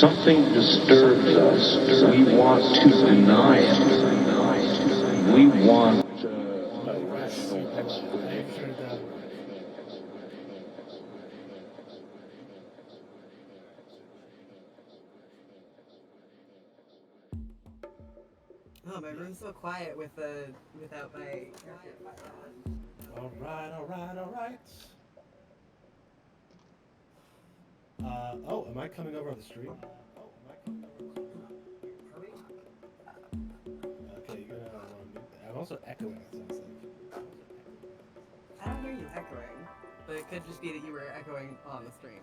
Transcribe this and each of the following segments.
something disturbs us, we want to deny it. We want a rational explanation. Oh, my room's so quiet without my Alright. Oh, am I coming over on the stream? Okay, you're gonna mute that. I'm also echoing, it sounds like. I don't hear you echoing, but it could just be that you were echoing on the stream.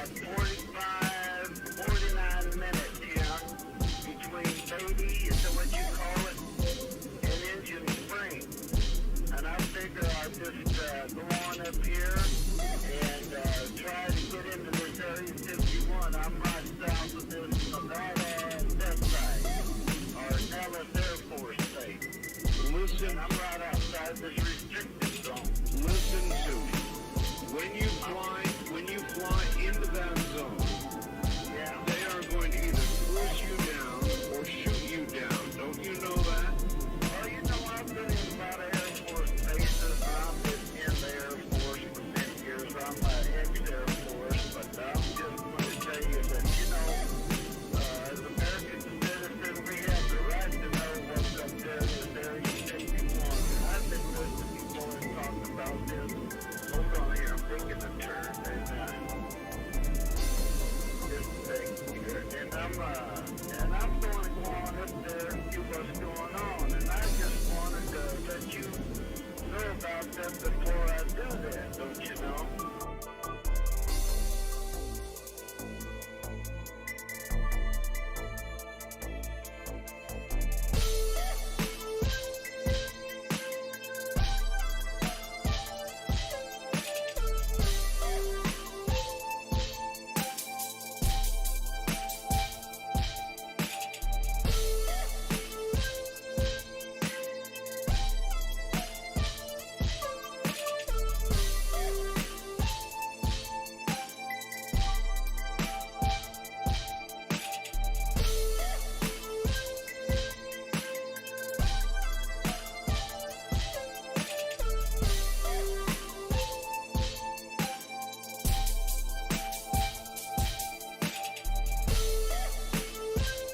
45, 49 minutes here between Beatty, is that what you call it, and Engine Spring. And I figure I'll just go on up here and try to get into this area 51. I'm right south of this Nevada test site, or Nellis Air Force Base. Listen, And I'm right outside this restricted zone. listen to me. When you fly into that zone, Yeah. they are going to either push you down or shoot you down. Don't you know that? Well, you know, I've been in a lot of Air Force bases. I've been in the Air Force for 10 years. I'm an ex-Air Force, but I'm just going to tell you that, you know, as American citizens, we have the right to know what's up there in this area 51. I've been listening before and talking about this. Hold on here, I'm taking a turn. Just a second here. And I'm going to go on up there and see what's going on. And I just wanted to let you know about that before I do that, don't you know?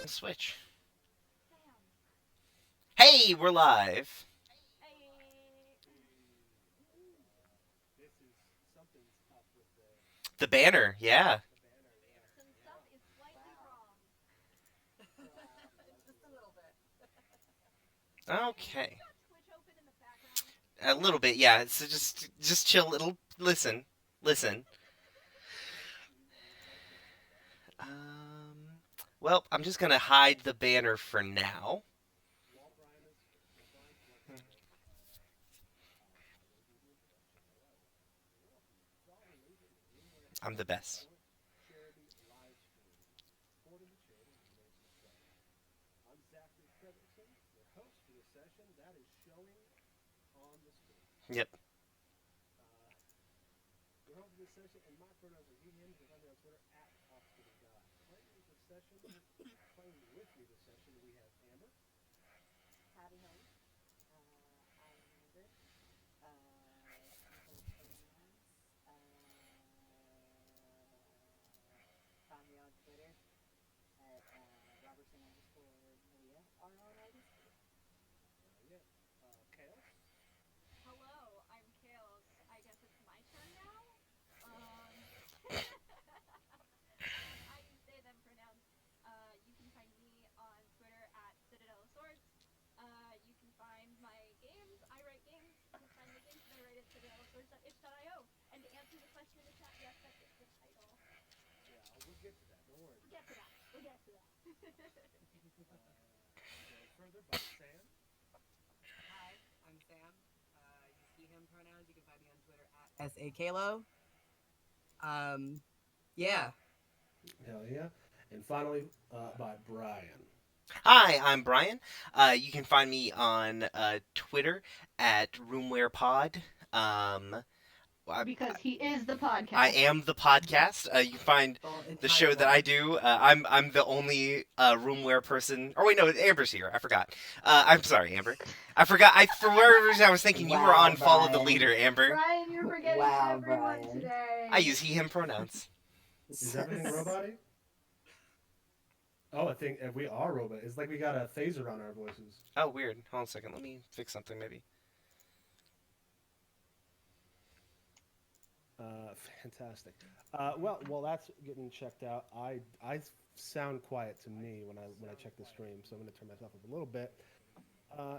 Switch. Hey, we're live. The banner, yeah. Just a little bit. Okay. A little bit, yeah. So just chill, little. Listen. Well, I'm just gonna hide the banner for now. I'm the best. Yep. Howdy ho. I'm Amber. Find me on Twitter at Robertson _Maria. Hello, I'm Kales. I guess it's my turn now. I use they them pronouns. You can find me on Twitter at Citadel of Swords. You can find my games. I write games. You can find my games that I write at citadelofswords.itch.io. And to answer the question in the chat, yes, that is the title. Yeah, we'll get to that. Don't worry. We'll get to that. Further by Sam. Hi, I'm Sam. Use he, him pronouns. You can find me on Twitter at SAKalo. Yeah. Hell yeah. And finally, by Brian. Hi, I'm Brian. You can find me on Twitter at RoomwarePod. Because he is the podcast. I am the podcast. You can find the show that I do. I'm the only roomware person. Or wait, no, Amber's here. I forgot. I'm sorry, Amber. I forgot. For whatever reason, I was thinking you were on Follow the Leader, Amber. Brian, you're forgetting everyone today. I use he/him pronouns. Is everything robot-y? Oh, I think if we are robot, it's like we got a phaser on our voices. Oh, weird. Hold on a second. Let me fix something, maybe. Fantastic. Well, while that's getting checked out, I sound quiet to me when I check the stream, so I'm going to turn myself up a little bit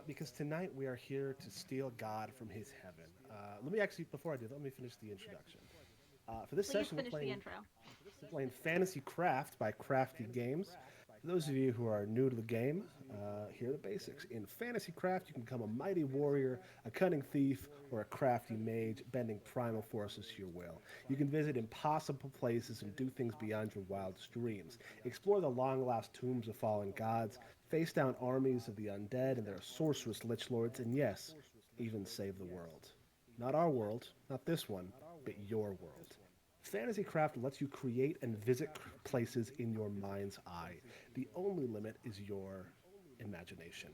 because tonight we are here to steal God from His heaven. Let me actually, before I do that, let me finish the introduction. For this Please session, finish we're playing. the intro. We're playing Fantasy Craft by Crafty Games. For those of you who are new to the game, here are the basics. In Fantasy Craft, you can become a mighty warrior, a cunning thief, or a crafty mage, bending primal forces to your will. You can visit impossible places and do things beyond your wildest dreams. Explore the long-lost tombs of fallen gods, face down armies of the undead and their sorcerous lich lords, and yes, even save the world. Not our world, not this one, but your world. Fantasy Craft lets you create and visit places in your mind's eye. The only limit is your imagination.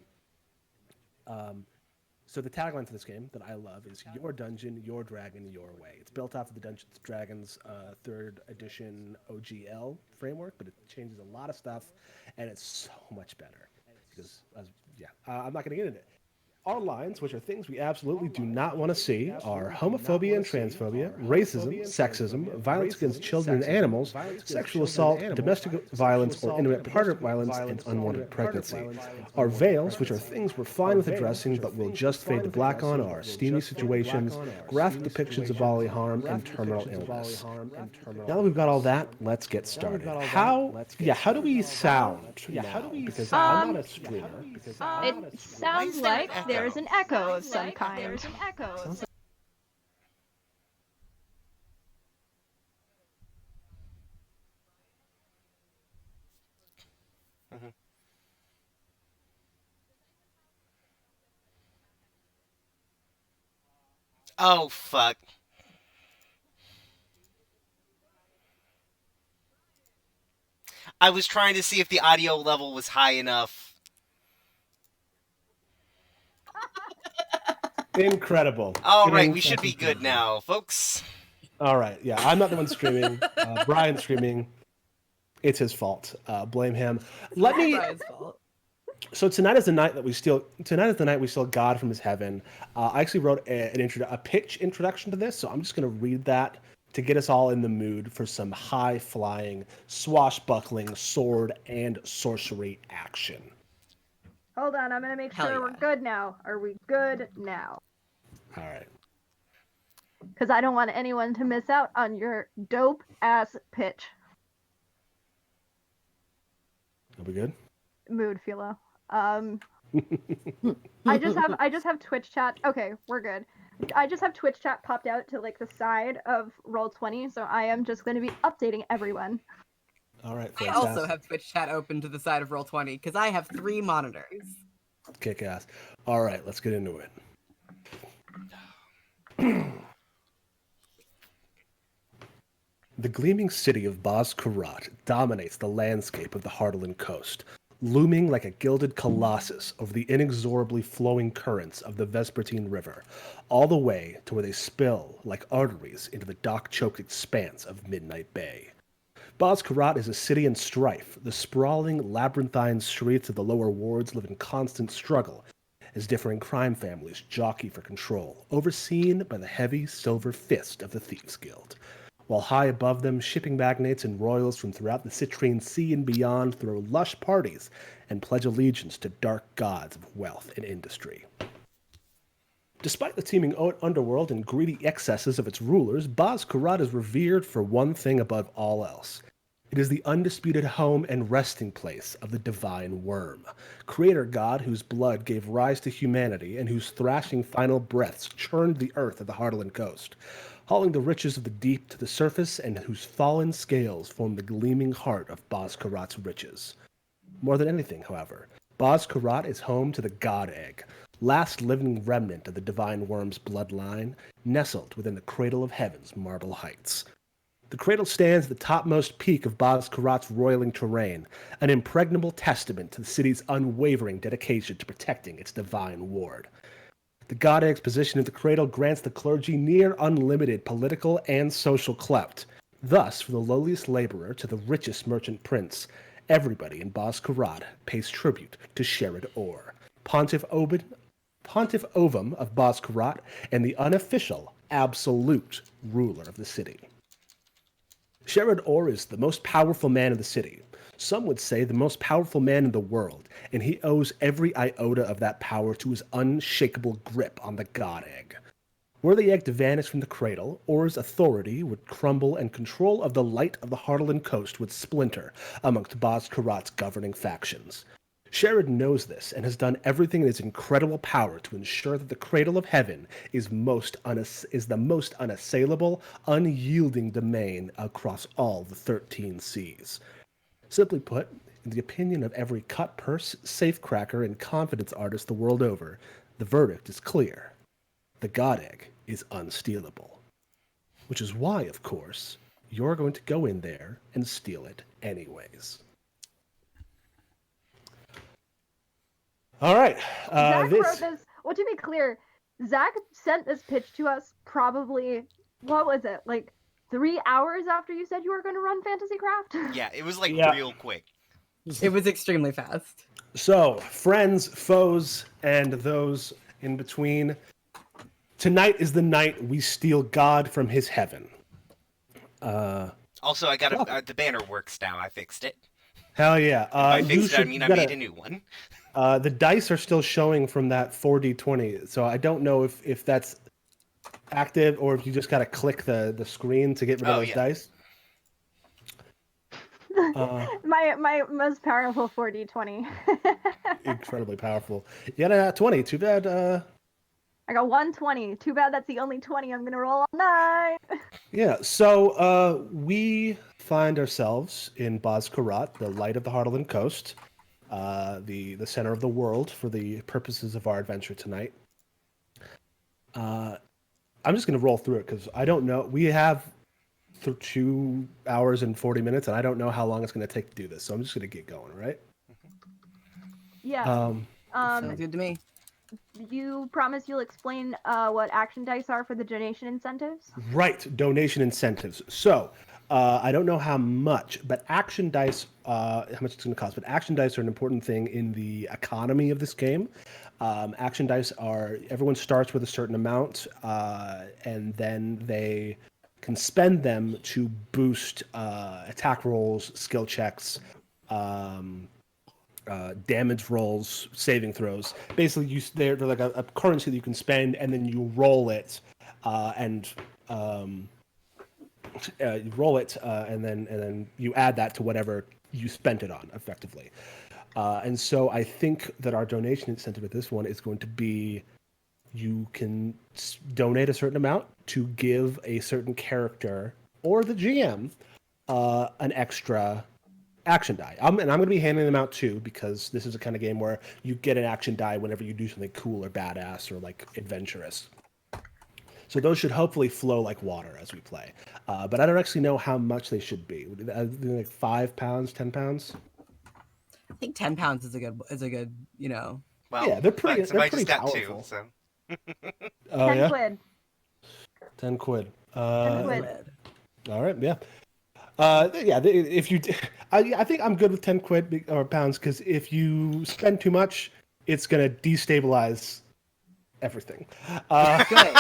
So the tagline for this game that I love is "Your dungeon, your dragon, your way." It's built off of the Dungeons and Dragons 3rd edition OGL framework, but it changes a lot of stuff, and it's so much better. Because, I'm not going to get into it. Our lines, which are things we absolutely do not want to see, are homophobia and transphobia, racism, sexism, violence against children and animals, sexual assault, domestic violence or intimate partner violence, and unwanted pregnancy. Our veils, which are things we're fine with addressing but will just fade to black on, are steamy situations, graphic depictions of bodily harm, and terminal illness. Now that we've got all that, let's get started. How do we sound now? Because I'm not a streamer. It sounds like there's an echo of some kind. Oh, fuck. I was trying to see if the audio level was high enough. Incredible. All right, we should be good now, folks. All right, yeah, I'm not the one streaming. Brian's streaming. It's his fault. Blame him. Let me. Brian's fault. So tonight is the night we steal God from his heaven. I actually wrote a pitch introduction to this, so I'm just going to read that to get us all in the mood for some high-flying, swashbuckling, sword and sorcery action. Hold on, I'm gonna make Hell sure yeah. we're good now. Are we good now? All right. Because I don't want anyone to miss out on your dope-ass pitch. Are we good? Mood, Philo. I just have Twitch chat. Okay, we're good. I just have Twitch chat popped out to like the side of Roll20, so I am just going to be updating everyone. All right. I Fantastic. also have Twitch chat open to the side of Roll20 because I have 3 monitors. Kick ass. All right, let's get into it. The gleaming city of Baz-Kurat dominates the landscape of the Heartland Coast, looming like a gilded colossus over the inexorably flowing currents of the Vespertine River, all the way to where they spill like arteries into the dock-choked expanse of Midnight Bay. Baz-Kurat is a city in strife. The sprawling, labyrinthine streets of the lower wards live in constant struggle as differing crime families jockey for control, overseen by the heavy silver fist of the Thieves Guild. While high above them, shipping magnates and royals from throughout the Citrine Sea and beyond throw lush parties and pledge allegiance to dark gods of wealth and industry. Despite the teeming underworld and greedy excesses of its rulers, Baz-Kurat is revered for one thing above all else. It is the undisputed home and resting place of the divine worm, creator god whose blood gave rise to humanity and whose thrashing final breaths churned the earth of the Heartland Coast, hauling the riches of the deep to the surface and whose fallen scales form the gleaming heart of Baz-Kurat's riches. More than anything, however, Baz-Kurat is home to the God Egg, last living remnant of the divine worm's bloodline, nestled within the cradle of heaven's marble heights. The cradle stands at the topmost peak of Baz-Kurat's roiling terrain, an impregnable testament to the city's unwavering dedication to protecting its divine ward. The God Egg's position at the cradle grants the clergy near unlimited political and social clout. Thus, from the lowliest laborer to the richest merchant prince, everybody in Baz-Kurat pays tribute to Sherrod Orr, Pontiff Ovum of Baz-Kurat, and the unofficial, absolute ruler of the city. Sherrod Orr is the most powerful man in the city. Some would say the most powerful man in the world, and he owes every iota of that power to his unshakable grip on the God Egg. Were the egg to vanish from the cradle, Or's authority would crumble and control of the light of the Harlan coast would splinter amongst Baz Karat's governing factions. Sheridan knows this and has done everything in his incredible power to ensure that the cradle of heaven is the most unassailable, unyielding domain across all the 13 seas. Simply put, in the opinion of every cut purse, safecracker, and confidence artist the world over, the verdict is clear. The God Egg is unstealable. Which is why, of course, you're going to go in there and steal it anyways. All right. Zach wrote this. Well, to be clear, Zach sent this pitch to us probably, what was it, like 3 hours after you said you were going to run Fantasy Craft? Yeah, it was like real quick. It was extremely fast. So, friends, foes, and those in between, tonight is the night we steal God from his heaven. Also, I got the banner works now. I fixed it. Hell yeah. I fixed it, I mean I made a new one. The dice are still showing from that 4d20, so I don't know if that's active or if you just got to click the screen to get rid of those dice. My most powerful 4d20. Incredibly powerful. You got a 20. Too bad. I got 120. Too bad that's the only 20 I'm gonna roll all night. Yeah. So we find ourselves in Baz Karat, the light of the Harlan coast, the center of the world for the purposes of our adventure tonight. I'm just gonna roll through it because I don't know. We have 2 hours and 40 minutes, and I don't know how long it's going to take to do this. So I'm just going to get going, right? Yeah. Sounds good to me. You promise you'll explain what action dice are for the donation incentives? Right, donation incentives. So I don't know how much, but action dice, how much it's going to cost, but action dice are an important thing in the economy of this game. Action dice are, everyone starts with a certain amount, and then they can spend them to boost attack rolls, skill checks, damage rolls, saving throws. Basically, they're like a currency that you can spend, and then you roll it, and then you add that to whatever you spent it on, effectively. And so I think that our donation incentive at this one is going to be, you can donate a certain amount to give a certain character or the GM an extra action die. And I'm going to be handing them out too, because this is a kind of game where you get an action die whenever you do something cool or badass or like adventurous. So those should hopefully flow like water as we play. But I don't actually know how much they should be. Like 5 pounds, 10 pounds? I think 10 pounds is a good, you know. Well, yeah, they're pretty. They're pretty got powerful. 2, So. 10 quid. 10 quid. 10 quid. All right, yeah. If you, I think I'm good with 10 quid or pounds, because if you spend too much, it's gonna destabilize everything. Good.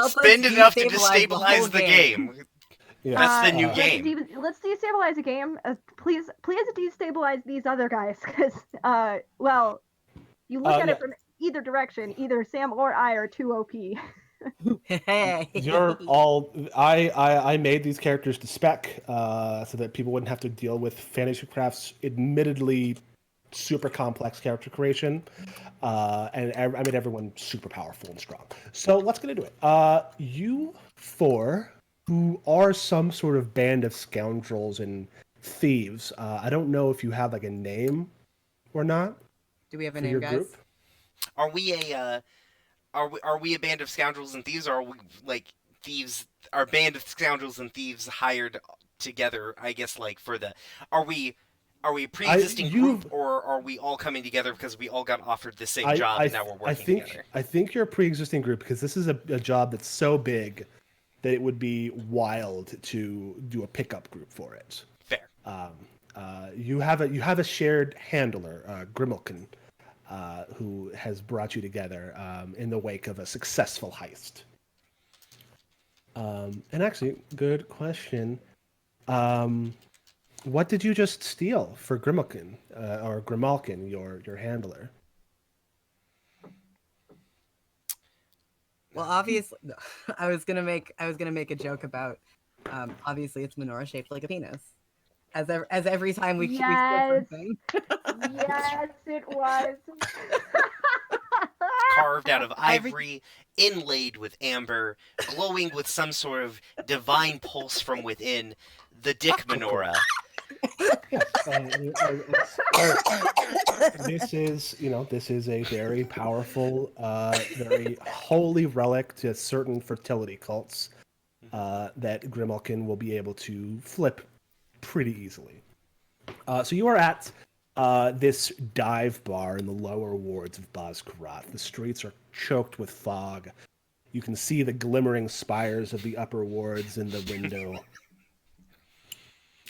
Spend enough to destabilize the game. Yeah. That's the new game. Let's destabilize the game. Please destabilize these other guys, because well, you look at it from either direction. Either Sam or I are too OP. You're all. I made these characters to spec so that people wouldn't have to deal with Fantasy Craft's admittedly super complex character creation, and I made everyone super powerful and strong. So let's get into it. You 4, who are some sort of band of scoundrels and thieves. I don't know if you have like a name or not. Do we have a for name, your guys? group? Are we a band of scoundrels and thieves, or are we like thieves? Our band of scoundrels and thieves hired together, I guess. Like for the, are we a pre-existing group, or are we all coming together because we all got offered the same job and now we're working together? I think you're a pre-existing group, because this is a job that's so big that it would be wild to do a pickup group for it. Fair. You have a shared handler, Grimmelkin, who has brought you together in the wake of a successful heist. And actually, good question. What did you just steal for Grimmelkin, or Grimalkin, your handler? Well, obviously, I was gonna make a joke about. Obviously, it's menorah shaped like a penis. As every time we steal Yes. something. Yes, it was. Carved out of Every- ivory, inlaid with amber, glowing with some sort of divine pulse from within, the dick menorah. Yes, this is, this is a very powerful, very holy relic to certain fertility cults that Grimalkin will be able to flip pretty easily. So you are at this dive bar in the lower wards of Bozkarat. The streets are choked with fog. You can see the glimmering spires of the upper wards in the window.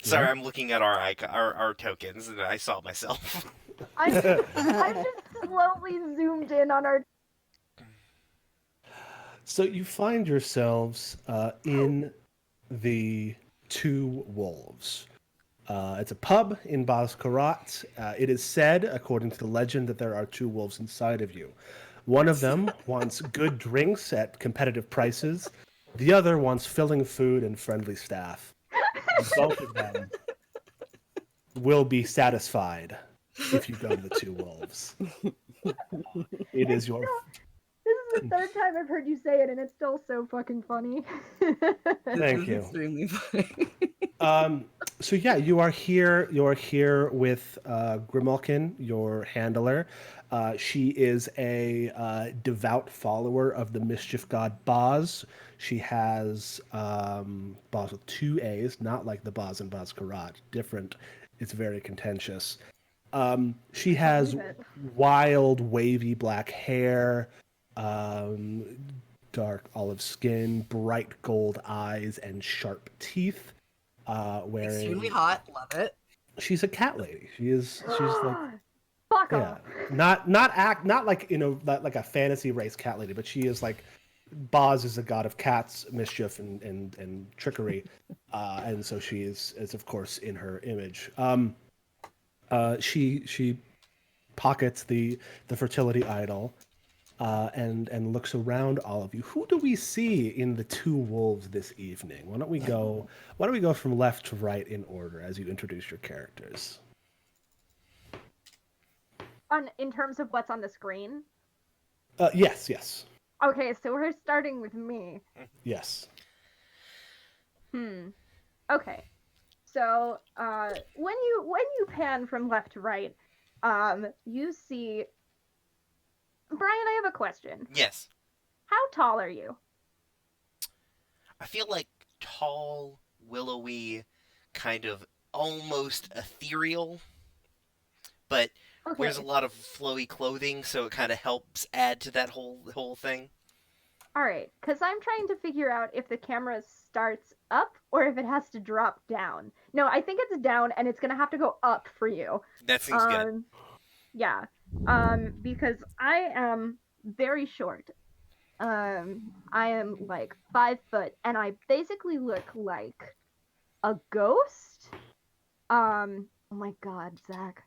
Sorry, Yeah? I'm looking at our tokens, and I saw myself. I just slowly zoomed in on our. So you find yourselves in the Two Wolves. It's a pub in Bozkarat. It is said, according to the legend, that there are two wolves inside of you. One of them wants good drinks at competitive prices. The other wants filling food and friendly staff. Both of them will be satisfied if you go to the Two Wolves. It is your... This is the third time I've heard you say it, and it's still so fucking funny. Thank This is you. Extremely funny. So yeah, you are here. You are here with Grimalkin, your handler. She is a devout follower of the mischief god Boz. She has Boz with two A's, not like the Boz in Bozkarat. Different. It's very contentious. She has believe it. wild, wavy black hair, dark olive skin, bright gold eyes, and sharp teeth. Wearing... Extremely hot. Love it. She's a cat lady. She's like, Fuck yeah, off. not like not like a fantasy race cat lady, but she is like, Boz is a god of cats, mischief, and trickery, and so she is of course in her image. She pockets the fertility idol, and looks around all of you. Who do we see in the Two Wolves this evening? Why don't we go from left to right in order as you introduce your characters? In terms of what's on the screen. Yes. Okay, so we're starting with me. Yes. Okay. So, when you pan from left to right, you see. Brian, I have a question. Yes. How tall are you? I feel like tall, willowy, kind of almost ethereal, but Okay. wears a lot of flowy clothing, so it kind of helps add to that whole thing. All right, because I'm trying to figure out if the camera starts up or if it has to drop down. No, I think it's down, and it's gonna have to go up for you. That seems good. Yeah. Because I am very short. I am like 5 foot, and I basically look like a ghost. Oh my God, Zach.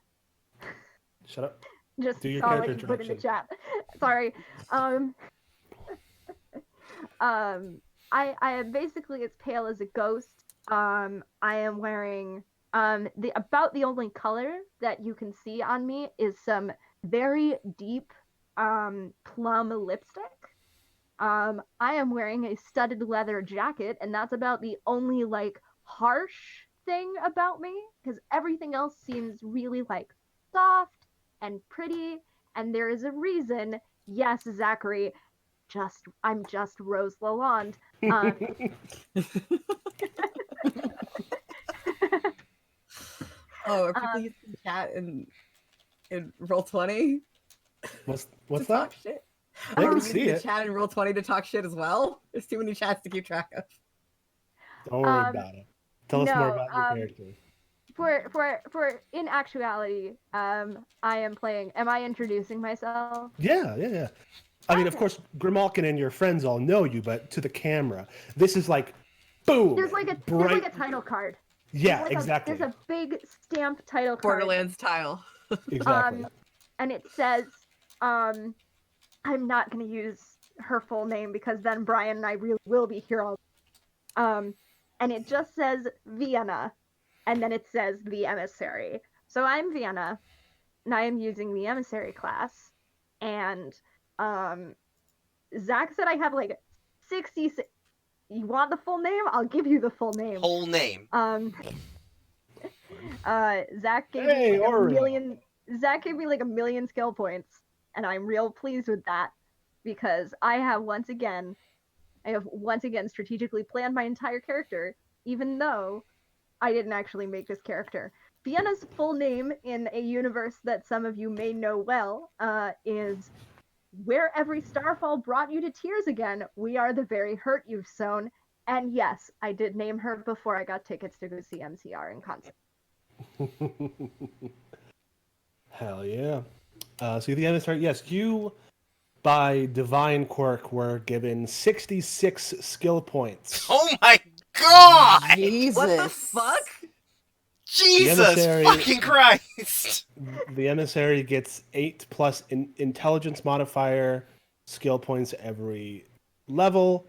Shut up. Just Do your saw what character you put in the introduction. chat. Sorry. I am basically as pale as a ghost. I am wearing the only color that you can see on me is some very deep plum lipstick. I am wearing a studded leather jacket, and that's about the only like harsh thing about me, because everything else seems really like soft and pretty, and there is a reason. Yes, Zachary, I'm just Rose Lalonde. Oh, are people using chat in Roll20? What's to that? talk shit? They Are can we see using it. chat in Roll20 to talk shit as well? There's too many chats to keep track of. Don't worry about it. Tell us more about your character. For in actuality, I am playing. Am I introducing myself? Yeah. I mean, of course, Grimalkin and your friends all know you, but to the camera, this is like, boom. There's like a title card. Yeah, There's exactly. There's a big stamped title card. Borderlands tile. Exactly. And it says, I'm not gonna use her full name because then Brian and I really will be here all. And it just says Vienna, and then it says the emissary. So I'm Vienna, and I am using the emissary class. And Zach said I have like 60. You want the full name? I'll give you the full name. Whole name. Zach gave me like a million. Zach gave me like 1 million skill points, and I'm real pleased with that because I have once again strategically planned my entire character, even though I didn't actually make this character. Vienna's full name in a universe that some of you may know well is Where Every Starfall Brought You to Tears Again, We Are the Very Hurt You've Sown. And yes, I did name her before I got tickets to go see MCR in concert. Hell yeah. So the emissary, yes, you, by divine quirk, were given 66 skill points. Oh my god! Jesus. What the fuck? Jesus fucking Christ! The emissary gets 8 plus intelligence modifier skill points every level.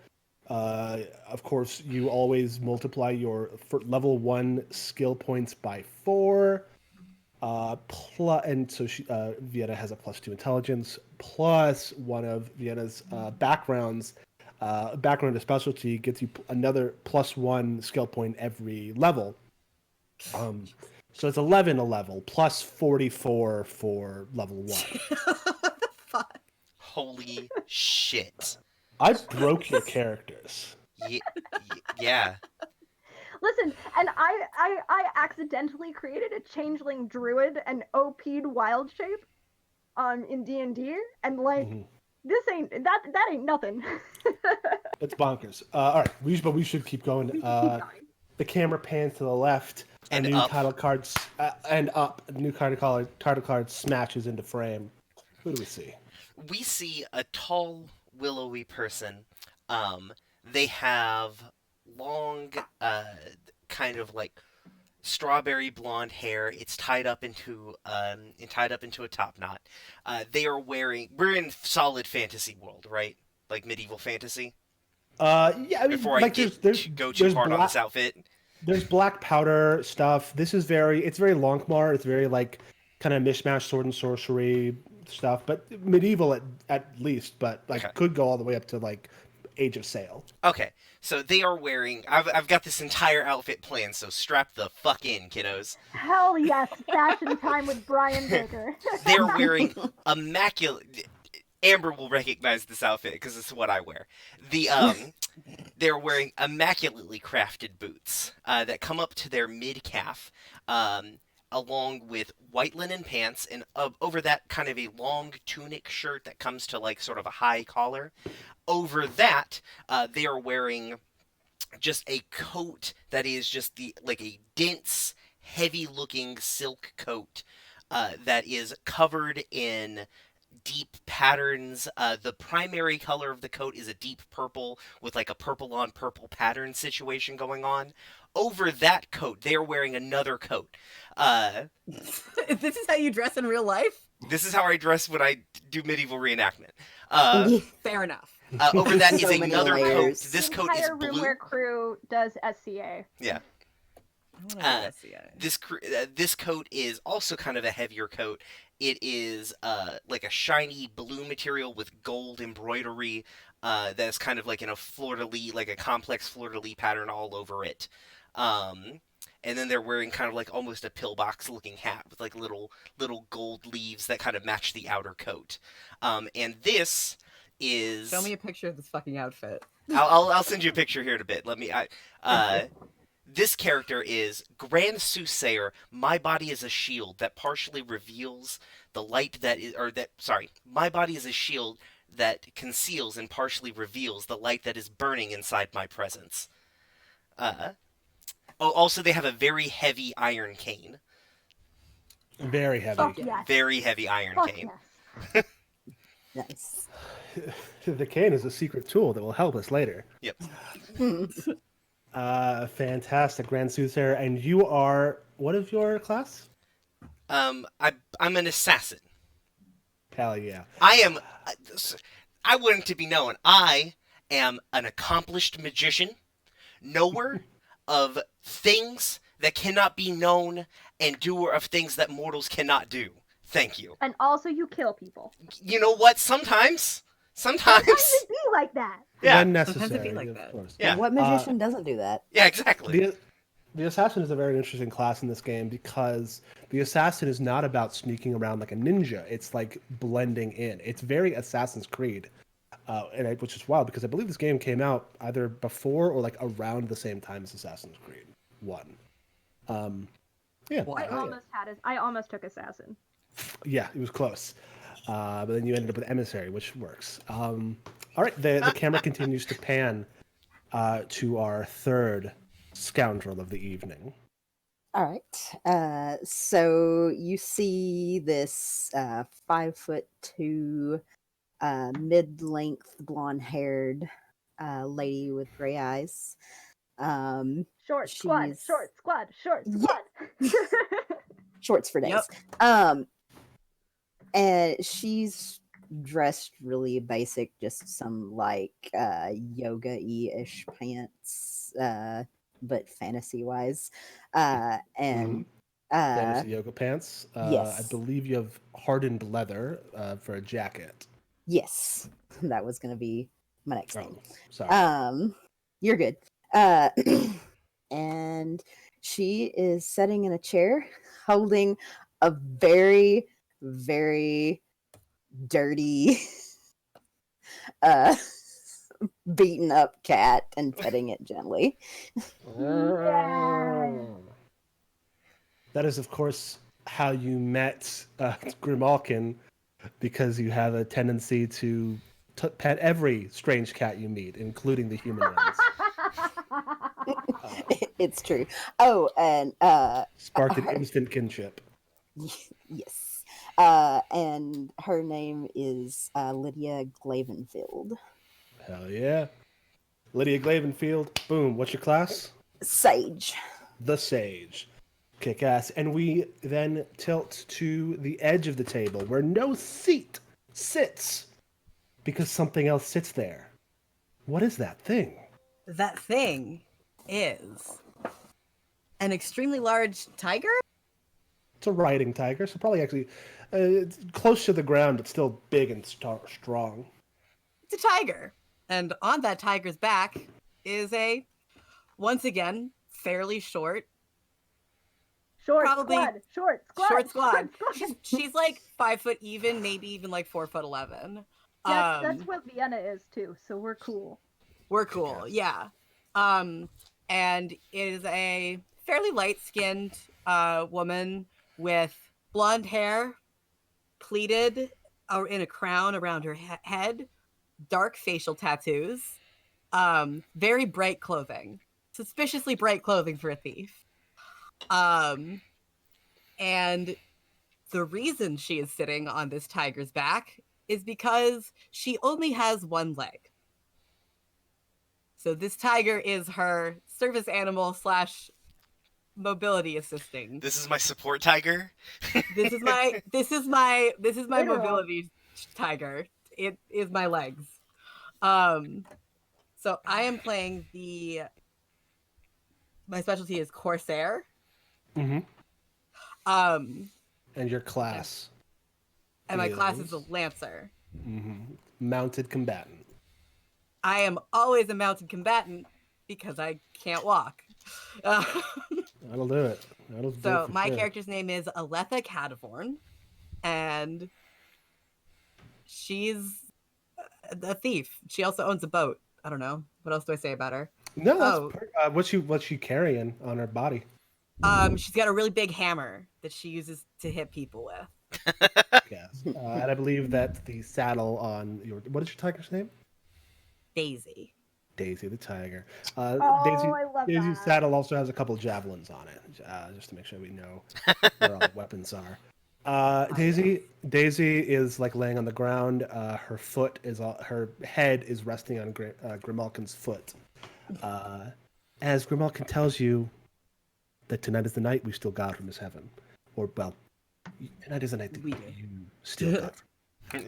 Of course, you always multiply your level 1 skill points by 4. And so Vienna has a +2 intelligence, plus one of Vienna's background of specialty gets you another +1 skill point every level. So it's 11 a level, plus 44 for level 1. What the fuck? Holy shit. I broke your characters. Yeah. Listen, and I accidentally created a changeling druid and OP'd wild shape in D&D, and like this ain't that ain't nothing. It's bonkers. All right, we should keep going. The camera pans to the left. And new up. title cards and up. A new title card smashes into frame. Who do we see? We see a tall, willowy person. They have long, kind of like strawberry blonde hair. It's tied up into a top knot. They are wearing. We're in solid fantasy world, right? Like medieval fantasy. Yeah. I mean, Before like I go too hard on this outfit. There's black powder stuff. This is it's very Lonkmar. It's very like kind of mishmash sword and sorcery stuff, but medieval at least. But like could go all the way up to like Age of Sail. Okay, so they are wearing. I've got this entire outfit planned, so strap the fuck in, kiddos. Hell yes, fashion time with Brian Baker. They're wearing immaculate. Amber will recognize this outfit because it's what I wear. They're wearing immaculately crafted boots that come up to their mid-calf, along with white linen pants, and over that kind of a long tunic shirt that comes to like sort of a high collar. Over that, they are wearing just a coat that is just like a dense, heavy-looking silk coat that is covered in deep patterns. The primary color of the coat is a deep purple with like a purple on purple pattern situation going on. Over that coat, they're wearing another coat. This is how you dress in real life? This is how I dress when I do medieval reenactment. Fair enough. Over that is So many another coat. layers. This coat is Entire blue. Roomware crew does SCA. Yeah. This coat is also kind of a heavier coat. It is like a shiny blue material with gold embroidery that's kind of like in a fleur-de-lis, like a complex fleur-de-lis pattern all over it. And then they're wearing kind of like almost a pillbox looking hat with like little gold leaves that kind of match the outer coat. And this is... Show me a picture of this fucking outfit. I'll send you a picture here in a bit. This character is Grand Soothsayer. My body is a shield that partially reveals the light my body is a shield that conceals and partially reveals the light that is burning inside my presence. Also they have a very heavy iron cane. Very heavy. Fuck yes. Very heavy iron Fuck cane. yes. Nice. The cane is a secret tool that will help us later. Yep. Fantastic, Grand Soothsayer. And you are... What is your class? I'm an assassin. Hell yeah. I am... I want it to be known. I am an accomplished magician, knower of things that cannot be known, and doer of things that mortals cannot do. Thank you. And also, you kill people. You know what? Sometimes. Sometimes it be like that. Yeah. When Sometimes necessary, it'd be like of that. course. Yeah. What magician doesn't do that? Yeah, exactly. The assassin is a very interesting class in this game because the assassin is not about sneaking around like a ninja. It's like blending in. It's very Assassin's Creed, which is wild because I believe this game came out either before or like around the same time as Assassin's Creed 1. Yeah, Wow. I almost took assassin. yeah, it was close. But then you ended up with emissary, which works. All right, the camera continues to pan to our third scoundrel of the evening. All right. So you see this 5'2", mid-length, blonde-haired lady with gray eyes. Short squad, She's- short squad, short Yeah. squad. Shorts for days. Yep. And she's dressed really basic, just some like yoga-y-ish pants, but fantasy-wise. And Fantasy yoga pants. yes. I believe you have hardened leather for a jacket. yes, that was going to be my next Oh, thing. sorry. You're good. And she is sitting in a chair holding a very, very dirty, beaten up cat and petting it gently. That is, of course, how you met Grimalkin, because you have a tendency to pet every strange cat you meet, including the human ones. It's true. Oh, and Sparked an instant kinship. yes. And her name is Lydia Glavenfield. Hell yeah. Lydia Glavenfield. Boom. What's your class? Sage. The Sage. Kick ass. And we then tilt to the edge of the table where no seat sits because something else sits there. What is that thing? That thing is an extremely large tiger? It's a riding tiger, so probably actually it's close to the ground, but still big and strong. It's a tiger. And on that tiger's back is a, once again, fairly short, Short Probably squad, short squad, short squad. squad. She's like 5 foot even, maybe even like 4'11". That's what Vienna is too, so we're cool. We're cool, yeah. And it is a fairly light-skinned woman with blonde hair, pleated in a crown around her head, dark facial tattoos, very bright clothing, suspiciously bright clothing for a thief. And the reason she is sitting on this tiger's back is because she only has one leg. So this tiger is her service animal / mobility assisting. This is my support tiger. This is my Literal. mobility tiger. It is my legs. So I am playing my specialty is Corsair. Mm-hmm. And And your class? my class is a Lancer. Mm-hmm. Mounted combatant. I am always a mounted combatant because I can't walk. That'll do it. That'll do it So for my sure. character's name is Aletha Catavorn, and she's a thief. She also owns a boat. I don't know. What else do I say about her? No, that's Oh. what's she carrying on her body? She's got a really big hammer that she uses to hit people with. Yes. And I believe that the saddle on what is your tiger's name? Daisy. Daisy the tiger. Oh, I love Daisy's that. saddle also has a couple javelins on it, just to make sure we know where all the weapons are. Daisy is like laying on the ground. Her head is resting on Grimalkin's foot. As Grimalkin tells you that tonight is the night we still God from his heaven, or well, tonight is the night that We do. you still God.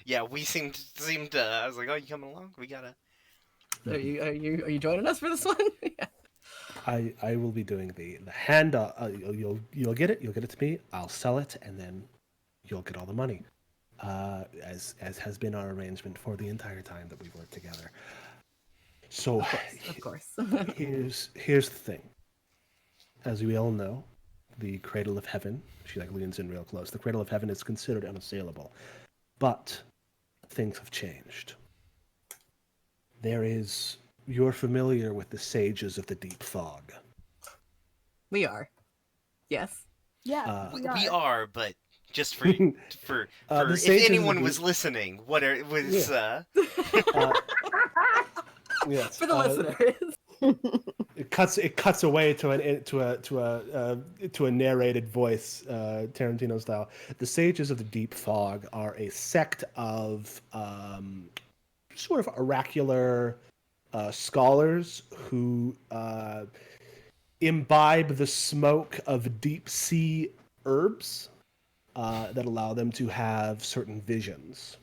yeah, we seemed. I was like, oh, you coming along? We gotta. Are you joining us for this one? Yeah. I will be doing the hand. You'll get it. You'll get it to me. I'll sell it, and then you'll get all the money. As has been our arrangement for the entire time that we've worked together. So Of course. here's the thing. As we all know, the Cradle of Heaven. She like leans in real close. The Cradle of Heaven is considered unassailable, but things have changed. There is. You're familiar with the sages of the deep fog. We are. Yes. Yeah, We are, but just for The if sages of anyone the was deep- listening, what are was Yes. For the listeners. It cuts away to a narrated voice, Tarantino style. The sages of the deep fog are a sect of sort of oracular scholars who imbibe the smoke of deep sea herbs that allow them to have certain visions.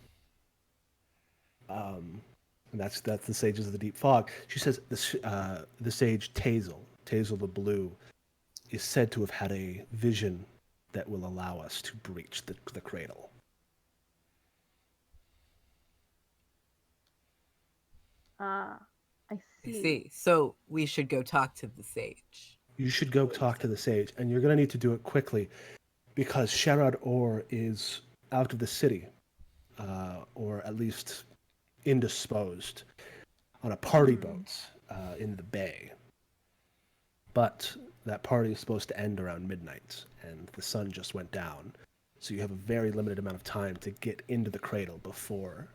And that's the sages of the deep fog. She says the sage Tazel the Blue, is said to have had a vision that will allow us to breach the cradle. I I see. see. So we should go talk to the sage. You should go talk to the sage, and you're going to need to do it quickly, because Sherrod Orr is out of the city, or at least indisposed, on a party boat in the bay. But that party is supposed to end around midnight, and the sun just went down, so you have a very limited amount of time to get into the cradle before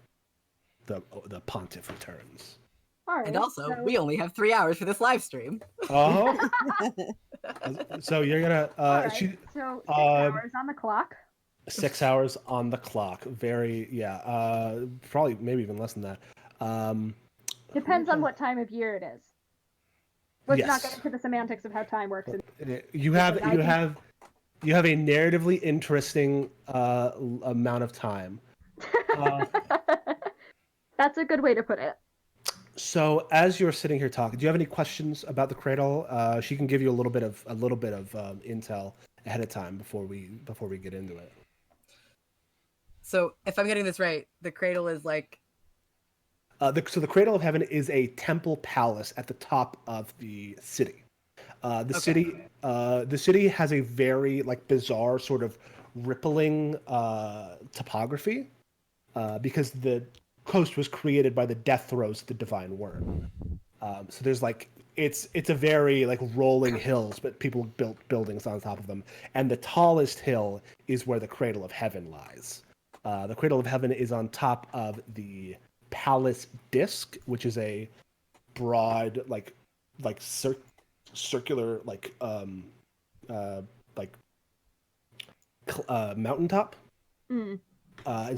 the pontiff returns. All right. And also, so- we only have 3 hours for this live stream. Oh, so you're gonna all right, she so 6 hours on the clock. 6 hours on the clock. Very probably maybe even less than that. Depends on what time of year it is. Let's not Yes. get into the semantics of how time works. You have a narratively interesting amount of time. That's a good way to put it. So as you're sitting here talking, do you have any questions about the cradle? She can give you a little bit of intel ahead of time before we get into it. So if I'm getting this right, the cradle is like So the Cradle of Heaven is a temple palace at the top of the city. The city has a very bizarre sort of rippling topography because the coast was created by the death throes of the divine worm. So there's it's a very rolling hills, but people built buildings on top of them. And the tallest hill is where the Cradle of Heaven lies. The Cradle of Heaven is on top of the palace disc, which is a broad circular mountaintop. And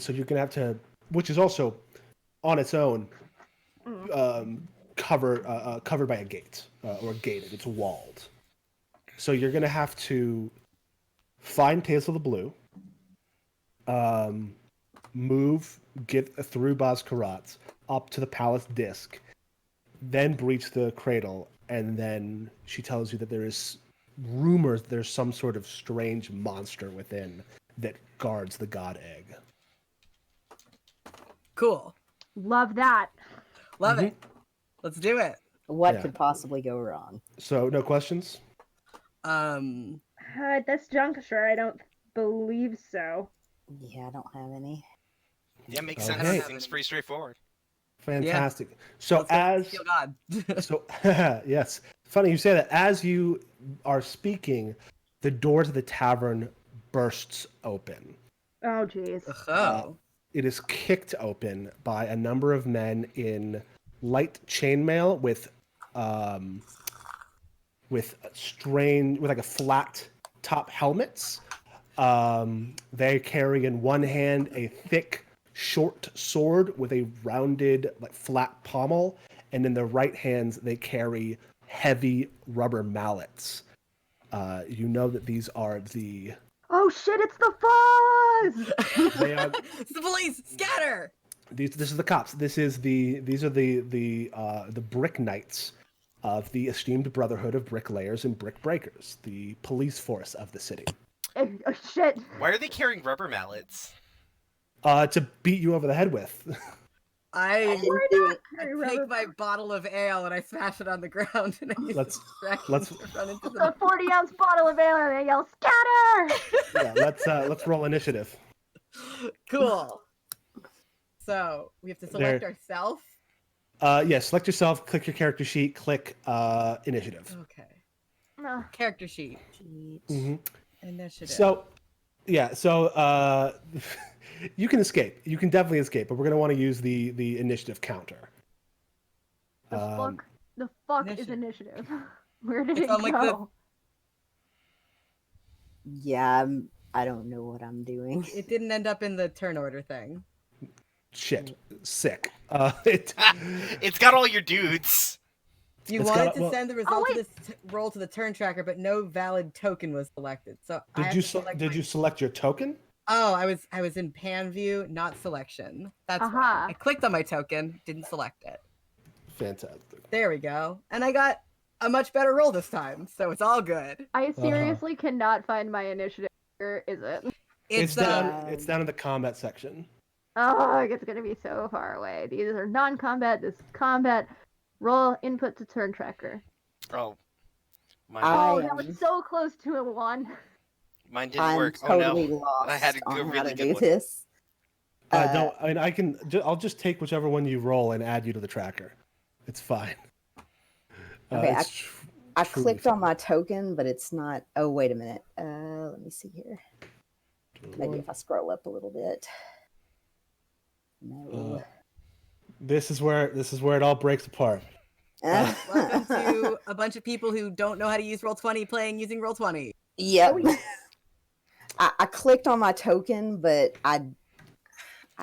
so you're gonna have to, which is also on its own covered by a gate or gated. It's walled. So you're gonna have to find Tazel the Blue, get through Baz-Karat up to the palace disc, then breach the cradle, and then she tells you that there is rumors there's some sort of strange monster within that guards the god egg. cool. Love that. Love it. Let's do it. What Yeah. could possibly go wrong? So no questions? At this juncture, I don't believe so. Yeah, I don't have any. Yeah, makes Okay. sense. Seems pretty straightforward. Fantastic. So Let's go as steal God. so yes, funny you say that. As you are speaking, the doors of the tavern bursts open. Oh, jeez. Oh. It is kicked open by a number of men in light chainmail with like a flat top helmets. They carry in one hand a thick, short sword with a rounded, flat pommel, and in their right hands they carry heavy rubber mallets. You know that these are the Oh shit! It's the fuzz. They are, It's the police! Scatter! this is the cops. These are the brick knights of the esteemed Brotherhood of Bricklayers and Brick Breakers, the police force of the city. Oh shit! Why are they carrying rubber mallets? To beat you over the head with. I didn't do it. take my bottle of ale and I smash it on the ground and I use Let's- distraction let's- to run into The the 40-ounce bottle of ale, and I yell, "Scatter!" Yeah, let's roll initiative. Cool. So we have to select ourselves. Select yourself, click your character sheet, click initiative. Okay. No. Character sheet. Mm-hmm. Initiative. So you can escape. You can definitely escape, but we're gonna want to use the initiative counter. The fuck is initiative? Where did It's it on, like, go? Yeah, I don't know what I'm doing. It didn't end up in the turn order thing. Shit, sick. It's got all your dudes. You It's wanted got- to well- send the result of this roll to the turn tracker, but no valid token was selected. So I have to select did my- you select your token? Oh, I was in pan view, not selection. That's why. Aha. I clicked on my token, didn't select it. Fantastic. There we go. And I got a much better roll this time, so it's all good. I seriously cannot find my initiative. Where is it? It's down. down. It's down in the combat section. Oh, it's gonna be so far away. These are non-combat. This is combat. Roll input to turn tracker. Oh, mine, Oh, I that am- was so close to a 1. mine didn't I'm work. totally Oh no. lost I had a on how really to good do one. this. No, I mean I can. I'll just take whichever one you roll and add you to the tracker. It's fine. Okay, I truly clicked on my token, but it's not. Oh, wait a minute. Let me see here. Maybe if I scroll up a little bit. No. This is where it all breaks apart. Welcome to a bunch of people who don't know how to use Roll20 playing using Roll20. Yep. I clicked on my token, but I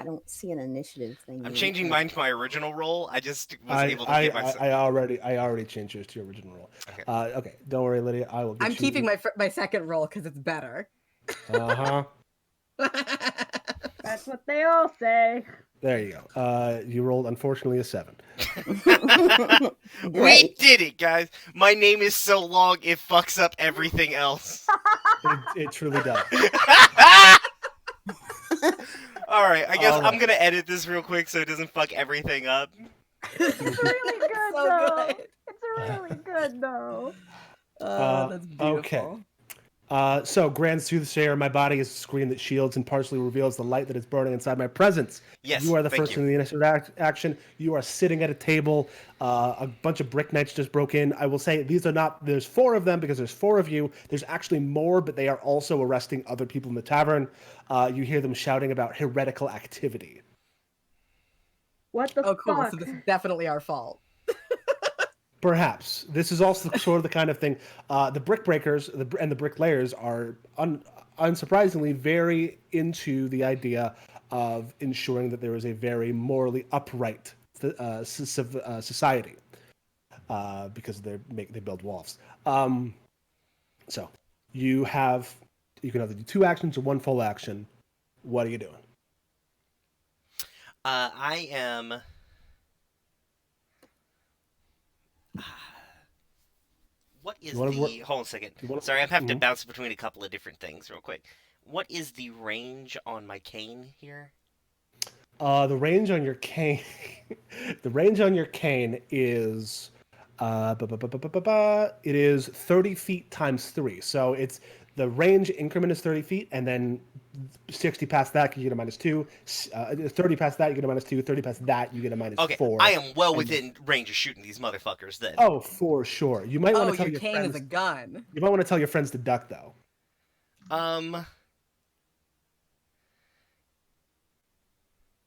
don't see an initiative thing. I'm here. changing mine to my original roll. I just was I, able to I, get myself. I already changed yours to your original roll. Okay. Okay. Don't worry, Lydia. I will. Get I'm you... keeping my second roll because it's better. Uh huh. That's what they all say. There you go. You rolled unfortunately a 7. We Great. did it, guys. My name is so long it fucks up everything else. It truly does. All right, I guess Oh. I'm gonna edit this real quick so it doesn't fuck everything up. It's really good So though. good. It's really good though. That's beautiful. Okay. So, Grand Soothsayer, my body is a screen that shields and partially reveals the light that is burning inside my presence. Yes, You are the thank first you. in the initiative action. You are sitting at a table. A bunch of brick knights just broke in. I will say these are not. There's 4 of them because there's 4 of you. There's actually more, but they are also arresting other people in the tavern. You hear them shouting about heretical activity. What the Oh, cool. fuck? So this is definitely our fault. Perhaps this is also sort of the kind of thing. The brick breakers and the bricklayers are unsurprisingly very into the idea of ensuring that there is a very morally upright society because they build walls. So you can either do 2 actions or 1 full action. What are you doing? I am. What is You wanna the? work- Hold on a second. you wanna- Sorry, I'm having to Mhm. bounce between a couple of different things real quick. What is the range on my cane here? The range on your cane, the range on your cane is, it is 30 feet times 3. So it's the range increment is 30 feet, and then 60 past that you get a -2. 30 past that you get a -2. 30 past that you get a Okay, -4. I am well and- within range of shooting these motherfuckers. Then. Oh, for sure. You might want Oh, to tell your your cane friends. is a gun. You might want to tell your friends to duck though.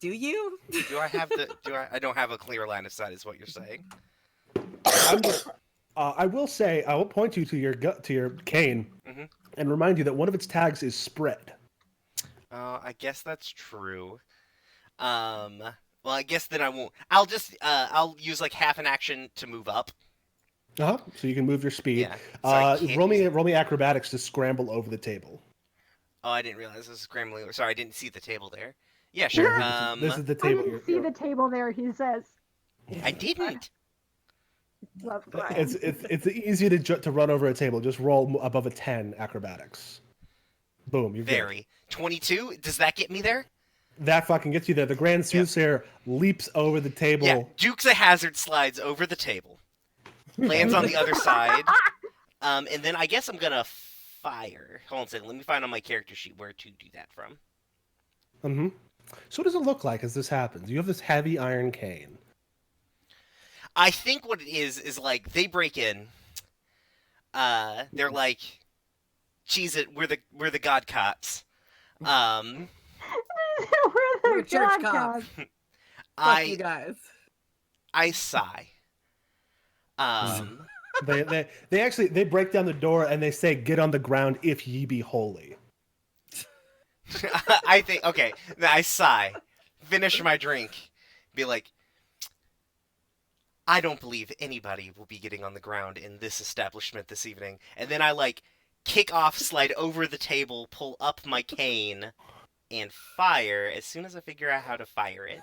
Do you? Do I have the? I don't have a clear line of sight, is what you're saying. I will say, I will point you to your cane, Mhm. and remind you that one of its tags is spread. I guess that's true. Well, I guess then I won't. I'll just. I'll use like half an action to move up. So you can move your speed. Yeah. So I can't Roll use me acrobatics to scramble over the table. Oh, I didn't realize this was scrambling. Sorry, I didn't see the table there. Yeah, sure. This is the I table. didn't see the table there, he says. I didn't. Love Brian. It's easy to run over a table. Just roll above a 10 acrobatics. Boom, you're good. Very. 22? Does that get me there? That fucking gets you there. The Grand Soothsayer leaps over the table. Yeah, Dukes a Hazard slides over the table, lands on the other side, and then I guess I'm gonna fire. Hold on a second, let me find on my character sheet where to do that from. Mm-hmm. So what does it look like as this happens? You have this heavy iron cane. I think what it is like they break in. They're like, "Cheese it, we're the God Cops." We're church God cops. cops. Fuck you guys. I sigh. They break down the door and they say, "Get on the ground if ye be holy." I think okay. I sigh, finish my drink, be like, I don't believe anybody will be getting on the ground in this establishment this evening. And then I like kick off, slide over the table, pull up my cane, and fire as soon as I figure out how to fire it.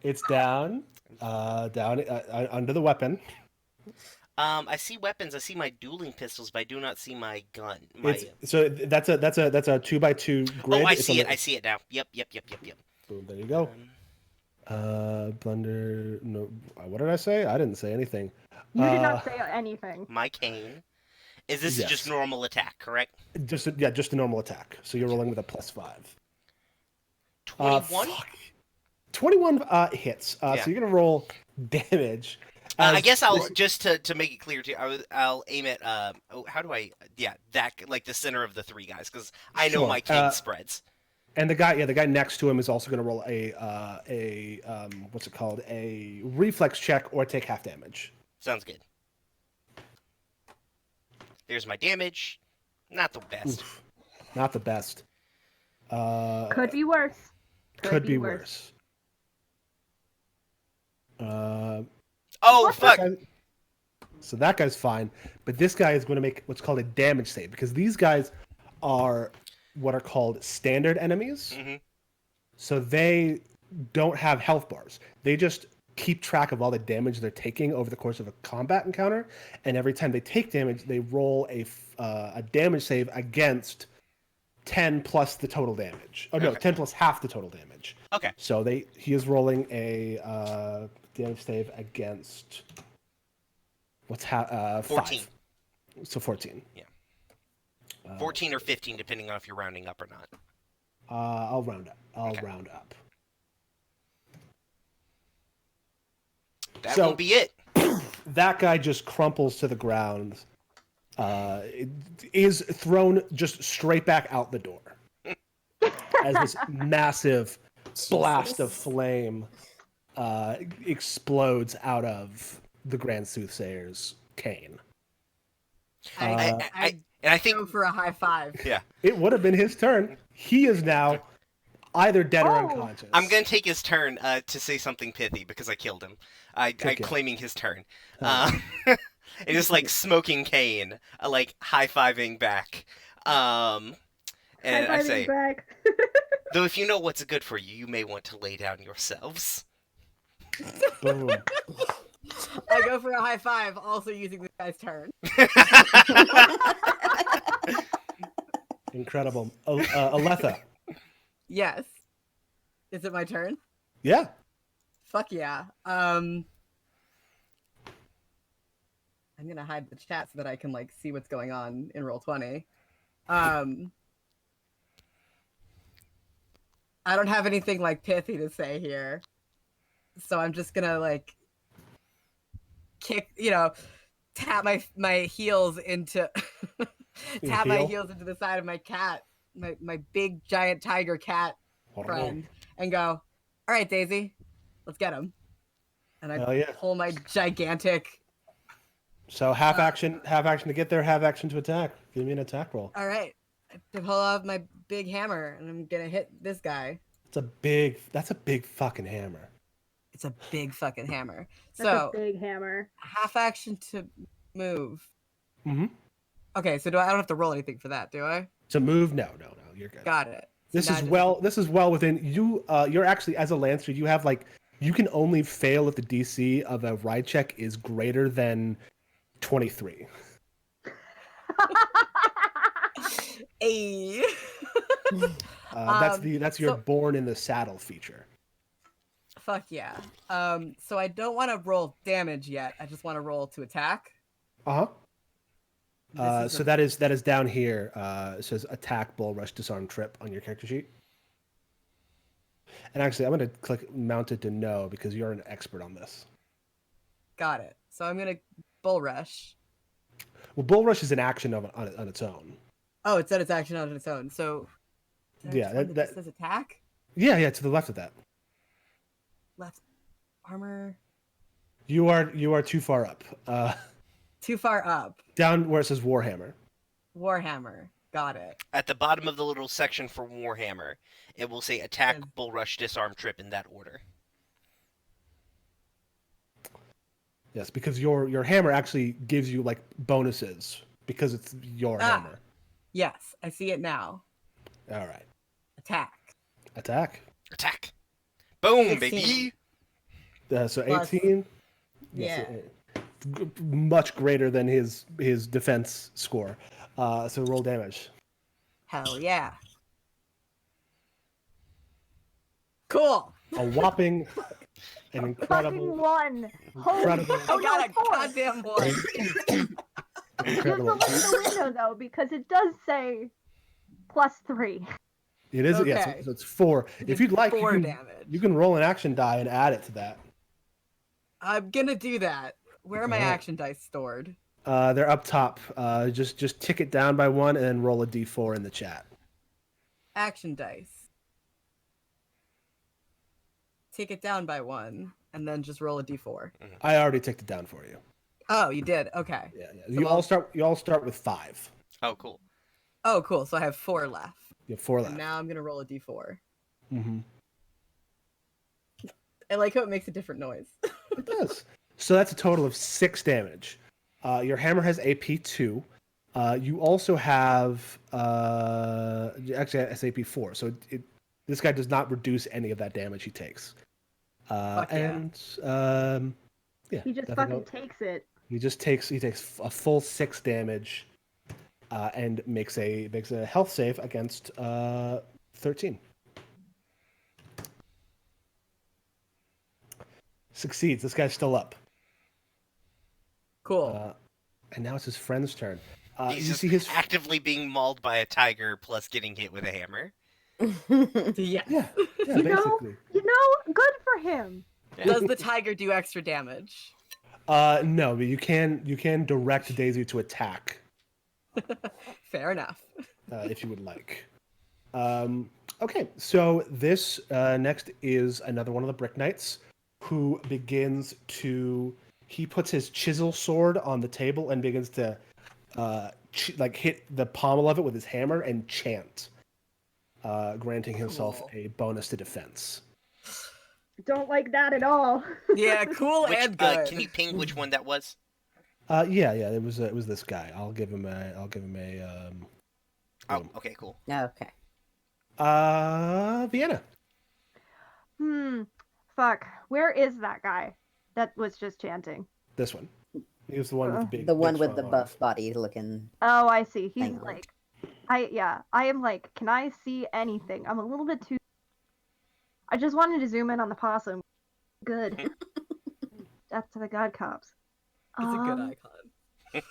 It's down under the weapon. I see weapons. I see my dueling pistols, but I do not see my gun. So that's a 2x2 grid. Oh, I see it. I see it now. Yep. Boom. There you go. Blunder. No. What did I say? I didn't say anything. You did not say anything. My cane. Is this Yes. just normal attack? Correct. Just a normal attack. So you're rolling with a +5. 21. 21 hits. So you're gonna roll damage. I guess I'll just to make it clear to you, I'll aim at how do I that like the center of the three guys because I know my cane spreads. And the guy next to him is also going to roll a what's it called, a reflex check or take half damage. Sounds good. There's my damage. Not the best. Oof. Not the best. Could be worse. Could be worse. Oh, fuck! So that guy's fine, but this guy is going to make what's called a damage save because these guys are what are called standard enemies. Mm-hmm. So they don't have health bars. They just keep track of all the damage they're taking over the course of a combat encounter, and every time they take damage, they roll a damage save against 10 plus the total damage. Oh no, Okay. 10 plus half the total damage. Okay. So he is rolling a damage save against 14. 5. So 14. Yeah. 14 or 15, depending on if you're rounding up or not. I'll round up. I'll round up. That won't be it. That guy just crumples to the ground. Is thrown just straight back out the door as this massive blast of flame explodes out of the Grand Soothsayer's cane. I I think go for a high five. Yeah. It would have been his turn. He is now either dead or unconscious. I'm gonna take his turn to say something pithy because I killed him. I'm claiming his turn. It's just like smoking cane, like high-fiving back. And I say, back. though if you know what's good for you, you may want to lay down yourselves. Boom. I go for a high five, also using this guy's turn. Incredible. Aletha. Yes. Is it my turn? Yeah. Fuck yeah. I'm gonna hide the chat so that I can like see what's going on in Roll20. I don't have anything like pithy to say here, so I'm just gonna like kick, tap my heels into my heels into the side of my cat, my big giant tiger cat friend, and go, all right, Daisy, let's get him. And I pull my gigantic. So half action to get there, half action to attack. Give me an attack roll. All right, I pull off my big hammer, and I'm gonna hit this guy. That's a big fucking hammer. It's a big fucking hammer. That's So a big hammer. half action to move. Mm-hmm. Okay, so I don't have to roll anything for that, do I? To move, no, you're good. Got it. This now is I just- well. This is well within you. You're actually as a lancer. You have like you can only fail if the DC of a ride check is greater than 23. Ayy. That's your so- born in the saddle feature. Fuck yeah. So I don't want to roll damage yet. I just want to roll to attack. Uh huh. This is So a- that is down here. It says attack, bull rush, disarm, trip on your character sheet. And actually, I'm going to click mounted to no because you're an expert on this. Got it. So I'm gonna bull rush. Well, bull rush is an action on its own. Oh, it said it's action on its own. So did I Yeah, just find that- this says attack. Yeah, to the left of that. Left armor. You are too far up. Too far up. Down where it says Warhammer. Warhammer. Got it. At the bottom of the little section for Warhammer, it will say attack, Yes. bull rush, disarm, trip in that order. Yes, because your hammer actually gives you like bonuses because it's your hammer. Yes, I see it now. All right, Attack. attack. Attack. Boom, 16. baby. So Plus- 18. Yeah. Much greater than his defense score. So roll damage. Hell yeah. Cool. A whopping, an Fucking incredible, one. Holy incredible, Oh, I got no, a four. goddamn one. You have to incredible. look at the window though, because it does say +3. It is. Okay. Yes, so it's 4. If It's you'd like, 4 you damage. can roll an action die and add it to that. I'm gonna do that. Where are my Alright. action dice stored? They're up top. Just tick it down by 1 and then roll a d4 in the chat. Action dice. Take it down by 1, and then just roll a d4. I already ticked it down for you. Oh, you did. Okay. Yeah. So You all start with 5. Oh, cool. Oh, cool. So I have 4 left. You have 4 And left. now I'm gonna roll a d4. Mm-hmm. I like how it makes a different noise. It does. So that's a total of 6 damage. Your hammer has AP 2. You also have actually it has AP 4. So this guy does not reduce any of that damage he takes. Fuck yeah. And yeah, He just nothing fucking else. takes it. He takes a full 6 damage, and makes a health save against 13. Succeeds. This guy's still up. Cool. And now it's his friend's turn. He's You just see his actively being mauled by a tiger plus getting hit with a hammer. Yes. yeah, You know? basically. Good for him. Does the tiger do extra damage? No, but you can direct Daisy to attack Fair enough. if you would like. Okay, so this next is another one of the Brick Knights who begins to. He puts his chisel sword on the table and begins to hit the pommel of it with his hammer and chant, granting himself Cool. a bonus to defense. Don't like that at all. Yeah, cool Which, and good. can you ping which one that was? Yeah, it was this guy. I'll give him a. Oh, okay, cool. Okay. Vienna. Fuck. Where is that guy that was just chanting? This one. He was the one with the big. The one big with the strong buff arms. body looking. Oh, I see. He's Hang on. like, I am like, can I see anything? I'm a little bit too. I just wanted to zoom in on the possum. Good. Death to the god cops. It's a good icon.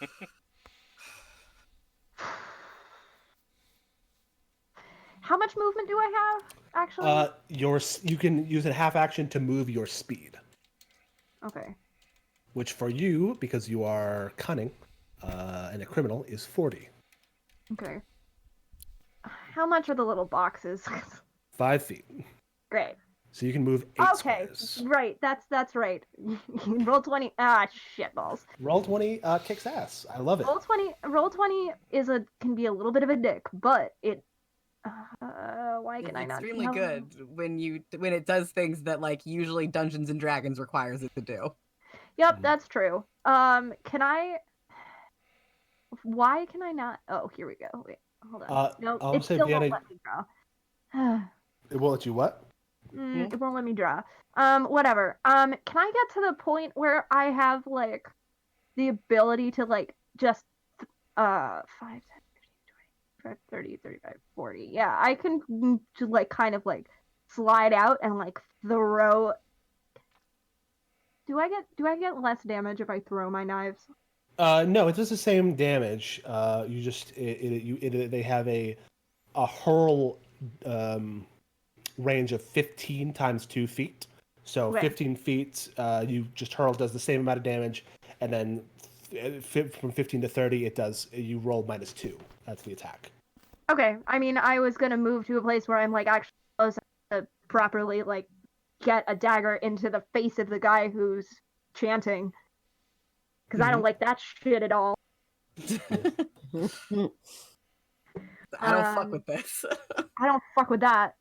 How much movement do I have, actually? You can use a half action to move your speed, Okay. which for you, because you are cunning and a criminal, is 40. Okay. How much are the little boxes? 5 feet. Great. So you can move 8 Okay. squares. Right. That's right. Roll 20. Ah, shit balls. Roll 20 kicks ass. I love it. Roll 20 can be a little bit of a dick, but it. Why It's can I not? extremely no. good when it does things that like usually Dungeons and Dragons requires it to do. Yep, that's true. Can I? Why can I not? Oh, here we go. Wait, hold on. No, I'll it say still Vienna. won't let me draw. It won't let you what? It won't let me draw. Whatever. Can I get to the point where I have like the ability to like just 5, 10, 15, 20, 30, 35, 40. Yeah, I can like kind of like slide out and like throw. Do I get less damage if I throw my knives? No, it does the same damage. You just they have a hurl range of 15 times 2 feet. So Okay. 15 feet, you just hurl does the same amount of damage, and then from 15 to 30, you roll -2. That's the attack. Okay, I mean, I was gonna move to a place where I'm like actually close to properly like get a dagger into the face of the guy who's chanting, because I don't like that shit at all. I don't fuck with this. I don't fuck with that.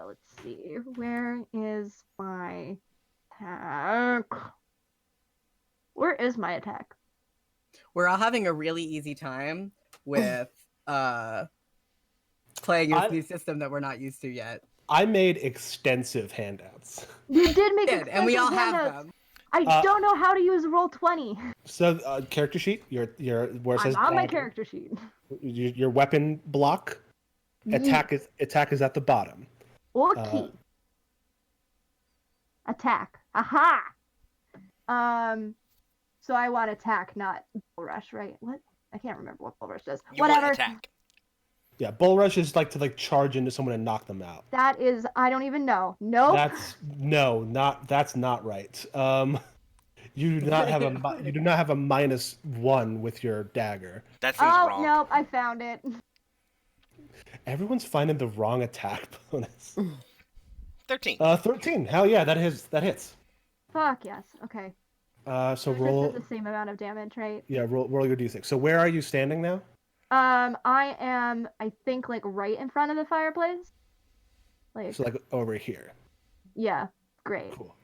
Let's see. Where is my attack? Where is my attack? We're all having a really easy time with playing this new system that we're not used to yet. I made extensive handouts. You did make Did, and we all have handouts. them. I don't know how to use Roll20. So character sheet, your where it says I'm on my dagger, character sheet. your weapon block, attack is at the bottom. Okay. Attack. Aha. So I want attack, not bull rush, right? What? I can't remember what bull rush does. You Whatever. want attack. Yeah, bull rush is like to charge into someone and knock them out. That is, I don't even know. Nope. That's not right. You do not have a -1 with your dagger. That seems Oh, wrong. nope, I found it. Everyone's finding the wrong attack bonus. 13. 13. Hell yeah, that hits. Fuck yes. Okay. So This roll. is the same amount of damage, right? Yeah, roll your d6. So where are you standing now? I am, I think, like right in front of the fireplace. Like, So like over here. yeah, great. Cool.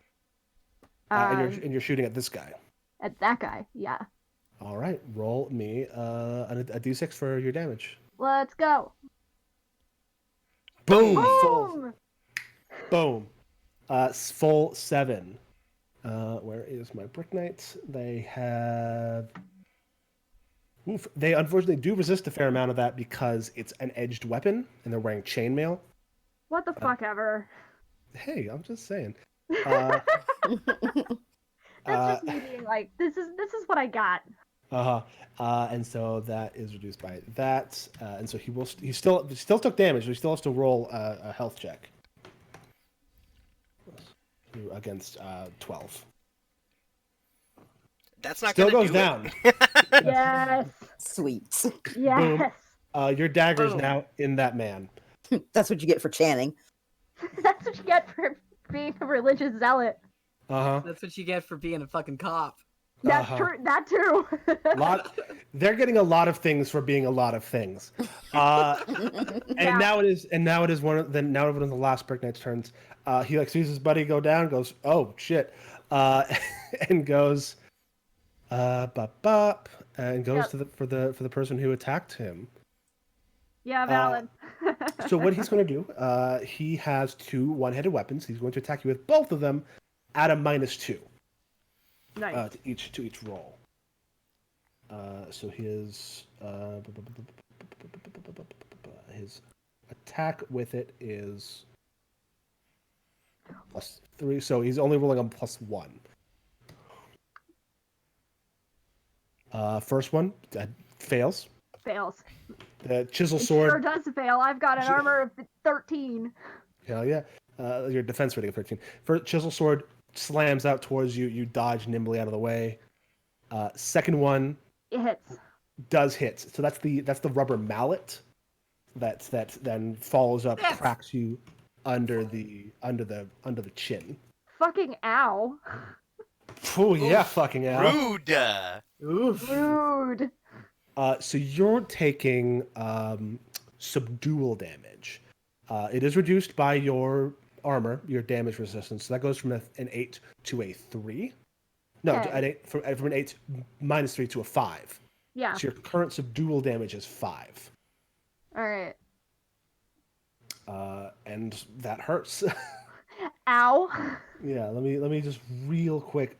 Um, And you're shooting at this guy. At that guy, yeah. All right, roll me a d6 for your damage. Let's go. Boom. Boom! Boom. Full 7. Where is my Brick Knights? They have. Oof, they unfortunately do resist a fair amount of that because it's an edged weapon and they're wearing chainmail. What the fuck ever. Hey, I'm just saying. That's just me being like, this is what I got. And so that is reduced by that, and so he still took damage. So he still has to roll a health check against 12. That's not Still gonna goes do down. Yes. Sweet. Yes. Your dagger is Boom. now in that man. That's what you get for chanting. That's what you get for being a religious zealot. That's what you get for being a fucking cop. That's true. That too. They're getting a lot of things for being a lot of things. And now it is one of the last Brick Knight's turns. He like sees his buddy go down, goes, "Oh shit," and goes, bop, and goes to for the person who attacked him. Yeah, valid. So what he's going to do, he has 2 one-handed weapons. He's going to attack you with both of them at a -2. Nice. To each roll. So his attack with it is +3. So he's only rolling on +1. First one fails. Fails. The chisel It sword. sure does fail. I've got an armor of 13. Hell yeah. Your defense rating of 13. First chisel sword slams out towards you. You dodge nimbly out of the way. Second one It hits. does hit. So that's the rubber mallet that then follows up, cracks you under the chin. Fucking ow. Oh yeah, fucking hell. Rude. Rude. So you're taking subdual damage. It is reduced by your armor, your damage resistance. So that goes from an 8 to a 3. No, Okay. at 8, from an 8 -3 to a 5. Yeah. So your current subdual damage is 5. All right. And that hurts. Ow. Yeah, let me just real quick.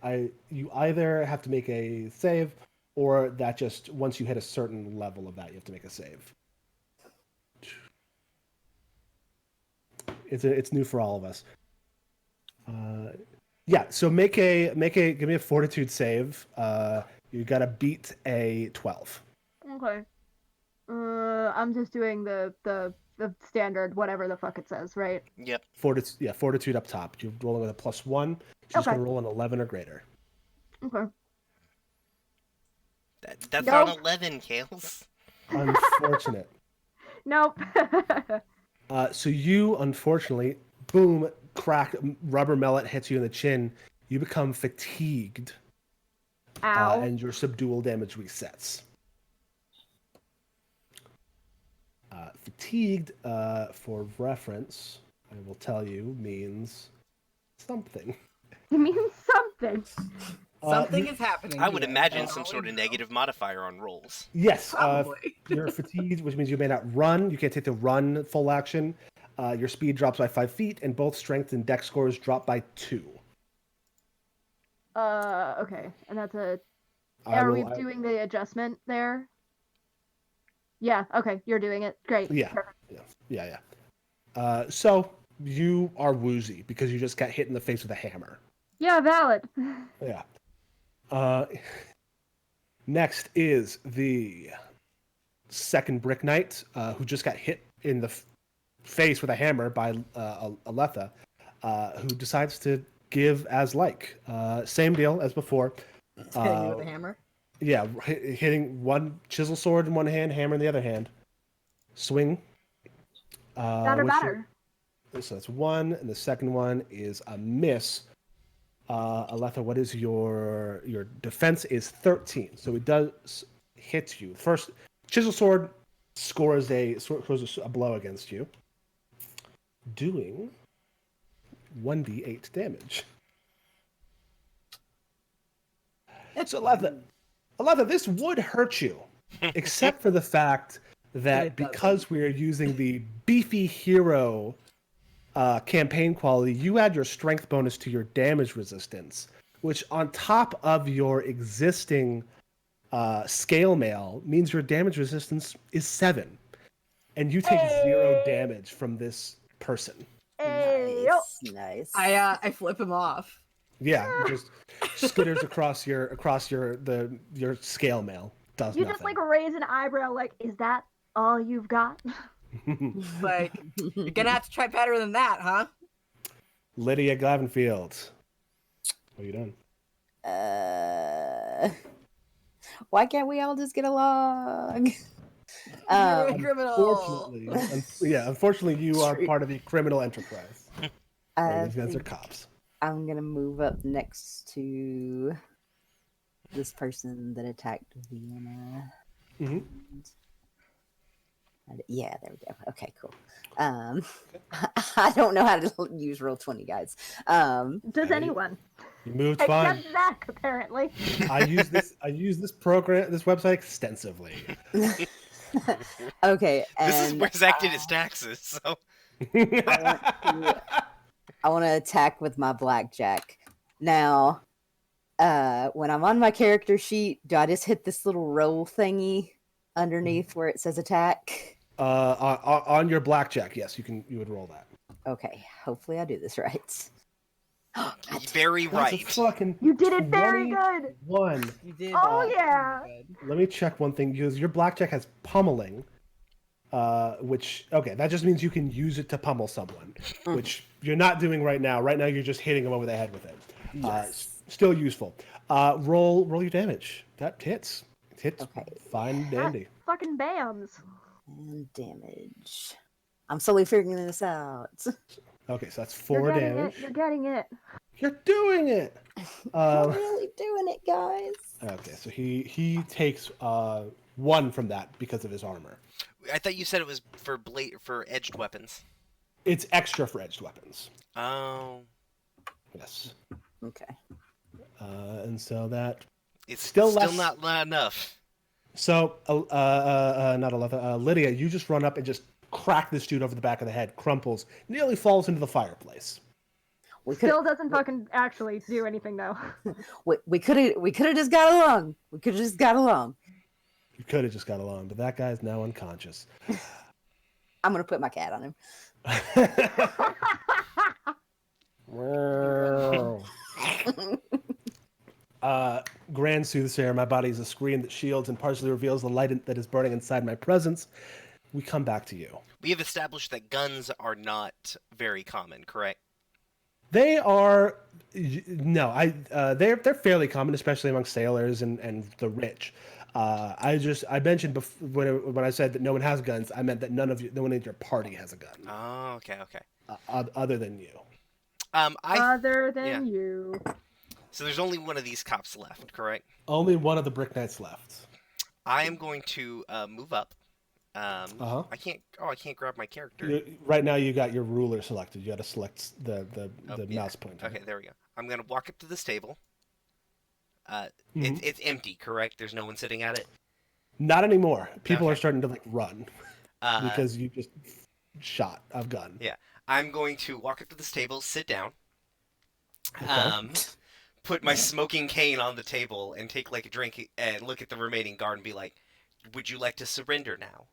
You either have to make a save, or that just once you hit a certain level of that, you have to make a save. It's new for all of us. Yeah, so give me a fortitude save. You gotta beat a 12. Okay. I'm just doing the standard whatever the fuck it says, right? Yep. Fortitude up top. You're rolling with a +1. She's Okay. gonna roll an 11 or greater. Okay. That's Nope. not 11, Kales. Unfortunate. Nope. So you, unfortunately, boom, crack, rubber mallet hits you in the chin. You become fatigued, Ow. and your subdual damage resets. Fatigued, for reference, I will tell you, means something. It means something. Something is happening. I would here. imagine That's some all sort we of know. negative modifier on rolls. Yes, Probably. you're fatigued, which means you may not run. You can't take the run full action. Your speed drops by 5 feet, and both strength and dex scores drop by 2. Okay. And that's a. Are we doing the adjustment there? Yeah. Okay. You're doing it. Great. Yeah. Perfect. Yeah. So you are woozy because you just got hit in the face with a hammer. Yeah. Valid. Yeah. Next is the second Brick Knight, who just got hit in the face with a hammer by Aletha, who decides to give as like. Same deal as before. Hitting you with a hammer. Yeah, hitting one chisel sword in one hand, hammer in the other hand. Swing. Better. So that's 1, and the second one is a miss. Aletha, what is your defense is 13, so it does hit you. First, chisel sword scores a blow against you, doing 1d8 damage. So Aletha, this would hurt you, except for the fact that because we are using the beefy hero campaign quality, you add your strength bonus to your damage resistance, which on top of your existing scale mail means your damage resistance is 7, and you take 0 damage from this person. Nice. I flip him off. Yeah, just skitters across your scale mail. Does You nothing. just like raise an eyebrow, like, is that all you've got? Like, you're gonna have to try better than that, huh? Lydia Glavenfield, what are you doing? Why can't we all just get along? You're a criminal. Unfortunately, you are part of the criminal enterprise. I These guys are think cops. I'm gonna move up next to this person that attacked Vienna. Mm-hmm. Yeah, there we go. Okay, cool. I don't know how to use Roll20, guys. Does anyone? You moved fine. Except Zach, apparently. I use this website extensively. Okay, and This is where Zach did his taxes, so. I want to attack with my blackjack. Now, when I'm on my character sheet, do I just hit this little roll thingy underneath where it says attack? On your blackjack, yes, you would roll that. Okay, hopefully I do this right. Very right. You did it very good. You did. Oh yeah. Let me check one thing, because your blackjack has pummeling, which that just means you can use it to pummel someone, which you're not doing right now. Right now, you're just hitting them over the head with it. Yes. Still useful. Roll your damage. That hits. It hits. Okay. Fine, dandy. Fucking bams. And damage. I'm slowly figuring this out. Okay, so that's You're 4 getting damage. it. You're getting it. You're doing it. I'm really doing it, guys. Okay, so he takes 1 from that because of his armor. I thought you said it was for edged weapons. It's extra for edged weapons. Oh. Yes. Okay. And so that It's Still still less- not enough. So, not Aletha, Lydia, you just run up and just crack this dude over the back of the head, crumples, nearly falls into the fireplace. We could Still doesn't fucking actually do anything though. we could have just got along. We could have just got along. You could have just got along, but that guy's now unconscious. I'm gonna put my cat on him. Grand Soothsayer, my body is a screen that shields and partially reveals the light that is burning inside my presence. We come back to you. We have established that guns are not very common, correct? They are they're fairly common, especially among sailors and the rich. I mentioned when I said that no one has guns, I meant that no one in your party has a gun, Oh, okay. other than you. Other than you. So there's only one of these cops left, correct? Only one of the Brick Knights left. I am going to move up. Uh-huh. I can't grab my character. Right now, you got your ruler selected. You got to select the mouse pointer. Okay, there we go. I'm gonna walk up to this table. Mhm. It's empty, correct? There's no one sitting at it. Not anymore. People Okay. are starting to run Uh, because you just shot a gun. Yeah. I'm going to walk up to this table, sit down, Okay. put my smoking cane on the table, and take a drink and look at the remaining guard and be like, "Would you like to surrender now?"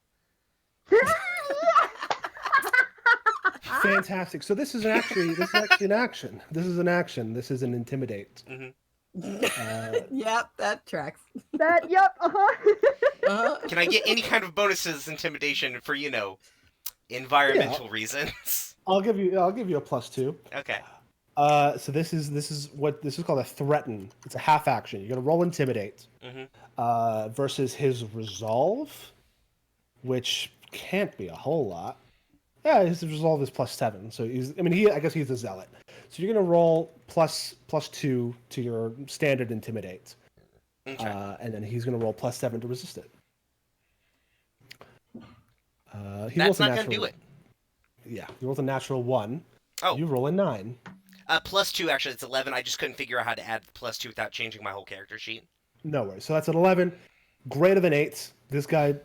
Fantastic. So this is actually an action. This is an action. This is an intimidate. Mhm. Yep, that tracks. Yep, Can I get any kind of bonuses intimidation for environmental reasons? I'll give you a +2. Okay. So this is called a threaten. It's a half action. You're gonna roll intimidate versus his resolve, which can't be a whole lot. Yeah, his resolve is +7. So I guess he's a zealot. So you're gonna roll +2 to your standard intimidate, Okay. and then he's gonna roll +7 to resist it. He That's rolls a not gonna natural- do it. Yeah, he rolls a natural 1. Oh. You roll a 9. +2, actually, it's 11. I just couldn't figure out how to add +2 without changing my whole character sheet. No worries. So that's an 11. Greater than 8. This guy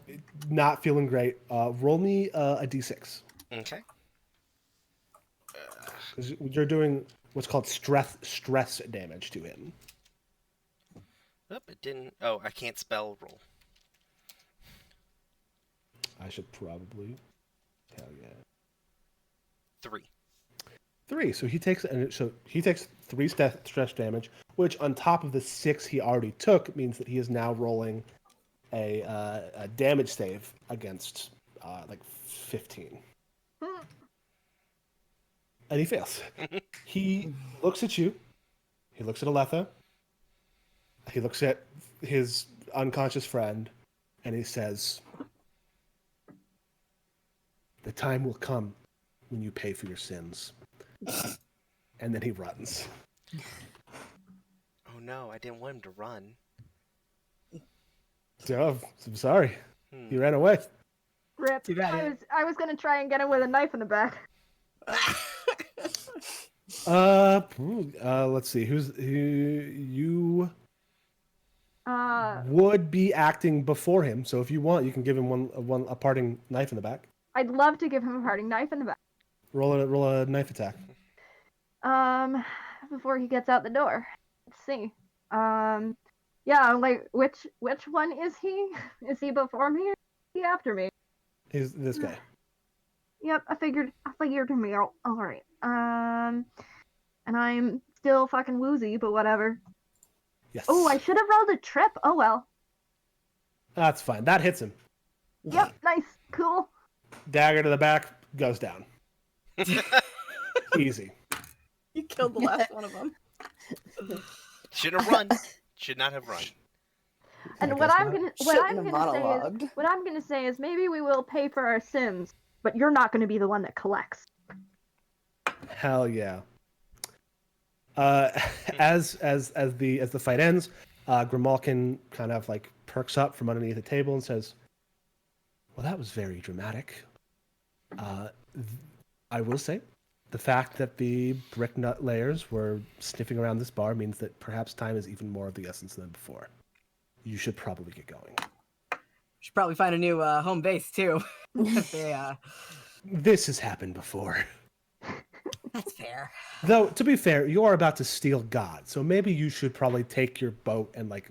not feeling great. Roll me a d6. Okay. 'Cause you're doing what's called stress damage to him. Oh, it didn't. Oh, I can't spell roll. I should probably tell you. 3. 3. So he takes 3 stress damage, which on top of the 6 he already took means that he is now rolling a damage save against 15. And he fails. He looks at you. He looks at Aletha. He looks at his unconscious friend, and he says, "The time will come when you pay for your sins." And then he runs. Oh no, I didn't want him to run. So, I'm sorry. Hmm. He ran away. Rip. Too bad. I was gonna try and get him with a knife in the back. Let's see. You Uh, would be acting before him, so if you want, you can give him a parting knife in the back. I'd love to give him a parting knife in the back. Roll a knife attack. Before he gets out the door. Let's see. Yeah, which one is he? Is he before me or is he after me? He's this guy. Yep, I figured him out. All right. And I'm still fucking woozy, but whatever. Yes. Oh, I should have rolled a trip. Oh well. That's fine. That hits him. Yep, nice, cool. Dagger to the back, goes down. Easy. You killed the last one of them. Should have run. Should not have run. And I what guess I'm not. gonna Shouldn't have say is maybe we will pay for our sins, but you're not gonna be the one that collects. Hell yeah. As the fight ends, Grimalkin kind of perks up from underneath the table and says, "Well, that was very dramatic. I will say, The fact that the brick nut layers were sniffing around this bar means that perhaps time is even more of the essence than before. You should probably get going. Should probably find a new home base too. This has happened before. That's fair. Though, to be fair, you are about to steal God, so maybe you should probably take your boat and, like,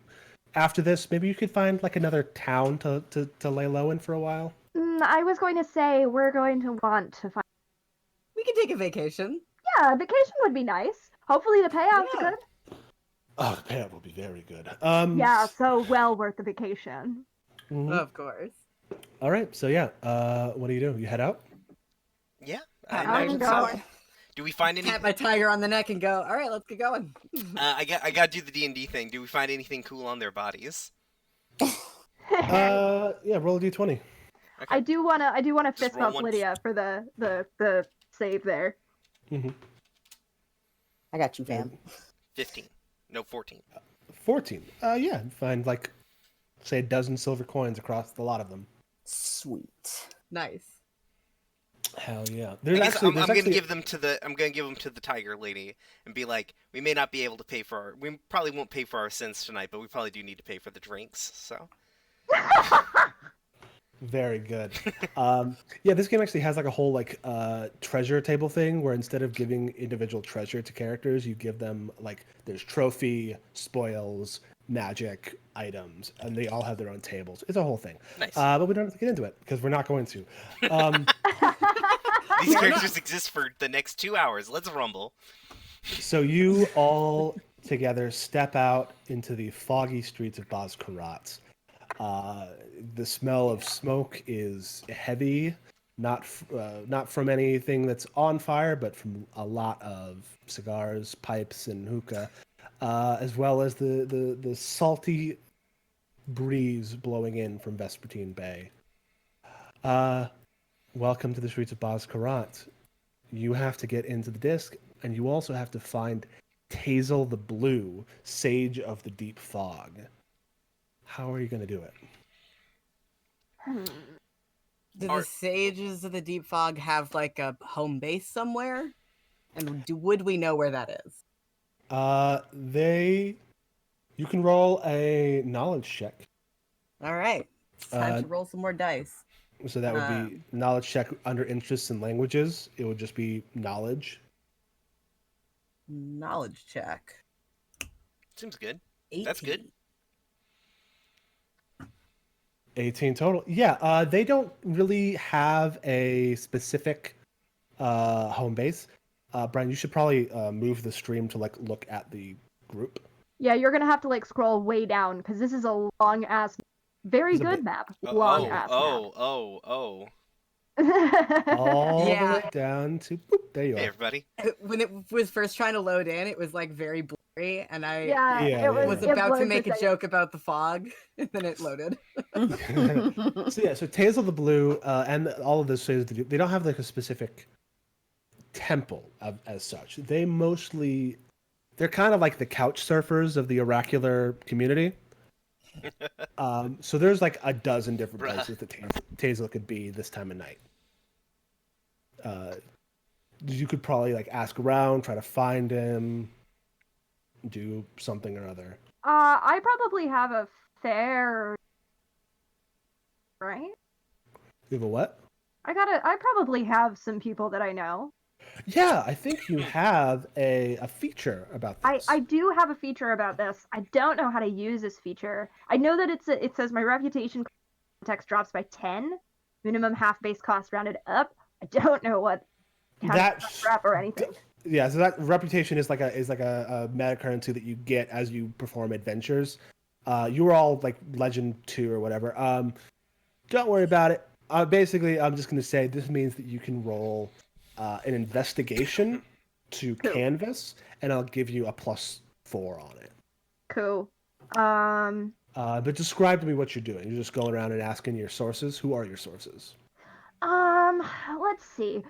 after this, maybe you could find, like, another town to lay low in for a while. I was going to say we're going to want to find. We can take a vacation. Yeah, vacation would be nice. Hopefully the payout's Yeah. good. Oh, the payout will be very good. Yeah, so well worth the vacation. Mhm. Of course. All right, so yeah, what do? You head out? Yeah. Pat I my imagine go. so. Do we find any? Pat my tiger on the neck and go, all right, let's get going. I got to do the D&D thing. Do we find anything cool on their bodies? Yeah, roll a d20. I do wanna Just fist roll bump one. Lydia for the save there. I got you, fam. 15. No, 14. 14. Yeah, you find, like, say a dozen silver coins across the lot of them. Sweet. Nice. Hell yeah. I There's guess actually, I'm there's gonna actually- give them to the tiger lady and be like, we may not be able to pay for we probably won't pay for our sins tonight, but we probably do need to pay for the drinks. So Very good. Yeah, this game actually has like a whole like treasure table thing where instead of giving individual treasure to characters, you give them like there's trophy, spoils, magic items, and they all have their own tables. It's a whole thing. nice. But we don't have to get into it because we're not going to. These characters exist for the next 2 hours. Let's rumble. So you all together step out into the foggy streets of Baz-Karat. The smell of smoke is heavy, not from anything that's on fire, but from a lot of cigars, pipes, and hookah, as well as the salty breeze blowing in from Vespertine Bay. Welcome to the streets of Baz-Karat. You have to get into the disc, and you also have to find Tazel the Blue, Sage of the Deep Fog. How are you going to do it? Do Are- the sages of the deep fog have like a home base somewhere? And would we know where that is? You can roll a knowledge check. All right. It's time Uh, to roll some more dice. So that would be knowledge check under interests and languages. It would just be knowledge. Knowledge check. Seems good. 18. That's good. 18 total. Yeah, they don't really have a specific home base. Brian, you should probably move the stream to like look at the group. Yeah, you're gonna have to like scroll way down because this is a long ass, very It's a good bit- map. Long ass Oh. map. All Yeah. the way down to boop, there you Hey, are. everybody. When it was first trying to load in, it was like very blurry, and I Yeah, Yeah, it was, was it about to was make a second. joke about the fog, and then it loaded. So yeah, so Tales of the Blue and all of this they don't have like a specific temple as such. They're kind of like the couch surfers of the oracular community. So there's like a dozen different Bruh. places that Tazel could be this time of night. You could probably like ask around, try to find him, do something or other. I probably have a fair. Right? You have a what? I probably have some people that I know. Yeah, I think you have a feature about this. I do have a feature about this. I don't know how to use this feature. I know that it says my reputation context drops by 10, minimum half base cost rounded up. I don't know what drop or anything. Yeah, so that reputation is like a meta currency that you get as you perform adventures. You were all like Legend 2 or whatever. Don't worry about it. Basically, I'm just going to say this means that you can roll an investigation to Cool. canvas, and I'll give you a +4 on it. Cool. But describe to me what you're doing. You're just going around and asking your sources. Who are your sources? Let's see.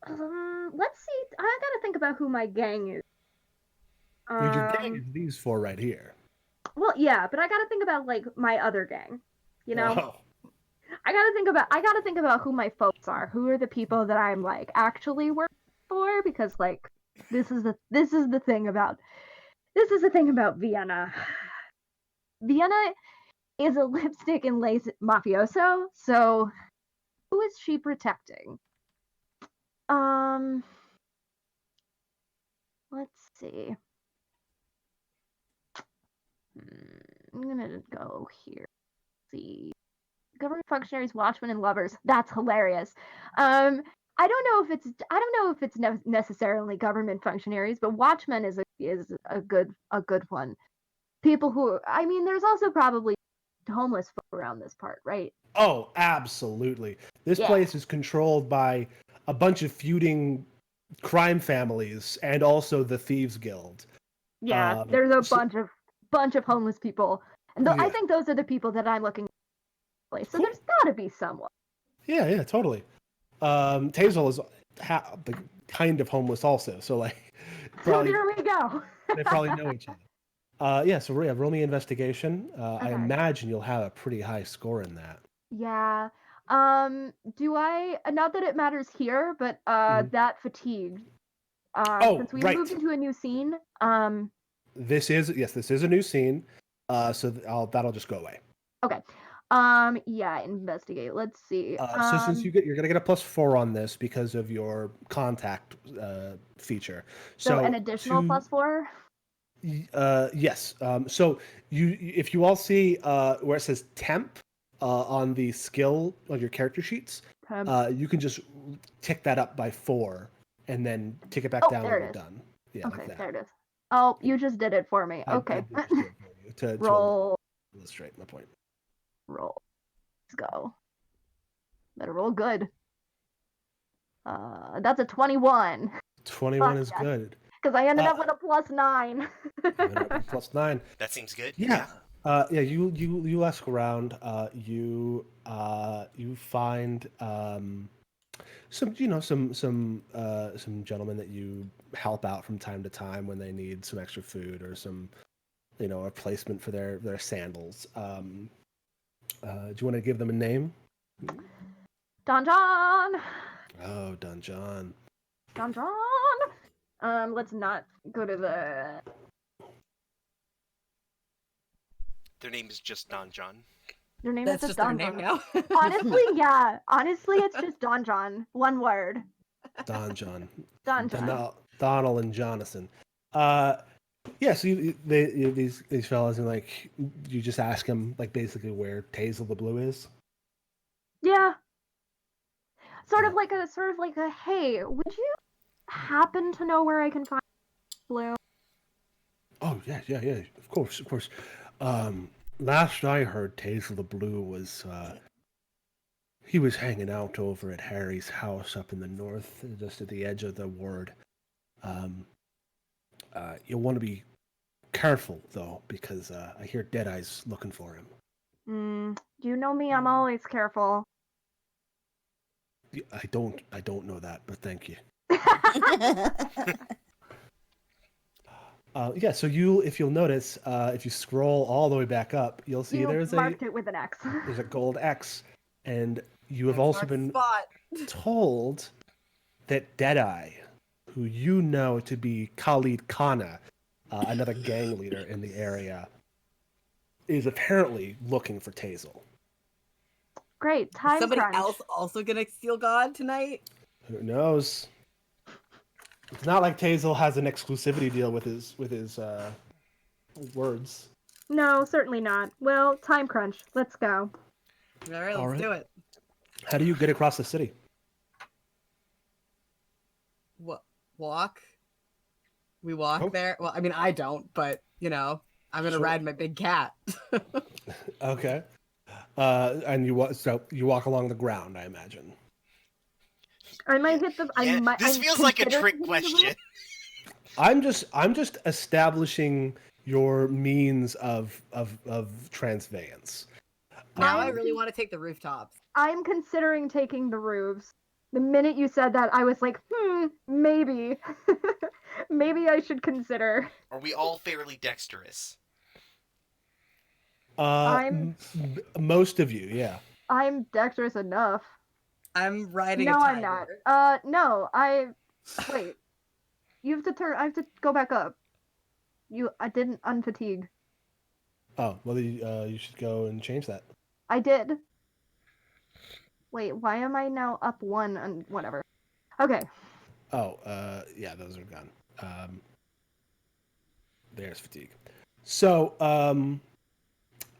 Let's see. I gotta think about who my gang is. Your gang is these four right here. Well, yeah, but I gotta think about like my other gang. You know. I gotta think about who my folks are. Who are the people that I'm like actually working for? Because like this is the thing about Vienna. Vienna is a lipstick and lace mafioso. So who is she protecting? Let's see. I'm gonna go here. See. Government functionaries, watchmen, and lovers. That's hilarious. I don't know if it's necessarily government functionaries, but watchmen is a good one. People who, I mean, there's also probably homeless folk around this part, right? Oh, absolutely. This Yeah. place is controlled by a bunch of feuding crime families and also the Thieves Guild. Yeah, there's a so- bunch of homeless people, and I Yeah. think those are the people that I'm looking for. So Cool. there's got to be someone. Yeah, totally. Tazel is the kind of homeless also, so like probably So there we go. they probably know each other. Yeah, so roll me investigation. I Okay. imagine you'll have a pretty high score in that. Yeah. Do I, not that it matters here, but Mhm. that fatigue. Oh, Since we right. moved into a new scene, This is a new scene. So that'll just go away. okay. Yeah, investigate. Let's see. So since you're gonna get a +4 on this because of your contact feature. So an additional to- +4? Yes. So if you all see where it says temp on the skill on your character sheets, you can just tick that up by 4 and then tick it back down there when it you're is. done. Yeah, Okay, like that. there it is. Oh, you just did it for me. I Okay. did just do it for you to Roll. illustrate my point. Roll. Let's go. Better roll good. That's a 21. 21 is yes. good. Because I ended up with a +9. +9. That seems good. Yeah. Yeah. You ask around. You find some some gentlemen that you help out from time to time when they need some extra food or some a replacement for their sandals. Do you want to give them a name? Don John. Oh, Don John. Don John. Let's not go to the. Their name is just Don John. Their name That's is just just their Don name John. now. Honestly, yeah. Honestly, it's just Don John. One word. Don John. Don John. Donald and Jonathan. Yeah, so these fellas, and like you just ask them like basically where Tazel the Blue is. Yeah. Sort of like a hey, would you happen to know where I can find Blue? Oh yeah. Of course. Last I heard, Tazel the Blue was he was hanging out over at Harry's house up in the north, just at the edge of the ward. You'll want to be careful though, because I hear Deadeye's looking for him. You know me, I'm always careful. I don't know that, but thank you. Yeah, so if you'll notice, if you scroll all the way back up, you'll see You marked it with an X. there's a gold X, and you have That's also our been spot. told that Deadeye, who you know to be Khalid Khana, another gang leader in the area, is apparently looking for Tazel. Great, Is time somebody crunch. else also gonna steal God tonight? Who knows? It's not like Tazel has an exclusivity deal with his words. No, certainly not. Well, time crunch. Let's go. All right, All let's right. do it. How do you get across the city? Walk. We walk Oh. there. Well, I mean, I don't, but I'm gonna Sure. ride my big cat. Okay. And you walk along the ground, I imagine. I might hit the. Yeah, this I'm feels like a considering trick hitting the question. roof. I'm just establishing your means of transveyance. Now I I'm- really want to take the rooftops. I'm considering taking the roofs. The minute you said that, I was like, maybe. Maybe I should consider. Are we all fairly dexterous? I'm- Most of you, yeah. I'm dexterous enough. I'm riding No, a I'm tiger. not. No, wait. You have to turn. I have to go back up. I didn't unfatigue. Oh, well, you should go and change that. I did. Wait, why am I now up one and whatever? Okay. Oh, yeah, those are gone. There's fatigue. So, and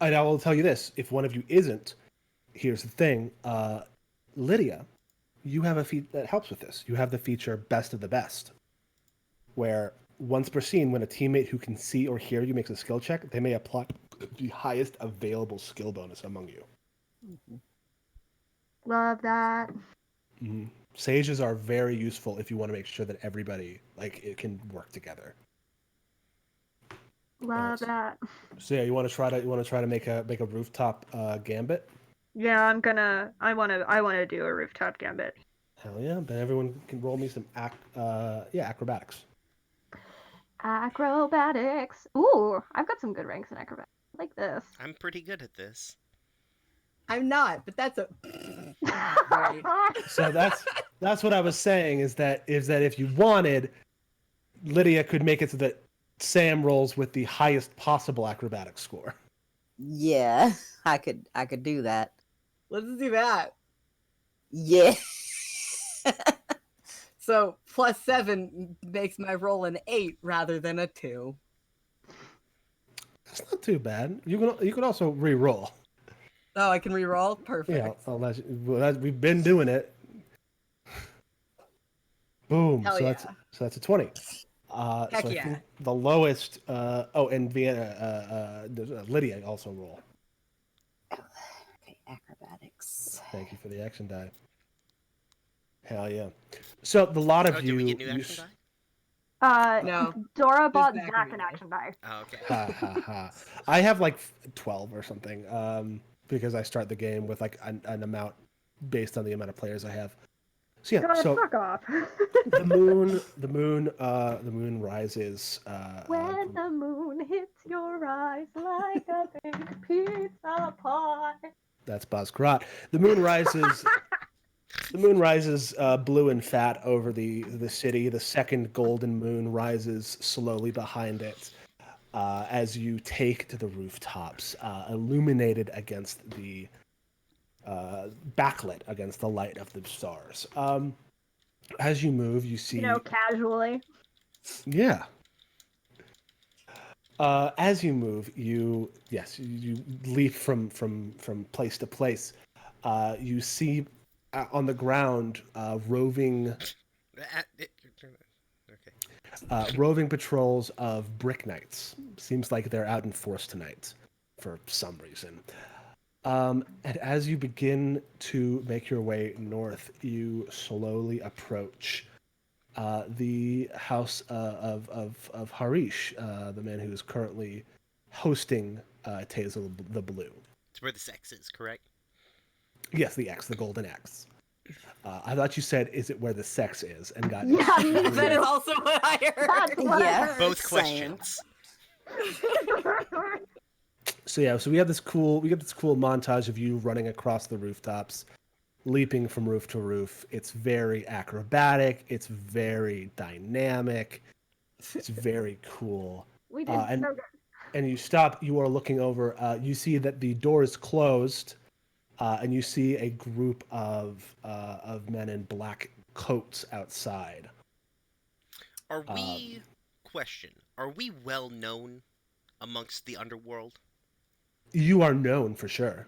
I will tell you this: if one of you isn't, here's the thing, Lydia, you have a feat that helps with this. You have the feature "Best of the Best," where once per scene, when a teammate who can see or hear you makes a skill check, they may apply the highest available skill bonus among you. Love that. Mm-hmm. Sages are very useful if you want to make sure that everybody it can work together. Love that. So yeah, you want to try to make a rooftop gambit. Yeah, I wanna do a rooftop gambit. Hell yeah! Then everyone can roll me some acrobatics. Acrobatics. Ooh, I've got some good ranks in acrobatics. I like this. I'm pretty good at this. I'm not, but that's a. So that's what I was saying is that if you wanted, Lydia could make it so that Sam rolls with the highest possible acrobatic score. Yeah, I could do that. Let's do that. Yeah. So +7 makes my roll an 8 rather than a 2. That's not too bad. You can also re-roll. Oh, I can re-roll? Perfect. Yeah, I'll let you, we've been doing it. Boom. Hell so yeah. that's a 20. Heck so I yeah. think the lowest. And Vienna, Lydia also roll. Okay, acrobatics. Thank you for the action die. Hell yeah. So the lot of Oh, you. did we get new action die? die? No. Dora bought There's Zach Zachary an there. action die. Oh, okay. Ha ha ha. I have 12 or something. Because I start the game with an amount based on the amount of players I have. So yeah. God, So fuck off. the moon rises. When the moon hits your eyes like a big pizza pie. That's Buzz-Karat. The moon rises. The moon rises blue and fat over the city. The second golden moon rises slowly behind it as you take to the rooftops, illuminated against the backlit against the light of the stars. As you move, you see. Casually. Yeah. As you move, you leap from place to place. You see on the ground roving roving patrols of brick knights. Seems like they're out in force tonight for some reason. And as you begin to make your way north, you slowly approach the house of Harish, the man who is currently hosting Tazel the Blue. It's where the sex is, correct? Yes, the X, the golden X. I thought you said, "Is it where the sex is?" And got Yeah, That is also what I heard. That's what I Yeah. heard. Both Same. questions. So yeah, so we get this cool montage of you running across the rooftops, leaping from roof to roof. It's very acrobatic. It's very dynamic. It's very cool. We did and so good. and you stop. You are looking over. You see that the door is closed, and you see a group of men in black coats outside. Are we Are we well known amongst the underworld? You are known for sure.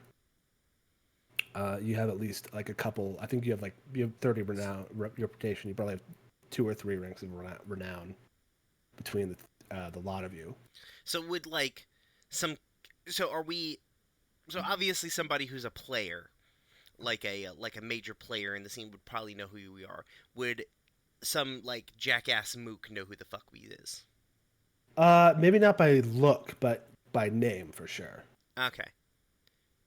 You have at least a couple. I think you have 30 reputation. You probably have 2 or 3 ranks of renown between the lot of you. So would so are we? So obviously somebody who's a player, like a major player in the scene would probably know who we are. Would some jackass mook know who the fuck we is? Maybe not by look, but by name for sure. Okay.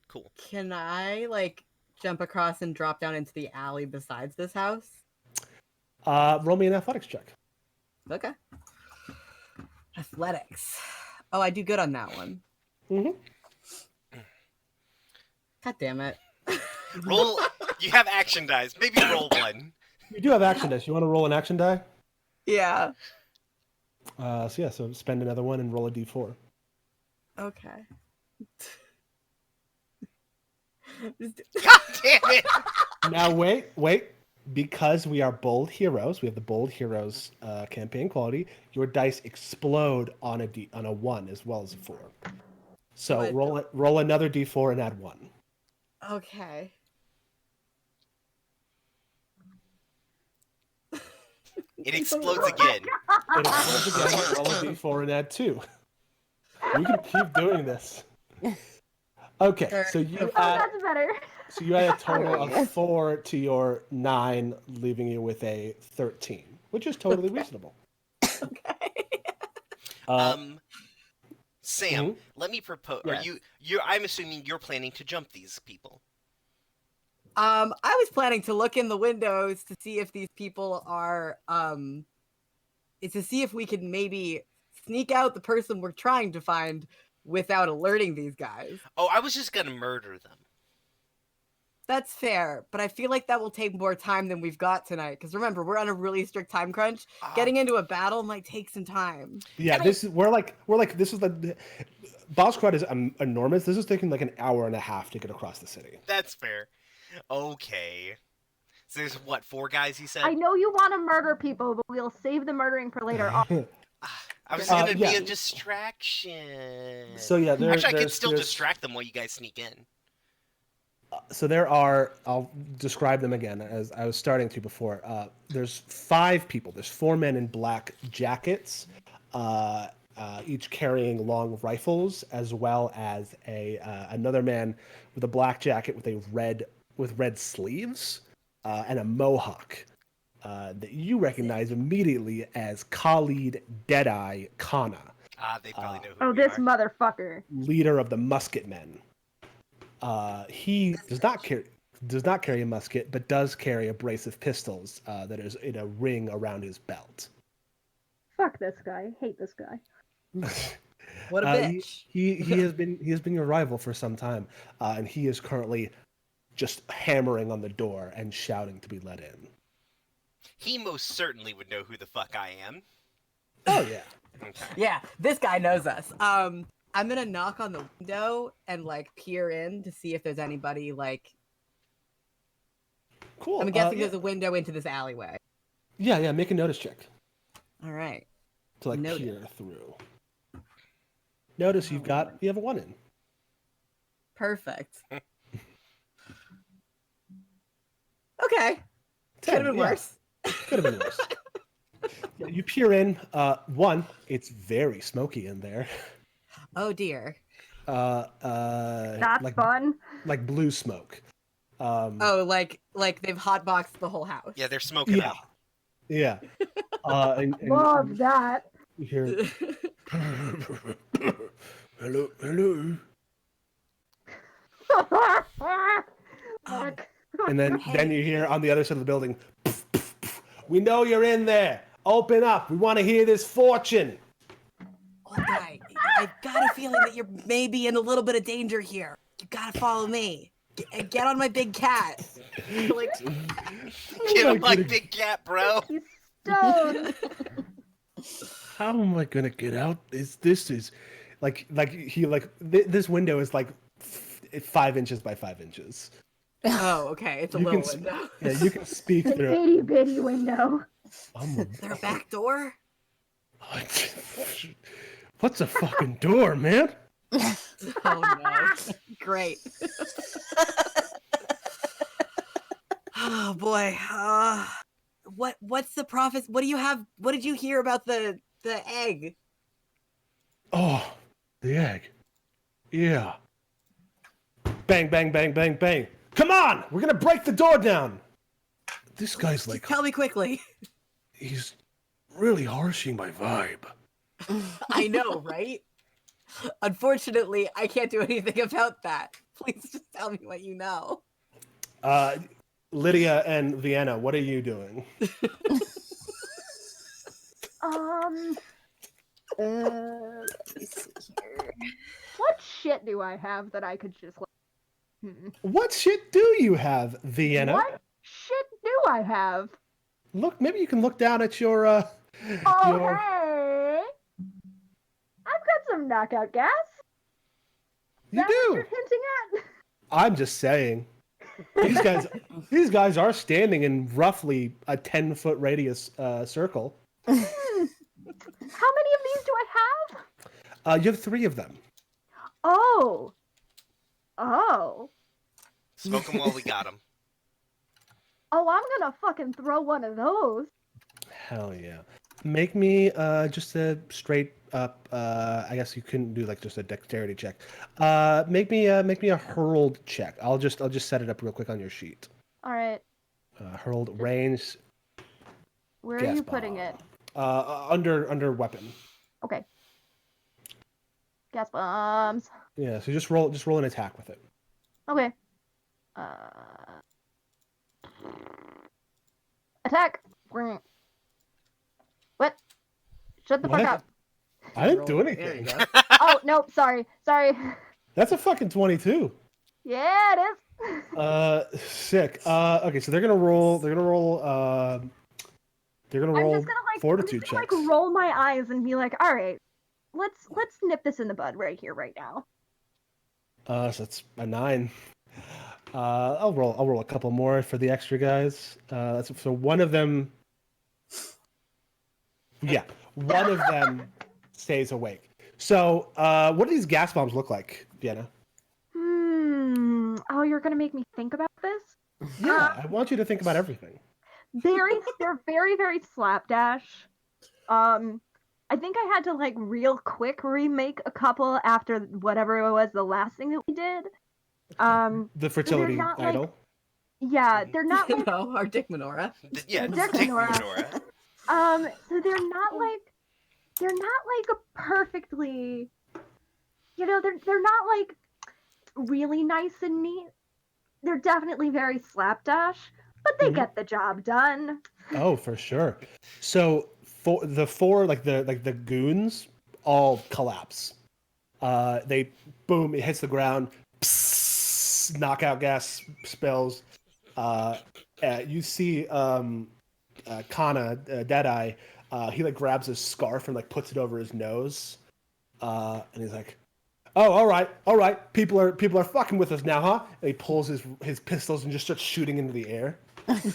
Cool. Can I jump across and drop down into the alley besides this house? Roll me an athletics check. Okay. Athletics. Oh, I do good on that one. Mm-hmm. God damn it. Roll. You have action dice. Maybe roll one. You do have action dice. You want to roll an action die? Yeah. So spend another one and roll a d4. Okay. God damn it! Now wait. Because we are bold heroes, we have the bold heroes campaign quality. Your dice explode on a 1 as well as a 4. So Good. roll another d4 and add 1. Okay. It explodes again. It explodes again. Roll a d4 and add 2. You can keep doing this. Okay, so you Oh, add that's better. so you add a total of 4 to your 9, leaving you with a 13, which is totally reasonable. Okay. Sam, Mhm. let me propose. Yes. Are you? I'm assuming you're planning to jump these people. I was planning to look in the windows to see if these people are to see if we could maybe sneak out the person we're trying to find without alerting these guys. Oh, I was just gonna murder them. That's fair, but I feel like that will take more time than we've got tonight. Because remember, we're on a really strict time crunch. Getting into a battle might take some time. Yeah, we're like this is the Boss Crowd is enormous. This is taking like an hour and a half to get across the city. That's fair. Okay. So there's what, 4 guys? You said. I know you want to murder people, but we'll save the murdering for later on. I was gonna be yeah. a distraction. So yeah, Actually, I could there's still distract them while you guys sneak in. So there are, I'll describe them again as I was starting to before. There's 5 people. There's 4 men in black jackets, each carrying long rifles, as well as another man with a black jacket with red sleeves and a mohawk that you recognize immediately as Khalid Deadeye Kana, They probably know who Oh, we this are. motherfucker. leader of the Musket Men. He does not carry a musket, but does carry a brace of pistols that is in a ring around his belt. Fuck this guy. Hate this guy. What a bitch. He has been your rival for some time, and he is currently just hammering on the door and shouting to be let in. He most certainly would know who the fuck I am. Oh yeah. Okay. Yeah, this guy knows us. I'm gonna knock on the window and like peer in to see if there's anybody like. Cool. I'm guessing there's a window into this alleyway. Yeah. Make a notice check All right. to like Noted. peer through. Notice you have a 1 in. Perfect. Okay. 10, Could have been yeah. worse. Could have been worse. Yeah, you peer in. 1, it's very smoky in there. Oh dear. That's like fun. like blue smoke. Oh, like they've hotboxed the whole house. Yeah, they're smoking Yeah. up. Yeah. And Love that. you hear, hello. Fuck. And then you hear on the other side of the building, we know you're in there. Open up. We want to hear this fortune. Old guy, I've got a feeling that you're maybe in a little bit of danger here. You gotta follow me. Get on my big cat. Like, Get him like big cat, bro. He's stoned. How am I gonna get out? This is like this window is like 5 inches by 5 inches. oh, okay, it's a You little can window. Yeah, you can speak An through it. itty bitty window. Is there a back door? What's a fucking door, man? Oh no! Great. Oh boy. What's the prophet? What do you have? What did you hear about the egg? Oh, the egg. Yeah. Bang, bang, bang, bang, bang. Come on! We're gonna break the door down! This guy's like, Tell me quickly. he's really harshing my vibe. I know, right? Unfortunately, I can't do anything about that. Please just tell me what you know. Lydia and Vienna, what are you doing? Let me see here. What shit do I have that I could just like What shit do you have, Vienna? What shit do I have? Look, maybe you can look down at your Oh, your. hey! I've got some knockout gas. Is You that what do. you're hinting at? I'm just saying. These guys are standing in roughly a 10-foot radius circle. How many of these do I have? You have 3 of them. Oh. Oh. Smoke them while we got them. Oh, I'm gonna fucking throw one of those. Hell yeah. Make me just a straight up. I guess you couldn't do like just a dexterity check. Make me a hurled check. I'll just set it up real quick on your sheet. All right. Hurled range. Where are gas you putting bomb. it? Under weapon. Okay. Gas bombs. Yeah. So just roll an attack with it. Okay. Attack. What? Shut the What? fuck up. I didn't do There you anything. go. Oh, nope. Sorry. That's a fucking 22. Yeah, it is. Sick. Okay, so they're gonna roll. They're gonna roll. They're gonna I'm roll just gonna fortitude checks. like roll my eyes and be like, all right, let's nip this in the bud right here, right now. So that's a 9. I'll roll a couple more for the extra guys. So one of them. Yeah, one of them stays awake. So, what do these gas bombs look like, Vienna? Oh, you're gonna make me think about this? Yeah, I want you to think about everything. They're very, very slapdash. I think I had to like real quick remake a couple after whatever it was the last thing that we did. The fertility not, like, idol. Yeah, they're not like No, our Dick Menorah. Yeah, Dick take Menorah. Menorah. So they're not like a perfectly, they're not like really nice and neat. They're definitely very slapdash, but they get the job done. Oh, for sure. So for the 4 like the goons all collapse. They boom, it hits the ground. Psst, knockout gas spills. You see Kana, Deadeye, he like grabs his scarf and like puts it over his nose, and he's like, "Oh, all right, people are fucking with us now, huh?" And he pulls his pistols and just starts shooting into the air. Like, wait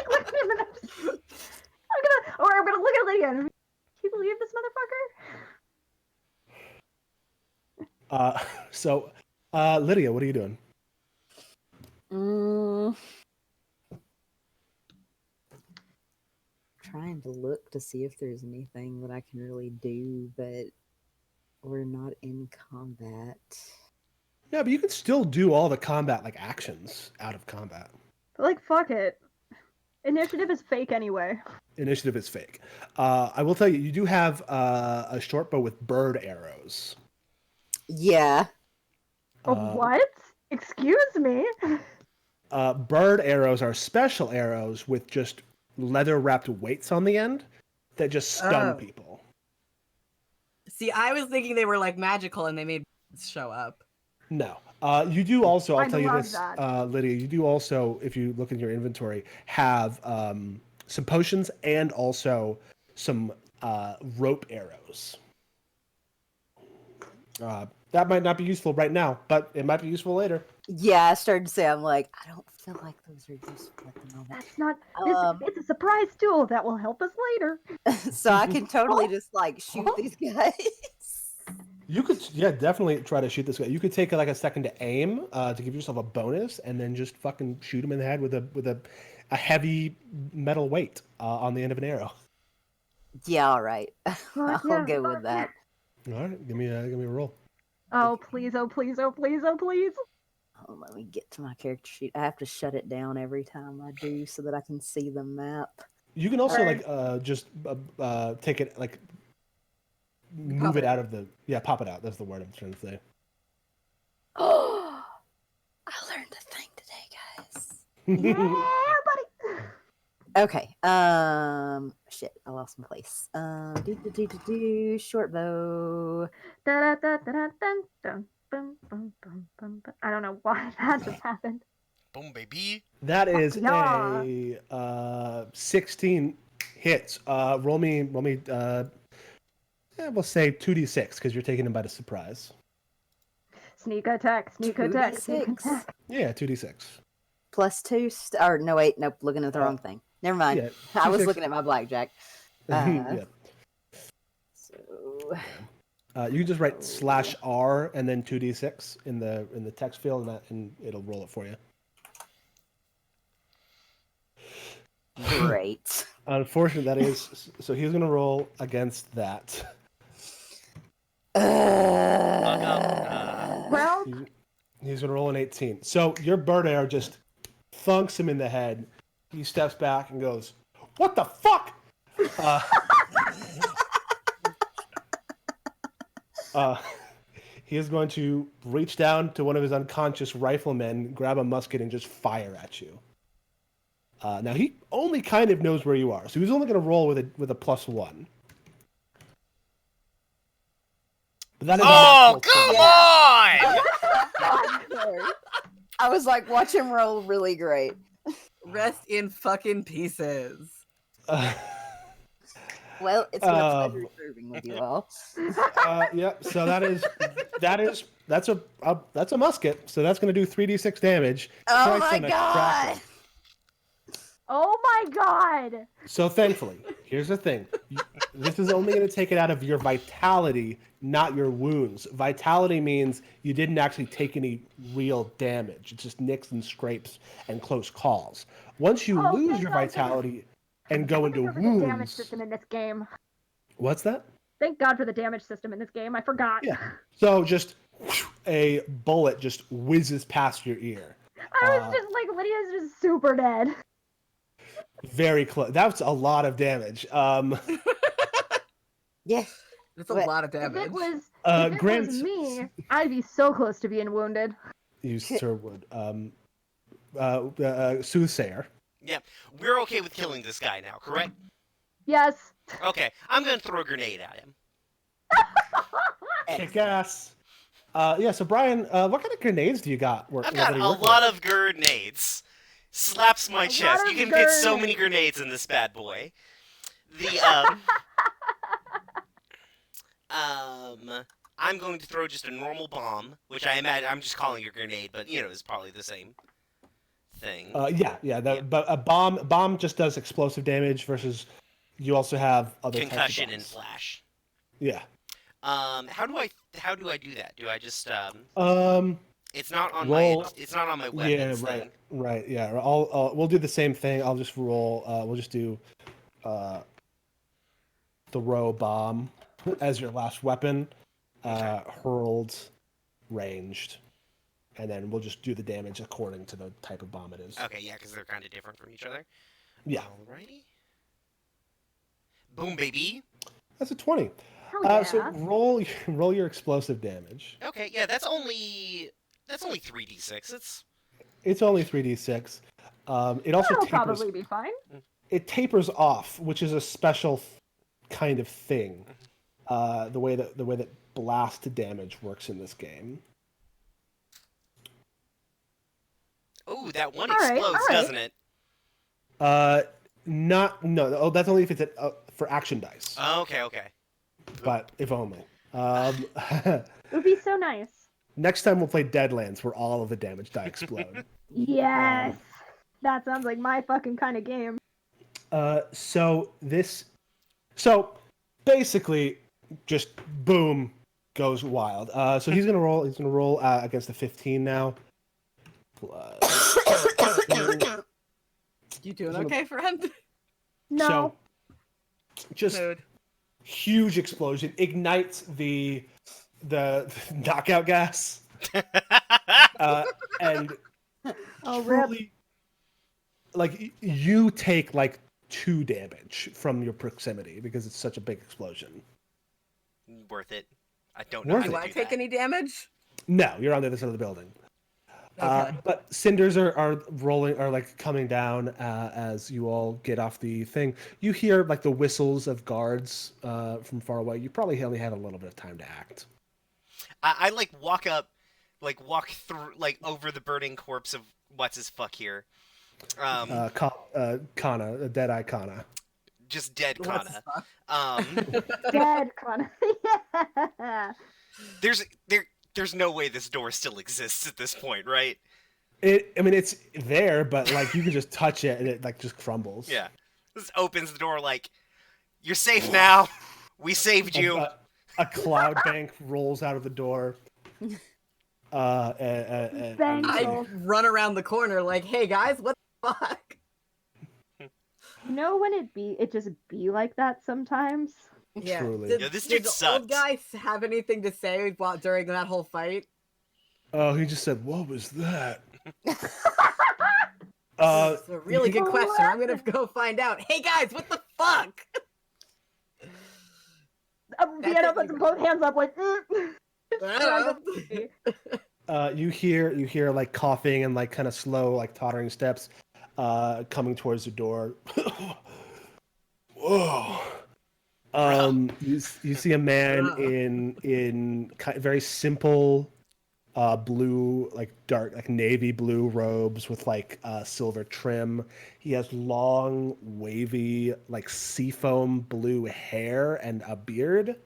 a minute. I'm gonna look at Lydia. And, can you believe this motherfucker? So, Lydia, what are you doing? Trying to look to see if there's anything that I can really do, but we're not in combat. Yeah, but you can still do all the combat like actions out of combat. Like, fuck it. Initiative is fake anyway. Initiative is fake. I will tell you, you do have a short bow with bird arrows. Yeah. What? Excuse me? Bird arrows are special arrows with just leather-wrapped weights on the end that just stun Oh. people. See, I was thinking they were like magical and they made show up. No. You do also, I'll I tell you love this, that. Lydia, you do also, if you look in your inventory, have some potions and also some rope arrows. That might not be useful right now, but it might be useful later. Yeah, I started to say, I'm like, I don't feel like those are useful at the moment. That's not. It's a surprise tool that will help us later. So I can totally just like shoot these guys. You could, yeah, definitely try to shoot this guy. You could take like a second to aim to give yourself a bonus, and then just fucking shoot him in the head with a heavy metal weight on the end of an arrow. Yeah, all right. Fuck I'll yeah, go fuck with that. All right, give me a roll. Oh please! Oh please! Oh please! Oh please! Oh, let me get to my character sheet. I have to shut it down every time I do so that I can see the map. You can also Alright. like just take it like move it out of the pop it out. That's the word I'm trying to say. Oh, I learned a thing today, guys. Yeah, buddy. Okay. Shit, I lost my place. Short bow. Da-da-da-da-dun-dun. Boom, boom, boom, boom, boom. I don't know why that just happened. Boom, baby. That is Yeah. a 16 hits. Roll me. We'll say 2d6 because you're taking him by the surprise. Sneak attack, sneak attack, sneak 2d6. attack. Yeah, 2d6. Plus 2. Or no, wait, nope. Looking at the wrong thing. Never mind. Yeah, I was 2d6. looking at my blackjack. Yeah. So You can just write /R and then 2d6 in the text field, and it'll roll it for you. great. Unfortunately, that is so. He's gonna roll against that. Well, He's gonna roll an 18. So your bird arrow just thunks him in the head. He steps back and goes, "What the fuck?" He is going to reach down to one of his unconscious riflemen, grab a musket, and just fire at you. Now he only kind of knows where you are, so he's only going to roll with a +1. But that is Oh, a come natural on! I was like, watch him roll really great. Rest in fucking pieces. 20. Well, it's been a pleasure serving with you all. Yeah, so that's a musket, so that's going to do 3d6 damage. Oh Christ my on a god! cracker. oh my god! So thankfully, here's the thing. This is only going to take it out of your vitality, not your wounds. Vitality means you didn't actually take any real damage. It's just nicks and scrapes and close calls. Once you lose thank your God. vitality and go into Thank God for the damage wounds... system in this game. What's that? Thank God for the damage system in this game. I forgot. Yeah. So just a bullet just whizzes past your ear. I was just like, Lydia's just super dead. Very close. That's a lot of damage. Yeah. That's a What? lot of If damage. it was, Grant, me, I'd be so close to being wounded. you sir would. Soothsayer. Yeah, we're okay with killing this guy now, correct? Yes. Okay, I'm gonna throw a grenade at him. Kick ass. Yeah, so Brian, what kind of grenades do you got? I've got a lot of grenades. Slaps my chest. lot You of can fit so many grenades in this bad boy. The I'm going to throw just a normal bomb, which I imagine I'm just calling it a grenade, but you know, it's probably the same thing. Yeah. But a bomb just does explosive damage versus you also have other Concussion types and of bombs. flash. Yeah. How do I do that? Do I just It's not on roll. my weapons Yeah, thing. right. Yeah. We'll do the same thing. I'll just roll. We'll just do throw bomb as your last weapon, hurled, ranged, and then we'll just do the damage according to the type of bomb it is. Okay, yeah, because they're kind of different from each other. Yeah. Alrighty. Boom, baby. That's a 20. Hell yeah. So roll your explosive damage. Okay, yeah, that's only 3d6. It's only 3d6. It also That'll tapers. probably be fine. It tapers off, which is a special kind of thing. The way that blast damage works in this game. Oh, that one All right, explodes, all right. doesn't it? No. Oh, that's only if it's for action dice. Okay. But if only. It would be so nice. Next time we'll play Deadlands, where all of the damage die explode. Yes. That sounds like my fucking kind of game. So basically, just boom, goes wild. So he's gonna roll. He's gonna roll against the 15 now. Plus. You doing okay, friend? No. So, just Mood. huge explosion ignites the knockout gas, and Oh, rip. truly, like you take like 2 damage from your proximity because it's such a big explosion. Worth it. I don't know Worth how Do to I do take that. any damage? No, you're on the other side of the building. Okay. But cinders are rolling, are like coming down as you all get off the thing. You hear like the whistles of guards from far away. You probably only had a little bit of time to act. I like walk up like walk through, like over the burning corpse of what's his fuck here. Kana, a dead-eye Kana. Just dead What's his Kana. fuck? Dead Connor. Yeah. There's no way this door still exists at this point, right? I mean, it's there, but like you can just touch it and it like just crumbles. Yeah. This opens the door like, you're safe now. We saved you. A cloud bank rolls out of the door. Bang. I run around the corner like, hey guys, what the fuck? You know when it just be like that sometimes? Yeah. Truly. Did, Yeah, this did dude the sucks. old guy have anything to say during that whole fight? Oh, he just said, "What was that?" It's a really good What? question. I'm gonna go find out. Hey guys, what the fuck? Vienna puts both hands up like. I don't know. You hear like coughing and like kind of slow, like tottering steps, coming towards the door. Whoa. You see a man in very simple, blue, like dark, like navy blue robes with like silver trim. He has long, wavy, like seafoam blue hair and a beard.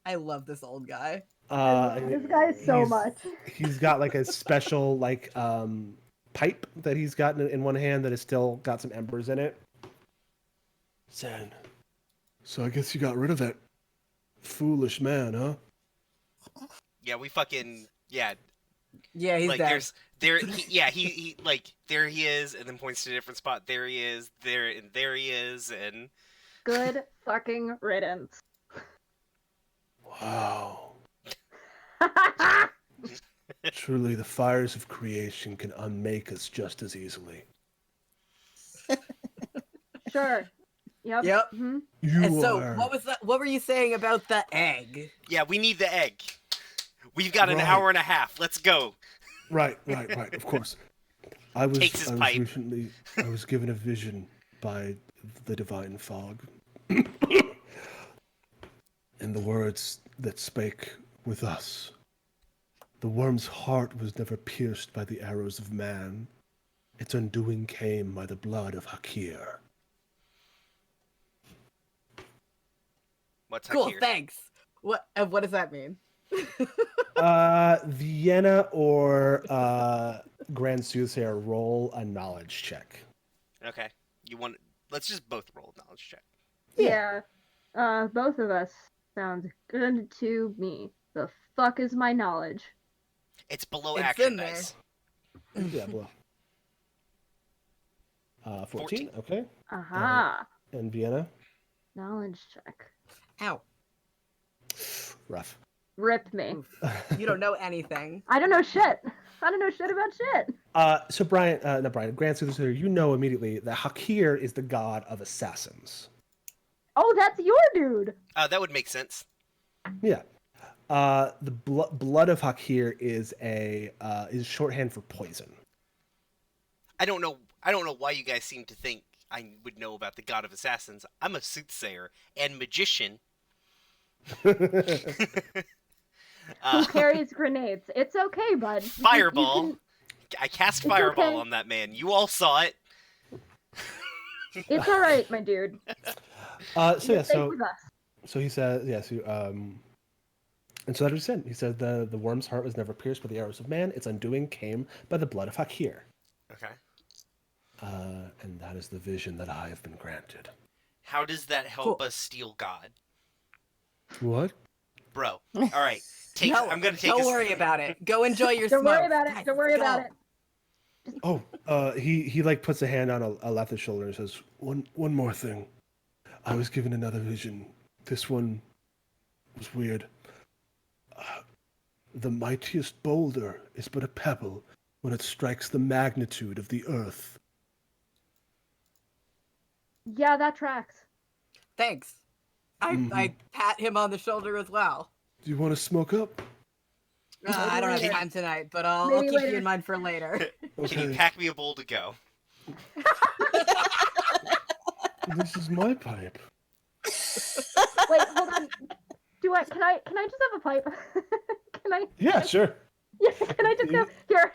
I love this old guy. This guy so much. He's got like a special like pipe that he's got in one hand that has still got some embers in it. Zen. So I guess you got rid of that foolish man, huh? Yeah, we fucking Yeah, he's like dead. he like there he is, and then points to a different spot. There he is, there he is, and Good fucking riddance. Wow. Truly, the fires of creation can unmake us just as easily. Sure. Yep. Yep. hmm You And so, are what was that? What were you saying about the egg? yeah, we need the egg. We've got an Right. hour and a half. Let's go. right. Of course. I was Takes his pipe. recently. I was given a vision by the divine fog, and the words that spake with us. The worm's heart was never pierced by the arrows of man. Its undoing came by the blood of Hakir. What's Cool, Hakir? thanks. What does that mean? Vienna or Grand Soothsayer, roll a knowledge check. Okay, let's just both roll a knowledge check. Yeah. Both of us sounds good to me. The fuck is my knowledge? It's below It's action in there. dice. Yeah, below. 14, okay. Aha. And Vienna? Knowledge check. Ow. Rough. Rip me. You don't know anything. I don't know shit. I don't know shit about shit. So Grand Soothsayer, you know immediately that Hakir is the god of assassins. Oh, that's your dude. That would make sense. Yeah. The blood of Hakir is shorthand for poison. I don't know why you guys seem to think I would know about the god of assassins. I'm a soothsayer and magician. Who carries grenades? It's okay, bud. Fireball. I cast It's fireball okay. on that man. You all saw it. It's all right, my dude. You're safe with us. So he said, yes, and so that was said. He said the worm's heart was never pierced by the arrows of man. Its undoing came by the blood of Hakir. Okay. And that is the vision that I have been granted. How does that help Cool. us steal God? What? Bro. Alright. I'm gonna take Don't us. worry about it. Go enjoy your Don't smoke. worry about it. Guys, Don't worry go. about it. Oh, he like puts a hand on a left shoulder and says, one more thing. I was given another vision. This one was weird. The mightiest boulder is but a pebble when it strikes the magnitude of the earth. Yeah, that tracks. Thanks. I pat him on the shoulder as well. Do you want to smoke up? I don't have later. time tonight, but I'll Maybe keep you later. in mind for later. Can you pack me a bowl to go? This is my pipe. Wait, hold on. Can I just have a pipe? Can I? Yeah, sure. Yeah, can I just go here?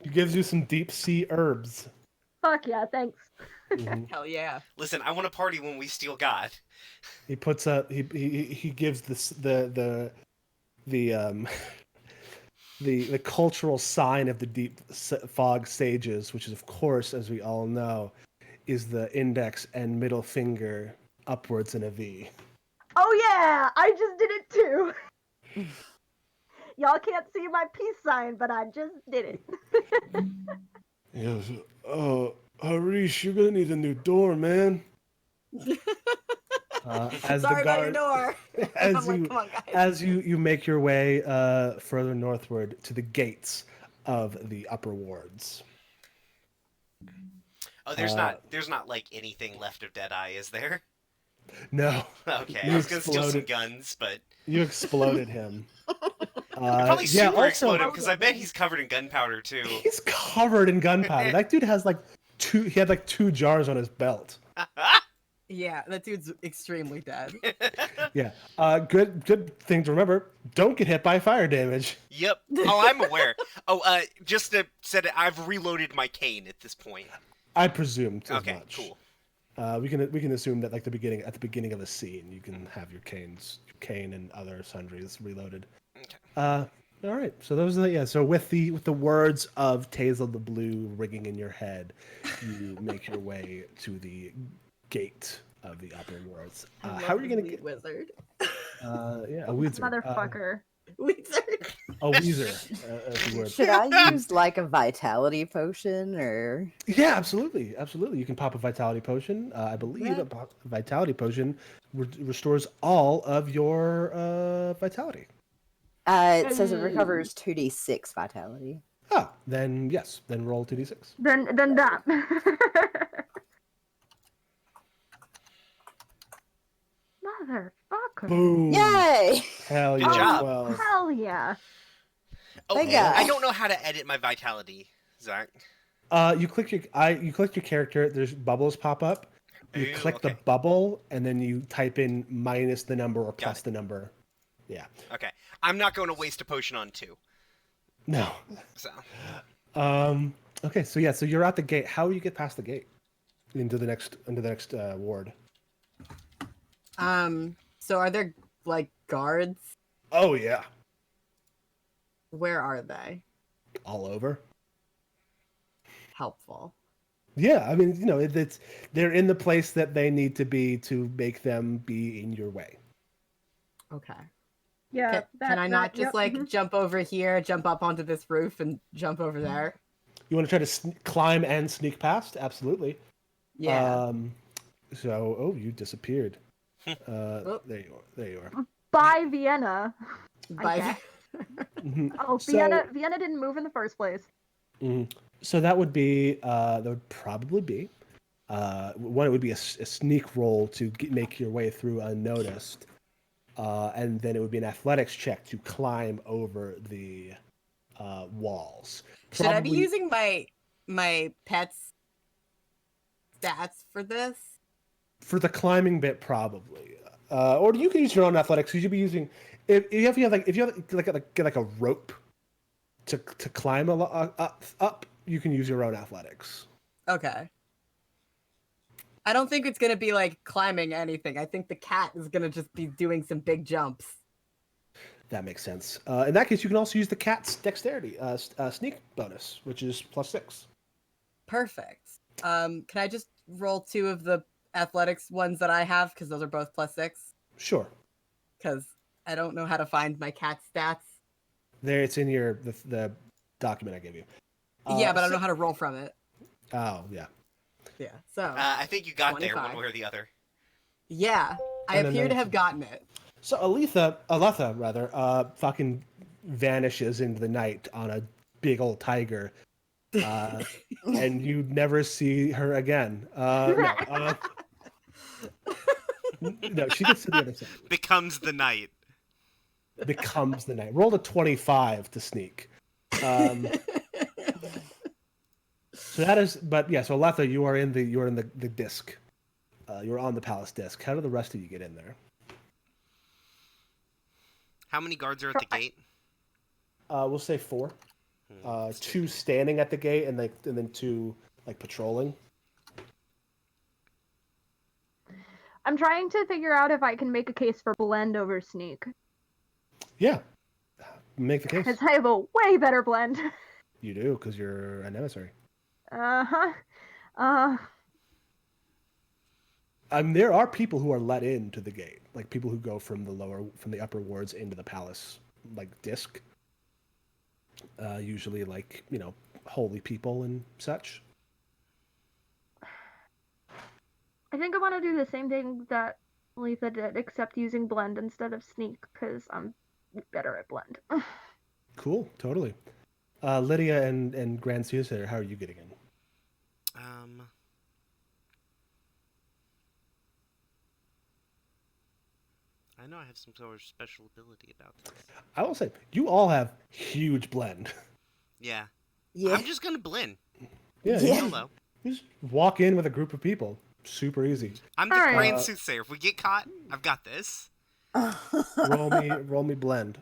He gives you some deep sea herbs. Fuck yeah, thanks. Mhm. Hell yeah. Listen, I want to party when we steal God. He puts up. He gives this the the cultural sign of the deep fog sages, which is of course, as we all know, is the index and middle finger upwards in a V. Oh yeah, I just did it too. Y'all can't see my peace sign, but I just did it. Yes. Harish, you're gonna need a new door, man. As Sorry the about your guard, door. as I'm like, you come on, guys. as you make your way further northward to the gates of the upper wards. Oh, there's not like anything left of Deadeye, is there? No, Okay, You I was gonna steal some exploded. guns, but you exploded him. probably yeah, super explode him also because I bet he's covered in gunpowder too. he's covered in gunpowder. That dude has like two. He had like 2 jars on his belt. Yeah, that dude's extremely dead. Yeah. Good thing to remember. Don't get hit by fire damage. Yep. Oh, I'm aware. Oh, just to set it, I've reloaded my cane at this point. I presumed as Okay, much. cool. We can assume that like at the beginning of a scene, you can have your cane and other sundries reloaded. Okay. All right. So those are so with the words of Tazel the Blue ringing in your head, you make your way to the gate of the upper wards. How are you gonna get wizard? a wizard, Motherfucker. Wizard. a weezer, if you would. Should I use like a vitality potion or? Yeah, absolutely. You can pop a vitality potion. I believe a vitality potion restores all of your vitality. It says it recovers 2d6 vitality. Oh, then yes. Then roll 2d6. Then that. Motherfucker. Boom. Yay! Hell Good yeah. job. 12. Hell yeah. Oh, Thank and God. I don't know how to edit my vitality, Zach. You click your character. There's bubbles pop up. You Ooh, click okay. the bubble, and then you type in minus the number or plus the number. Yeah. Okay, I'm not going to waste a potion on 2. No. So Okay. So yeah. So you're at the gate. How do you get past the gate into the next ward? So are there like guards? Oh yeah. Where are they? All over. Helpful. Yeah, I mean, they're in the place that they need to be to make them be in your way. Okay. Yeah. Can I not just yep, mhm. jump over here, jump up onto this roof, and jump over there? You want to try to climb and sneak past? Absolutely. Yeah. You disappeared. There you are. By Vienna. By- guess. Mhm. Oh, So- Vienna didn't move in the first place. Mhm. So that would probably be one. It would be a sneak roll to make your way through unnoticed, and then it would be an athletics check to climb over the walls. Should I be Probably- using my pet's stats for this? for the climbing bit? Probably, or you can use your own athletics. You should be using if you have like a rope to climb up. You can use your own athletics. Okay. I don't think it's gonna be like climbing anything. I think the cat is gonna just be doing some big jumps. That makes sense. In that case, you can also use the cat's dexterity sneak bonus, which is +6. Perfect. Can I just roll 2 of the athletics ones that I have because those are both +6? Sure. Because I don't know how to find my cat stats. There, it's in the document I gave you. Yeah, but I don't know how to roll from it. Oh, yeah. Yeah. So I think you got there 25. one way or the other. yeah, I And appear to then have gotten it. So Aletha rather, fucking vanishes into the night on a big old tiger, and you never see her again. No, she gets to the other side. Becomes the night. Becomes the night. Rolled a 25 to sneak. So that is, but yeah. So Aletha, you are in the disc. You're on the palace disc. How do the rest of you get in there? How many guards are at the gate? We'll say 4. Let's do 2 standing at the gate, and then 2 like patrolling. I'm trying to figure out if I can make a case for blend over sneak. Yeah, make the case. Because I have a way better blend. You do, because you're an emissary. Uh-huh. There are people who are let into the gate, like people who go from the upper wards into the palace, like disc. Usually, like holy people and such. I think I want to do the same thing that Letha did, except using blend instead of sneak, because I'm better at blend. Cool, totally. Lydia and Grand Caesar, how are you getting in? I know I have some sort of special ability about this. I will say, you all have huge blend. Yeah. Yeah. I'm just gonna blend. Yeah. Solo. You just walk in with a group of people. Super easy. I'm the Alright. grand soothsayer. If we get caught, I've got this. Roll me blend.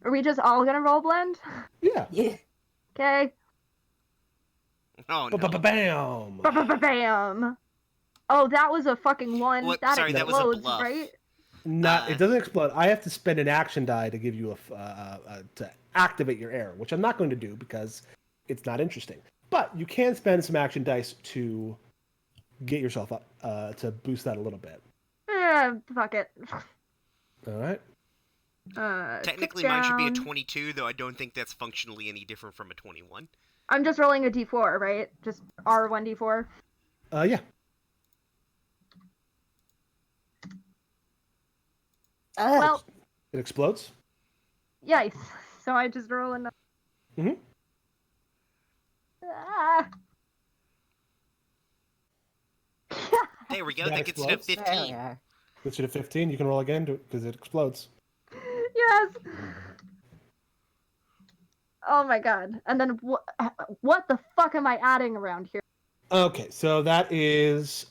Are we just all gonna roll blend? Yeah. Yeah. Okay. Oh no. Bam. Bam. Oh, that was a fucking 1. What? That Sorry, that was a explodes, bluff. right? It doesn't explode. I have to spend an action die to give you to activate your arrow, which I'm not going to do because it's not interesting. But you can spend some action dice to get yourself up to boost that a little bit. Fuck it. All right. Technically, kick mine should be a down. 22, though I don't think that's functionally any different from a 21. I'm just rolling a d4, right? Just R1d4. Yeah. Well, It explodes. yikes. So I just roll another. Mm-hmm. Ah. There we go. That That gets to explodes? 15. Gets you to 15. You can roll again because it explodes. Yes. Oh my god. And then what the fuck am I adding around here? Okay, so that is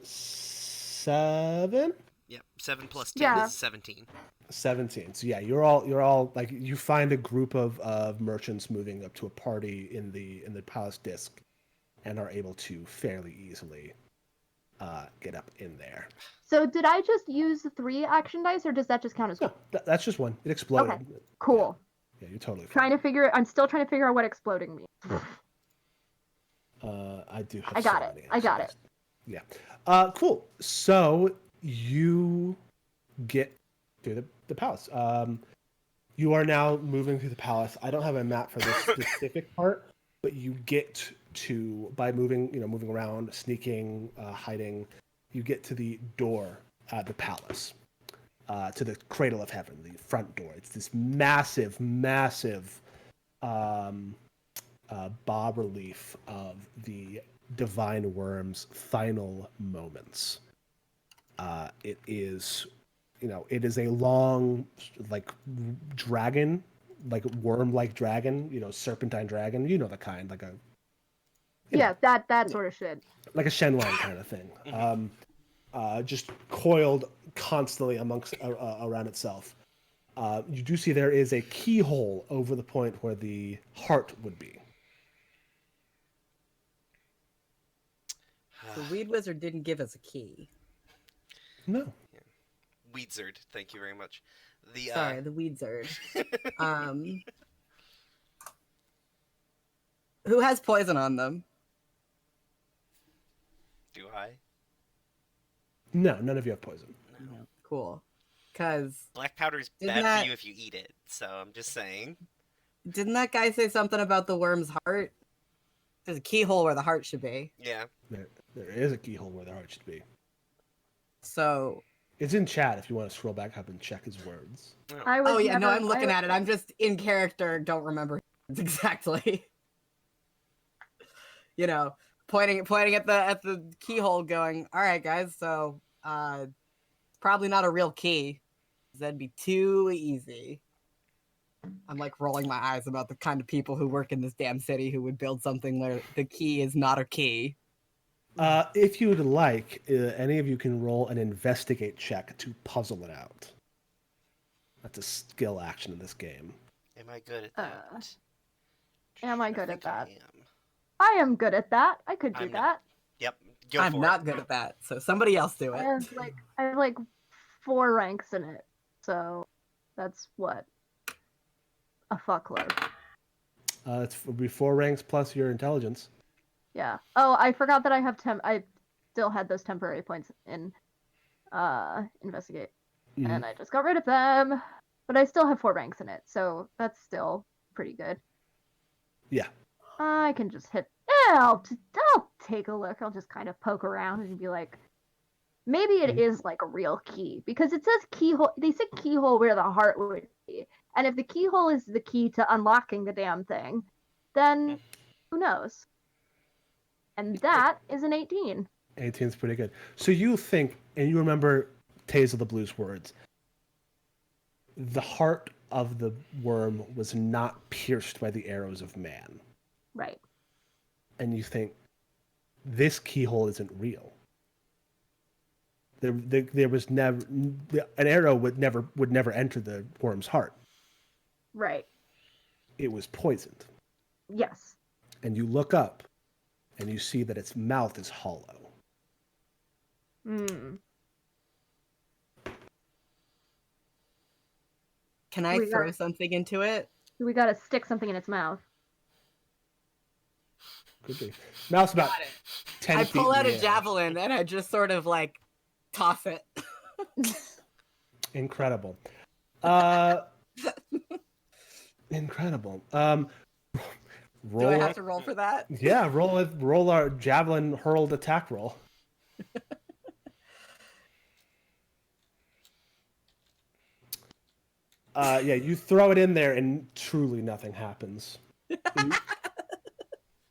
7. Yep. 7 plus 10 Yeah. is 17. 17. So yeah, you're all like you find a group of merchants moving up to a party in the palace disc, and are able to fairly easily get up in there. So did I just use 3 action dice, or does that just count as No, that's just one. It exploded. Okay, cool. Yeah, you're totally fine. I'm still trying to figure out what exploding means. I do have I got so it. many I got answers. Yeah. Cool. So you get through the palace. You are now moving through the palace. I don't have a map for this specific part, but you get to, by moving around, sneaking, hiding, you get to the door at the palace, to the Cradle of Heaven, the front door. It's this massive bas relief of the divine worm's final moments. It is a long, like, dragon, like worm-like dragon, serpentine dragon, the kind, like a that sort of shit. like a Shenlong kind of thing. Just coiled constantly around itself. You do see there is a keyhole over the point where the heart would be. The weed wizard didn't give us a key. No. Weedzard, thank you very much. Sorry, the weedzard. Who has poison on them? Do I? No, none of you have poison. No. Cool. Because Black powder's Isn't bad that- for you if you eat it, so I'm just saying. didn't that guy say something about the worm's heart? There's a keyhole where the heart should be. Yeah. There is a keyhole where the heart should be. So. It's in chat if you want to scroll back up and check his words. I was Oh yeah, no, never- I'm looking at it. I'm just in character. Don't remember exactly. Pointing at the keyhole, going, "All right, guys. So, probably not a real key. That'd be too easy." I'm like rolling my eyes about the kind of people who work in this damn city who would build something where the key is not a key. If you would like, any of you can roll an investigate check to puzzle it out. That's a skill action in this game. Am I good at that? Am I good at think I that? am. I am good at that. I could do I'm that. not. Yep. Go I'm for not it. good at that, so somebody else do I it. have like 4 ranks in it, so that's what a fuckload. It'll be 4 ranks plus your intelligence. Yeah. Oh, I forgot that I have I still had those temporary points in investigate, Mhm. and I just got rid of them. But I still have 4 ranks in it, so that's still pretty good. Yeah. I can just hit. Yeah, I'll take a look. I'll just kind of poke around and be like, maybe it is like a real key because it says keyhole. They said keyhole where the heart would be, and if the keyhole is the key to unlocking the damn thing, then who knows? And that is an 18. 18 is pretty good. So you think, and you remember Tales of the Blues words, the heart of the worm was not pierced by the arrows of man. Right. And you think, this keyhole isn't real. There was never, an arrow would never enter the worm's heart. Right. It was poisoned. Yes. And you look up, and you see that its mouth is hollow. Hmm. Can I throw something into it? We gotta stick something in its mouth. Could be. Mouth's about Got it. 10 I feet pull in out the a air. javelin and I just sort of like toss it. Incredible. Incredible. Roll. Do I have to roll for that? Yeah, roll our javelin hurled attack roll. Yeah, you throw it in there and truly nothing happens.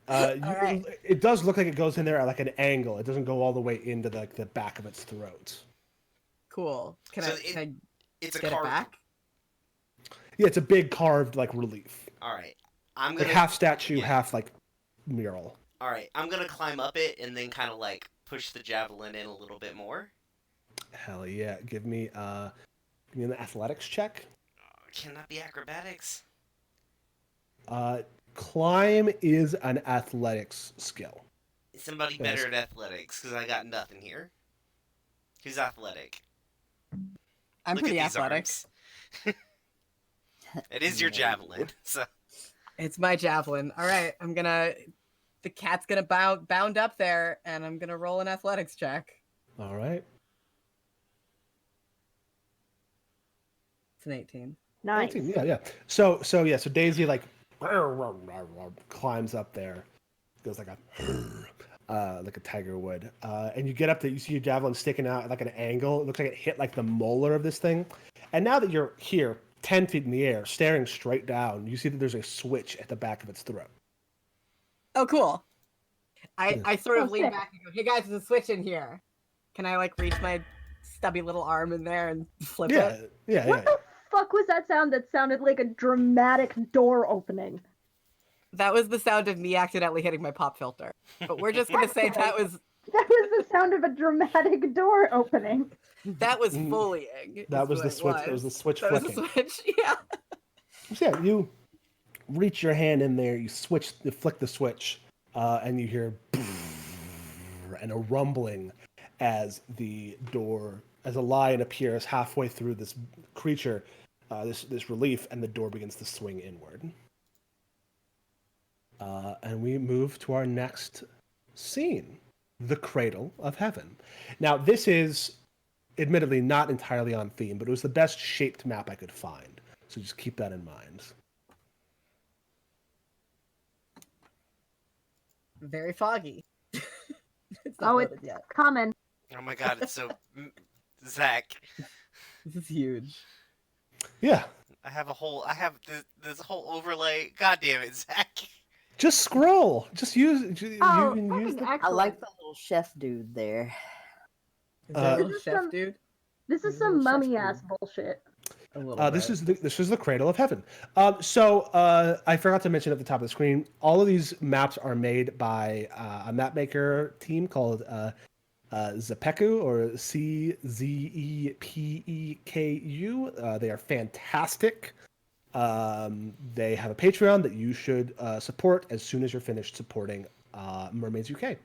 Right. It does look like it goes in there at like an angle. It doesn't go all the way into the back of its throat. Cool. Can So I It's a get carved. it back? Yeah, it's a big carved like relief. All right. I'm Like gonna. half statue, yeah. half like mural. All right. I'm gonna climb up it and then kind of like push the javelin in a little bit more. Hell yeah. Give me an athletics check. Can that be acrobatics? Climb is an athletics skill. Is somebody Yes. better at athletics? Because I got nothing here. Who's athletic? I'm Look pretty at these athletic. arms. It is your javelin. So It's my javelin. All right, the cat's gonna bound up there, and I'm gonna roll an athletics check. All right. It's an 18. Nice. 19, yeah. So Daisy like climbs up there, goes like a tiger would, and you get up there. You see your javelin sticking out at like an angle. It looks like it hit like the molar of this thing. And now that you're here, 10 feet in the air, staring straight down, you see that there's a switch at the back of its throat. Oh, cool. I sort of Oh, lean sick. back and go, "Hey guys, there's a switch in here. Can I like reach my stubby little arm in there and flip it?" What the fuck was that sound that sounded like a dramatic door opening? That was the sound of me accidentally hitting my pop filter. But we're just gonna say that was That was the sound of a dramatic door opening. bullying. That is was what the switch. It was the switch That was the flicking. switch. Yeah. So yeah, you reach your hand in there, you flick the switch, and you hear and a rumbling as a lion appears halfway through this creature, this relief, and the door begins to swing inward. And we move to our next scene, the Cradle of Heaven. Now, this is admittedly not entirely on theme, but it was the best shaped map I could find. So just keep that in mind. Very foggy. It's not loaded It's yet. coming. oh my god, it's so Zach. This is huge. Yeah, I have this whole overlay. God damn it, Zach. just scroll. Just use. You Oh, can use fucking the. I excellent. like the little chef dude there. Is that a little This is chef some- dude? This is Little some chef mummy ass dude. bullshit. A little This bit. is the Cradle of Heaven. So I forgot to mention at the top of the screen, all of these maps are made by a map maker team called Zepeku or CZEPEKU. They are fantastic. They have a Patreon that you should support as soon as you're finished supporting Mermaids UK.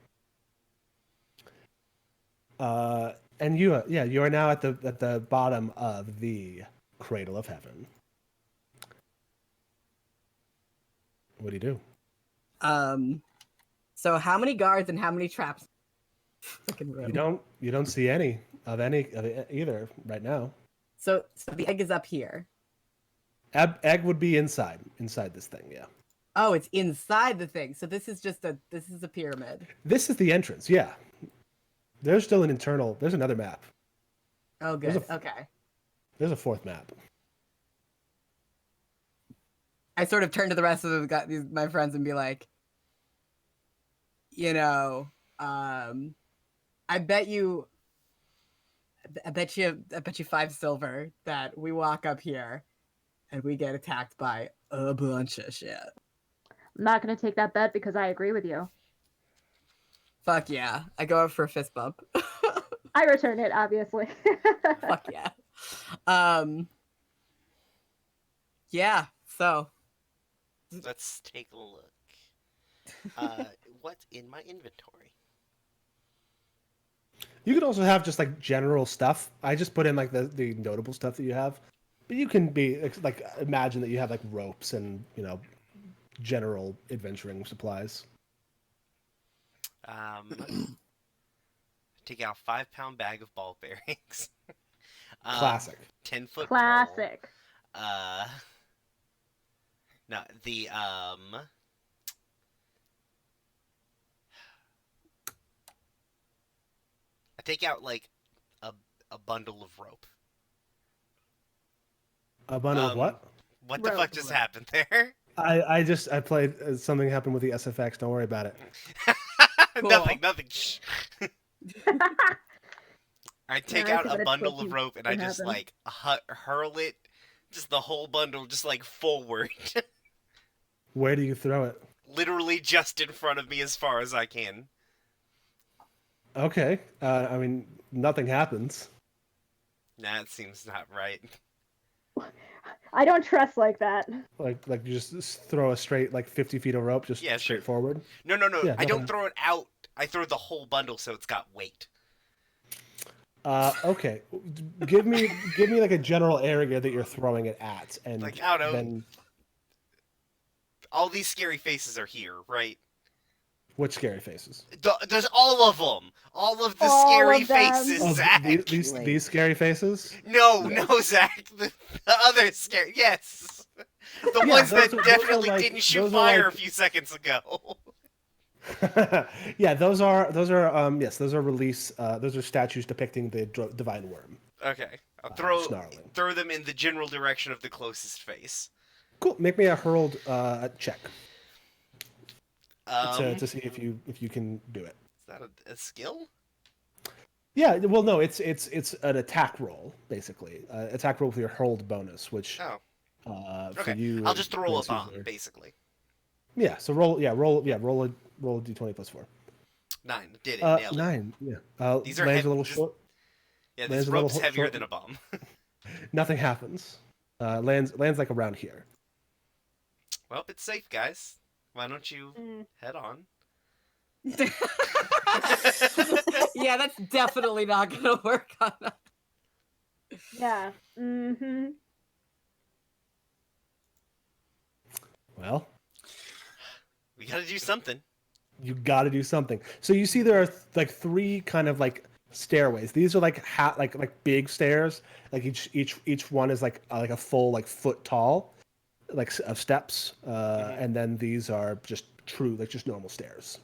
And you are now at the bottom of the Cradle of Heaven. What do you do? So how many guards and how many traps? Freaking room. You don't see any of either right now. So the egg is up here. Egg would be inside this thing, yeah. Oh, it's inside the thing. So this is a pyramid. This is the entrance, yeah. There's still there's another map. Oh, good. Okay. There's a fourth map. I sort of turn to the rest of my friends and be like, I bet you 5 silver that we walk up here and we get attacked by a bunch of shit. I'm not gonna take that bet because I agree with you. Fuck yeah. I go up for a fist bump. I return it, obviously. Fuck yeah. Yeah, so. Let's take a look. What's in my inventory? You could also have just like general stuff. I just put in like the notable stuff that you have. But you can be like imagine that you have like ropes and, general adventuring supplies. Take out 5-pound bag of ball bearings. Classic. 10-foot Classic. pole. No, I take out like a bundle of rope. A bundle of what? What the fuck just happened there? I played something happened with the SFX. Don't worry about it. Cool. Nothing. Shh. I take out a bundle of rope and I just like hurl it, just the whole bundle, just like forward. Where do you throw it? Literally just in front of me as far as I can. Okay. I mean, nothing happens. Nah, it seems not right. I don't trust like that. Like you just throw a straight like 50 feet of rope, just straight forward. No. Yeah, I don't throw it out. I throw the whole bundle so it's got weight. Okay. Give me like a general area that you're throwing it at, and Like, I don't know. then All these scary faces are here, right? which scary faces? There's all of them. All of the All scary of them. faces, Oh, Zach. these scary faces? No, Zach. The other scary. Yes. The ones that those are definitely like- didn't shoot those are fire like- a few seconds ago. Yeah, those are release. Those are statues depicting the divine worm. Okay. I'll snarling. throw them in the general direction of the closest face. Cool. Make me a hurled check Is to see if you can do it. that a skill? Yeah. Well, no. It's an attack roll basically. Attack roll with your hurled bonus, which Oh. for Okay. you. I'll just throw a bonus bomb, user. basically. Yeah. So roll a d20 plus 4. 9. Did it. Nailed it. 9. Yeah. These are lands heavy- a little this- short. Yeah, Lands this a little rope's heavier short. than a bomb. Nothing happens. Lands like around here. Well, it's safe, guys. Why don't you head on? Yeah, that's definitely not gonna work on us. Yeah. Mm-hmm. Well, We gotta do something. you got to do something. So you see there are like 3 kind of like stairways. These are like like big stairs. Like each one is like a full like foot tall, like of steps. And then these are just just normal stairs.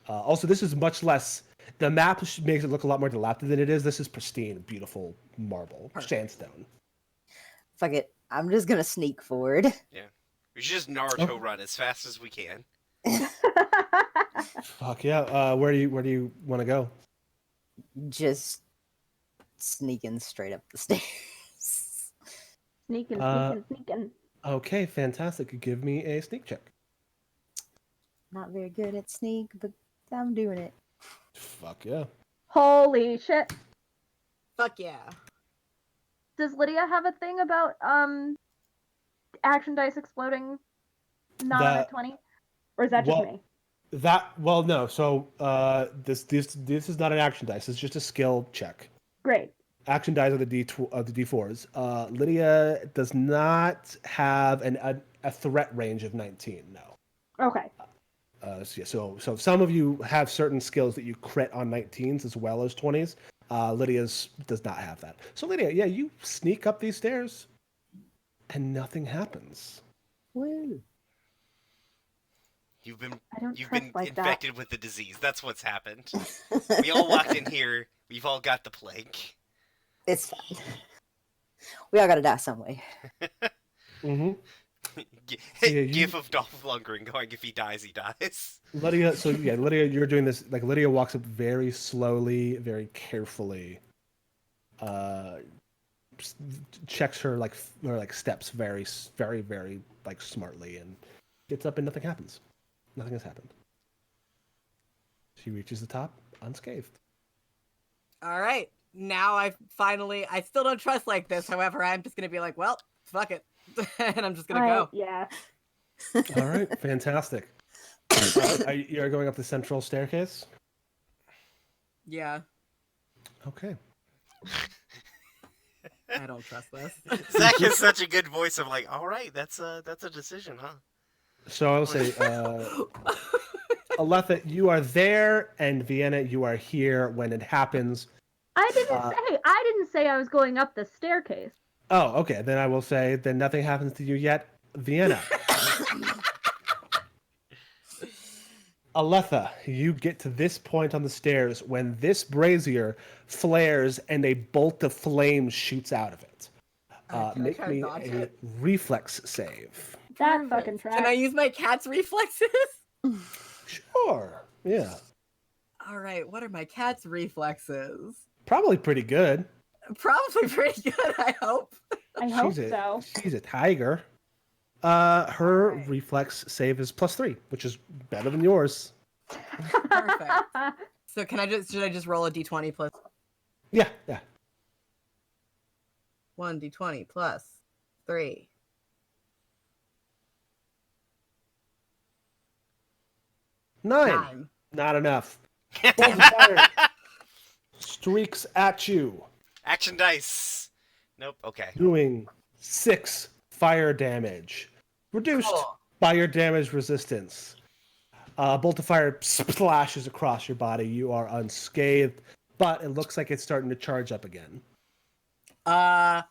Also, this is much less. The map makes it look a lot more dilapidated than it is. This is pristine, beautiful marble, sandstone. Fuck it. I'm just gonna sneak forward. We should just Naruto run as fast as we can. Fuck yeah! Where do you want to go? Just sneaking straight up the stairs. Sneaking. Okay, fantastic. Give me a sneak check. Not very good at sneak, but I'm doing it. Fuck yeah! Holy shit. Fuck yeah. Does Lydia have a thing about action dice exploding not on a 20? Or is that just me? No. So this is not an action dice. It's just a skill check. Great. Action dice are the D4s. Lydia does not have a threat range of 19. No. Okay. So some of you have certain skills that you crit on 19s as well as 20s. Lydia's does not have that. So Lydia, yeah, you sneak up these stairs, and nothing happens. Woo. You've been like infected with the disease. That's what's happened. We all walked in here. We've all got the plague. It's fine. We all gotta die some way. Mm-hmm. Gif of Dolph Lundgren going, if he dies, he dies. Lydia, Lydia, you're doing this. Like, Lydia walks up very slowly, very carefully. Checks her steps very, very, very like smartly, and gets up, and nothing happens. Nothing has happened. She reaches the top unscathed. All right. Now I still don't trust like this. However, I'm just going to be like, well, fuck it. And I'm just going to go. Yeah. All right. Fantastic. You're going up the central staircase? Yeah. Okay. I don't trust this. Zach has such a good voice. I'm like, all right, that's a decision, huh? So I'll say, Aletha, you are there, and Vienna, you are here when it happens. I didn't say I was going up the staircase. Oh, okay. Then I will say, then nothing happens to you yet, Vienna. Aletha, you get to this point on the stairs when this brazier flares and a bolt of flame shoots out of it. Make me a reflex save. That fucking tracks. Can I use my cat's reflexes? Sure. Yeah. All right. What are my cat's reflexes? Probably pretty good. Probably pretty good, I hope. I hope so. She's a tiger. Her reflex save is +3, which is better than yours. Perfect. So should I just roll a d20 plus? Yeah. 1 d20 plus 3. Nine. Not enough. Fire streaks at you. Action dice. Nope. Okay. Doing 6 fire damage. Reduced by your damage resistance. Bolt of fire splashes across your body. You are unscathed, but it looks like it's starting to charge up again. I'm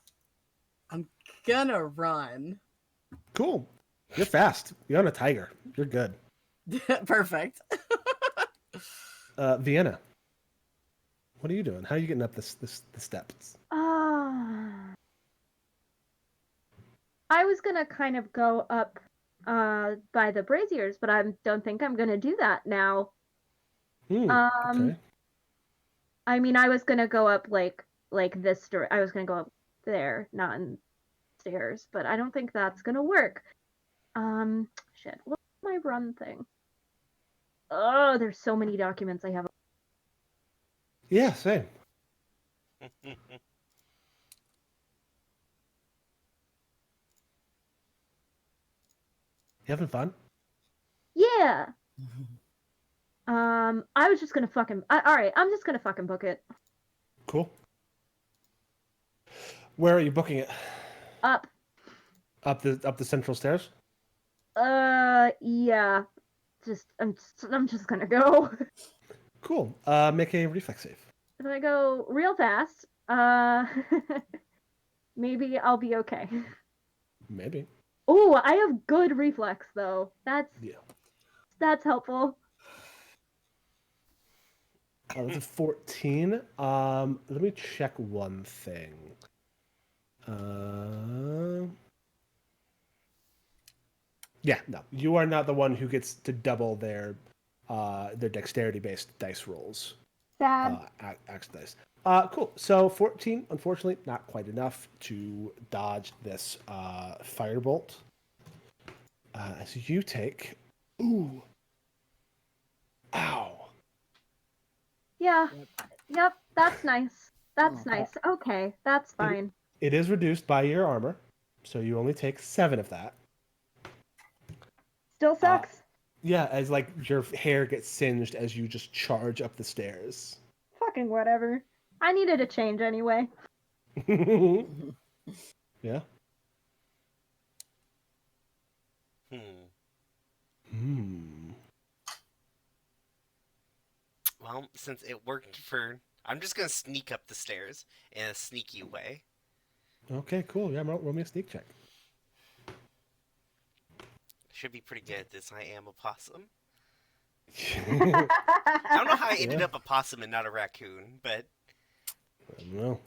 gonna run. Cool. You're fast. You're on a tiger. You're good. Perfect. Vienna, what are you doing? How are you getting up the steps? I was gonna kind of go up by the braziers, but I don't think I'm gonna do that now. Okay. I mean, I was gonna go up like this. I was gonna go up there, not in stairs, but I don't think that's gonna work. Shit. What's my run thing? Oh, there's so many documents I have. Yeah, same. You having fun? Yeah. I was just gonna fucking. All right, I'm just gonna fucking book it. Cool. Where are you booking it? Up. Up the central stairs? Yeah. I'm just gonna go. Cool. Make a reflex save. If I go real fast, maybe I'll be okay. Maybe. Oh, I have good reflex though. That's helpful. That's a 14. Let me check one thing. Yeah, no, you are not the one who gets to double their dexterity-based dice rolls. Sad. Axe dice. Cool. So 14, unfortunately, not quite enough to dodge this firebolt. As you take, ooh, ow. Yeah. Yep. That's nice. That's nice. Okay, that's fine. It is reduced by your armor. So you only take 7 of that. Still sucks. Yeah, as like your hair gets singed as you just charge up the stairs. Fucking whatever. I needed a change anyway. Yeah. Hmm. Well, since it worked for... I'm just gonna sneak up the stairs in a sneaky way. Okay, cool. Yeah, roll me a sneak check. Should be pretty good at this. I am a possum. I don't know how I ended Yeah. up a possum and not a raccoon, but... I don't know.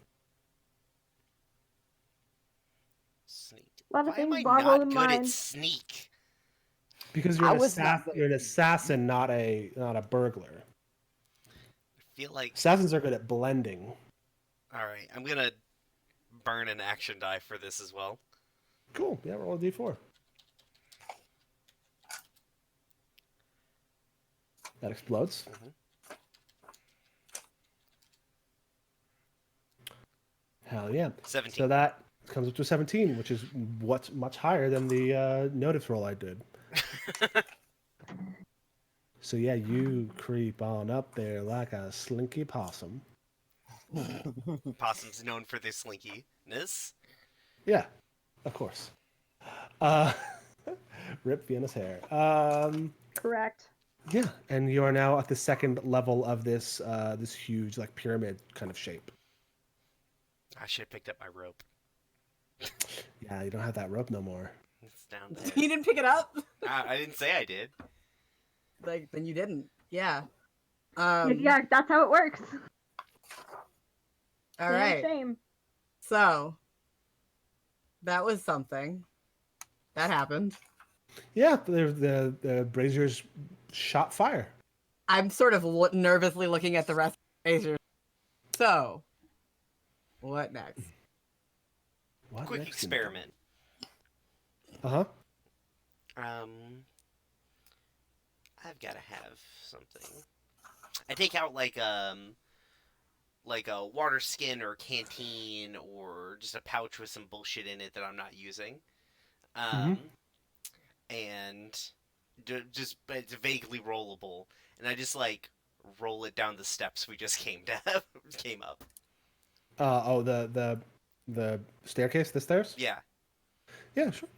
Sneak. A lot of Why am I things boggle not the good at mind. sneak? Because I was not you're an assassin, not a burglar. I feel like... Assassins are good at blending. Alright, I'm gonna burn an action die for this as well. Cool. Yeah, roll a d4. That explodes. Hell yeah. 17. So that comes up to 17, which is what's much higher than the notice roll I did. So yeah, you creep on up there like a slinky possum. Possum's known for their slinkiness. Yeah, of course. Rip Vienna's hair. Correct. Yeah, and you are now at the second level of this this huge like pyramid kind of shape. I should have picked up my rope. Yeah, you don't have that rope no more. It's down there. You didn't pick it up? I didn't say I did. Like, then you didn't. Yeah. Yeah, that's how it works. All Damn right. Shame. So, that was something. That happened. Yeah, the braziers shot fire. I'm sort of nervously looking at the rest of the razors. So, what next? What Quick next? experiment. Uh-huh. I've got to have something. I take out like a water skin or canteen or just a pouch with some bullshit in it that I'm not using. And just it's vaguely rollable, and I just like roll it down the steps we just came up. The staircase, the stairs? Yeah. Yeah, sure.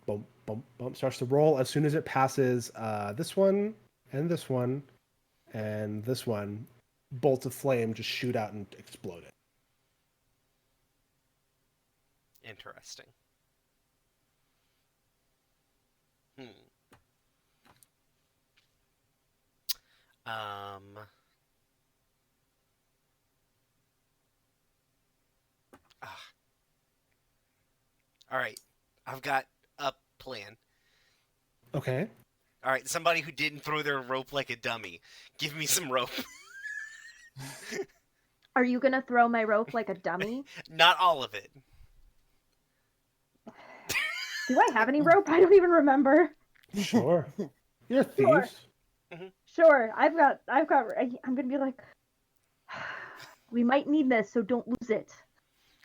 Bump, bump, bump. Starts to roll as soon as it passes this one and this one and this one. Bolts of flame just shoot out and explode it. Interesting. All right. I've got a plan. Okay. All right, somebody who didn't throw their rope like a dummy. Give me some rope. Are you gonna throw my rope like a dummy? Not all of it. Do I have any rope? I don't even remember. Sure. You're a thief. Sure. Sure, I'm gonna be like, we might need this, so don't lose it.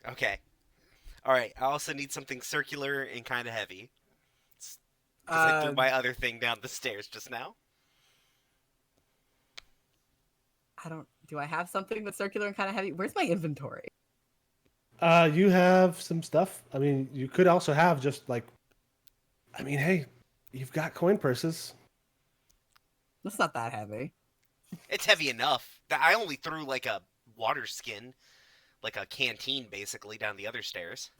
Okay. All right. I also need something circular and kind of heavy. Because I threw my other thing down the stairs just now. Do I have something that's circular and kind of heavy? Where's my inventory? You have some stuff. I mean, you could also have just like, I mean, hey, you've got coin purses. That's not that heavy. It's heavy enough. I only threw like a water skin, like a canteen basically, down the other stairs.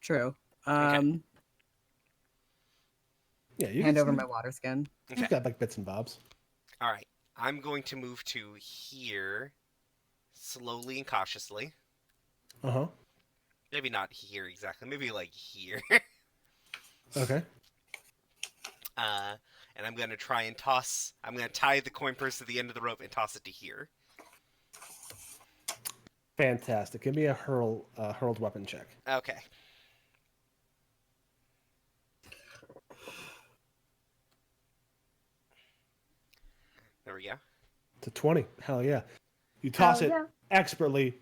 True. Okay. Yeah, you Hand can over see- my water skin. Okay. You've got like bits and bobs. All right. I'm going to move to here, slowly and cautiously. Uh-huh. Maybe not here exactly. Maybe like here. Okay. And I'm going to try and toss... I'm going to tie the coin purse to the end of the rope and toss it to here. Fantastic. Give me a hurled weapon check. Okay. There we go. To 20. Hell yeah. You toss Hell it yeah. expertly,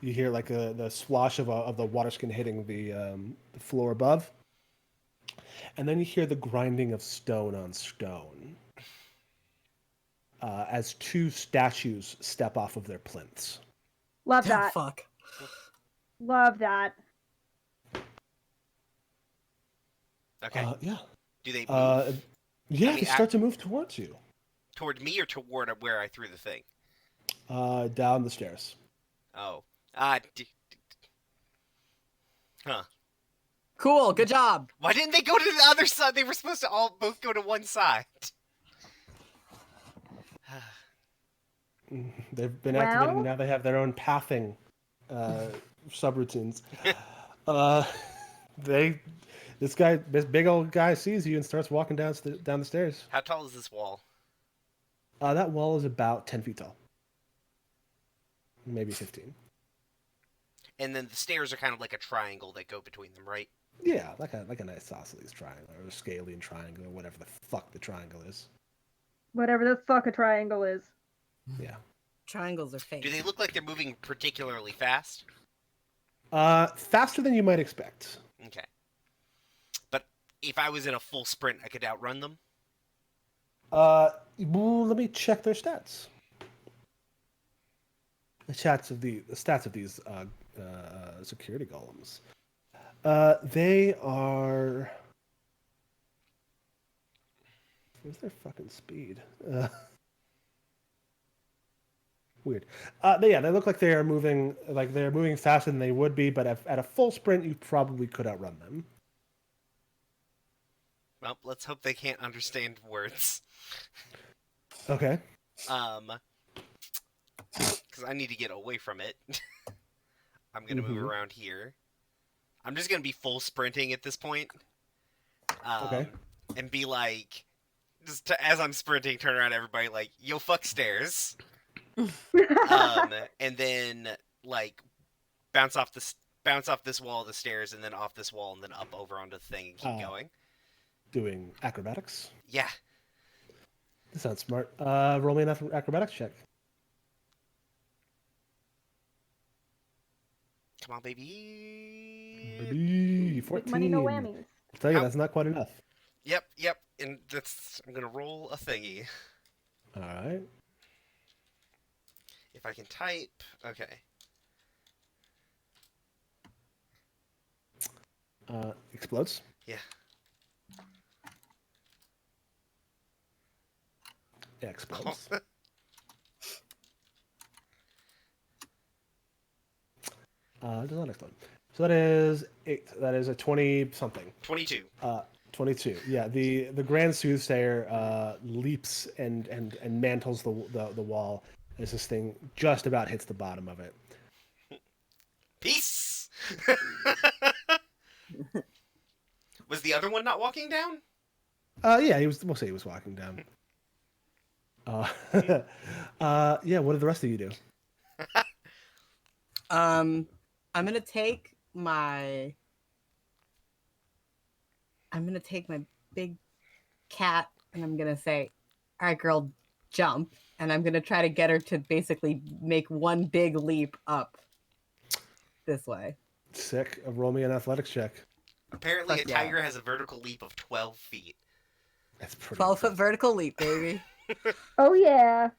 You hear like the swash of the water skin hitting the floor above, and then you hear the grinding of stone on stone as two statues step off of their plinths. Love Oh, that. fuck. Love that. Okay. Yeah. Do they move Yeah, I mean, they start to move towards you. toward me or toward where I threw the thing? Down the stairs. Oh. Huh. Cool. Good job. Why didn't they go to the other side? They were supposed to all both go to one side. They've been activated, Well- now they have their own pathing subroutines. This big old guy sees you and starts walking down the stairs. How tall is this wall? That wall is about 10 feet tall. Maybe 15. And then the stairs are kind of like a triangle that go between them, right? Yeah, like a nice isosceles triangle, or a scalene triangle, or whatever the fuck the triangle is. Whatever the fuck a triangle is. Yeah. Triangles are fake. Do they look like they're moving particularly fast? Faster than you might expect. Okay. But if I was in a full sprint, I could outrun them? Well, let me check their stats. The stats of these security golems. They are. Where's their fucking speed? Weird. They look like they are moving, like they're moving faster than they would be, but at a full sprint, you probably could outrun them. Well, let's hope they can't understand words. Okay. Because I need to get away from it. I'm gonna move around here. I'm just gonna be full sprinting at this point. Okay. And be like, as I'm sprinting, turn around to everybody like, yo, fuck stairs. And then like bounce off this wall of the stairs, and then off this wall, and then up over onto the thing and keep going. Doing acrobatics. Yeah. That sounds smart. Roll me an acrobatics check. Come on, baby. Baby, 14. Big money, no whammies. I'll tell you, that's not quite enough. Yep. And I'm gonna roll a thingy. All right. If I can type, okay. Explodes. Yeah. Yeah, explodes. Does not explode. So that is 8. That is a 20-something. 22. 22. Yeah, the Grand Soothsayer leaps and mantles the wall as this thing just about hits the bottom of it. Peace! Was the other one not walking down? Yeah, we'll say he was walking down. Yeah, what did the rest of you do? I'm gonna take my big cat and I'm gonna say, "All right, girl, jump!" And I'm gonna try to get her to basically make one big leap up this way. Sick. Roll me an athletics check. Apparently, Fuck a yeah. tiger has a vertical leap of 12 feet. That's pretty. 12-foot impressive. vertical leap, baby. Oh yeah.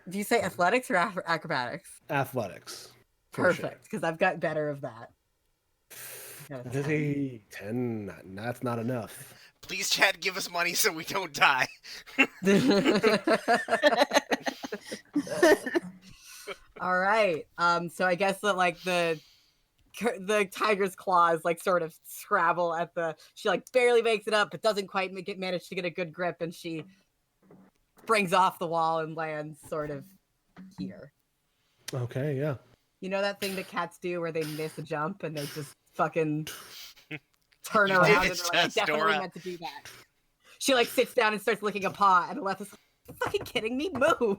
Do you say athletics or acrobatics? Athletics. for sure. Perfect, because I've got better of that. That is a 10. That's not enough. Please, Chad, give us money so we don't die. All right. So I guess that like the tiger's claws like sort of scrabble at she like barely makes it up, but doesn't quite manage to get a good grip, and she springs off the wall and lands sort of here. Okay, yeah. You know that thing that cats do where they miss a jump and they just fucking turn You did around it, and they're like, I definitely Dora. meant to do that. She like sits down and starts licking a paw, and Aletha's like, "Are you fucking kidding me? Move!"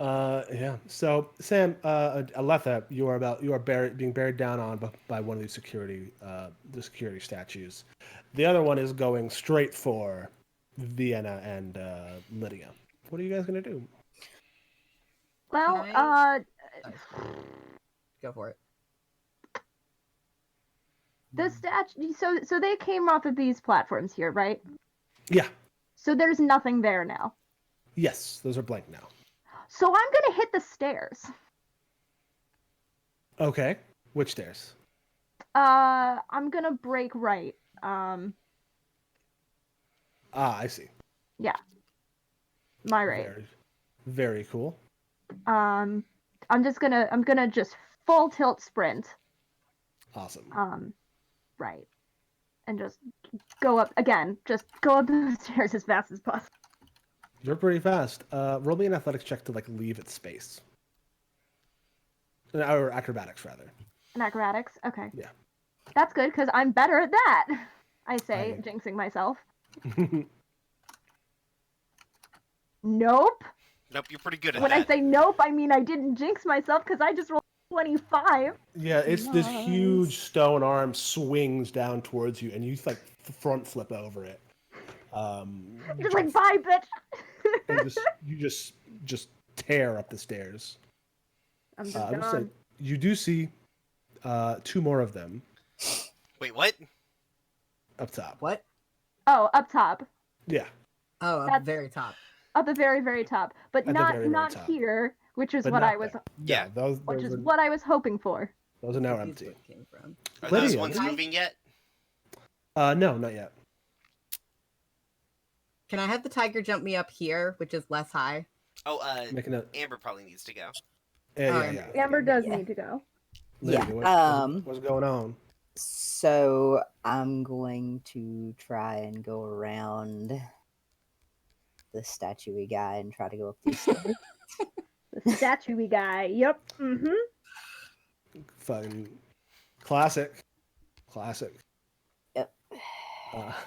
Yeah. So, Sam, Aletha, you are being buried down on by one of these security statues. The other one is going straight for Vienna and Lydia. What are you guys gonna do? Well, Can Go for it. The statue. So they came off of these platforms here, right? Yeah. So there's nothing there now. Yes, those are blank now. So I'm gonna hit the stairs. Okay. Which stairs? I'm gonna break right. I see. Yeah. My right. Very, very cool. I'm gonna just full tilt sprint. Awesome. Right. And just go up again. Just go up the stairs as fast as possible. You're pretty fast. Roll me an athletics check to like leave its space. Or acrobatics rather. And acrobatics? Okay. Yeah. That's good, because I'm better at that. I say, I- jinxing myself. Nope. Nope, you're pretty good at When that. I say nope, I mean I didn't jinx myself because I just rolled 25. Yeah, it's this Nice. huge stone arm swings down towards you, and you like front flip over it. Just like, bye, bitch. and you just tear up the stairs. I'm just I will say, gone. you do see two more of them Wait, what? up top. What? Oh, up top. Yeah, Oh, at That's- the very top. At the very, very top. But At the not very, very not top. here, which is but what not I was there. Yeah. those which is are, what I was hoping for. those are now Confused empty. where it came from. Are those Lydia. ones moving yet? No, not yet. Can I have the tiger jump me up here, which is less high? Oh, Making a Amber probably needs to go. yeah. Amber does Yeah. need to go. Lydia, Yeah, what's going on? So I'm going to try and go around the statue-y guy and try to go up these stairs. The statue-y guy. Yep. Mm-hmm. Fucking classic. Yep.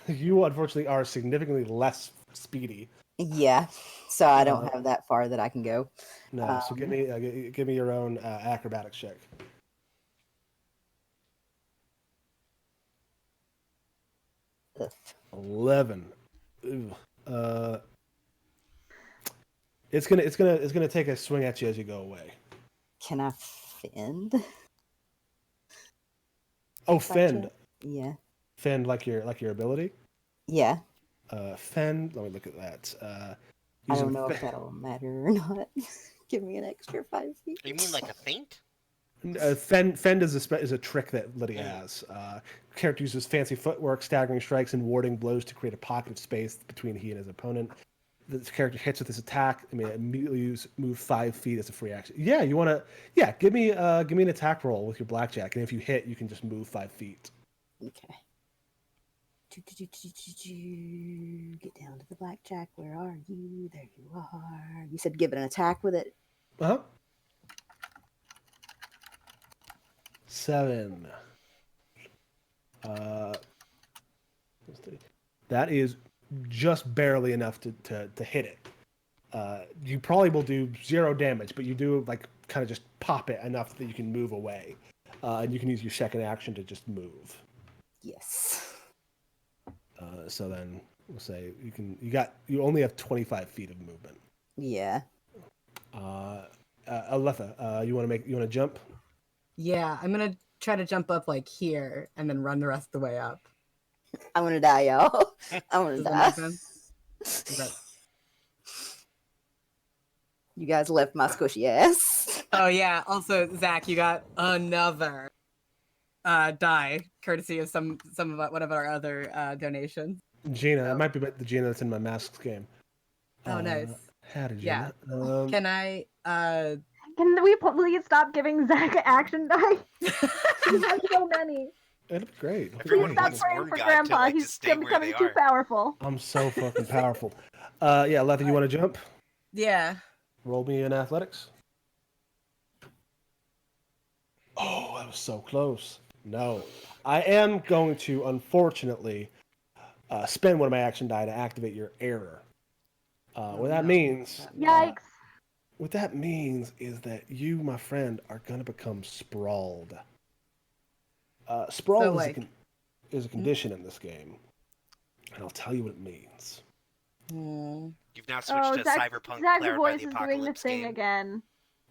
You unfortunately are significantly less speedy. Yeah, so I don't Uh, have that far that I can go. No, so give me your own acrobatics check. Ugh. 11. Ooh. It's gonna take a swing at you as you go away. Can I fend? Oh, Gotcha. fend. Yeah. Fend like your ability. Yeah. Fend. Let me look at that. I Using don't know if fe- that'll matter or not. Give me an extra 5 feet. You mean like a feint? Fend is a trick that Lydia has. Character uses fancy footwork, staggering strikes, and warding blows to create a pocket of space between he and his opponent. The character hits with his attack. I mean, immediately move 5 feet as a free action. Yeah, you want to? Yeah, give me an attack roll with your blackjack, and if you hit, you can just move 5 feet. Okay. Get down to the blackjack. Where are you? There you are. You said give it an attack with it. Uh huh. 7. That is just barely enough to hit it. You probably will do 0 damage, but you do like kind of just pop it enough that you can move away, and you can use your second action to just move. Yes. So then we'll say you only have 25 feet of movement. Yeah. Aletha, you want to jump? Yeah, I'm gonna try to jump up like here and then run the rest of the way up. I'm gonna die, y'all. I'm gonna Does die. that make sense? Is that- You guys left my squishy ass. Oh yeah. Also, Zach, you got another die, courtesy of some of one of our other donations. Gina, it might be the Gina that's in my masks game. Oh, nice. How did Yeah. Gina? Can I? Can we please stop giving Zach action die? He has so many. It'd be great. Please Everyone stop wants praying Worm for God to, Grandpa. like, He's just stay where becoming they too are. powerful. I'm so fucking powerful. Yeah, Aletha, you want to jump? Yeah. Roll me in athletics. Oh, that was so close. No. I am going to, unfortunately, spend one of my action die to activate your error. What that means is that you, my friend, are going to become sprawled. Sprawled So, is, like- is a condition in this game. And I'll tell you what it means. Hmm. You've now switched Oh, to Zach's Cyberpunk voice Powered by the is doing the Apocalypse thing game. again.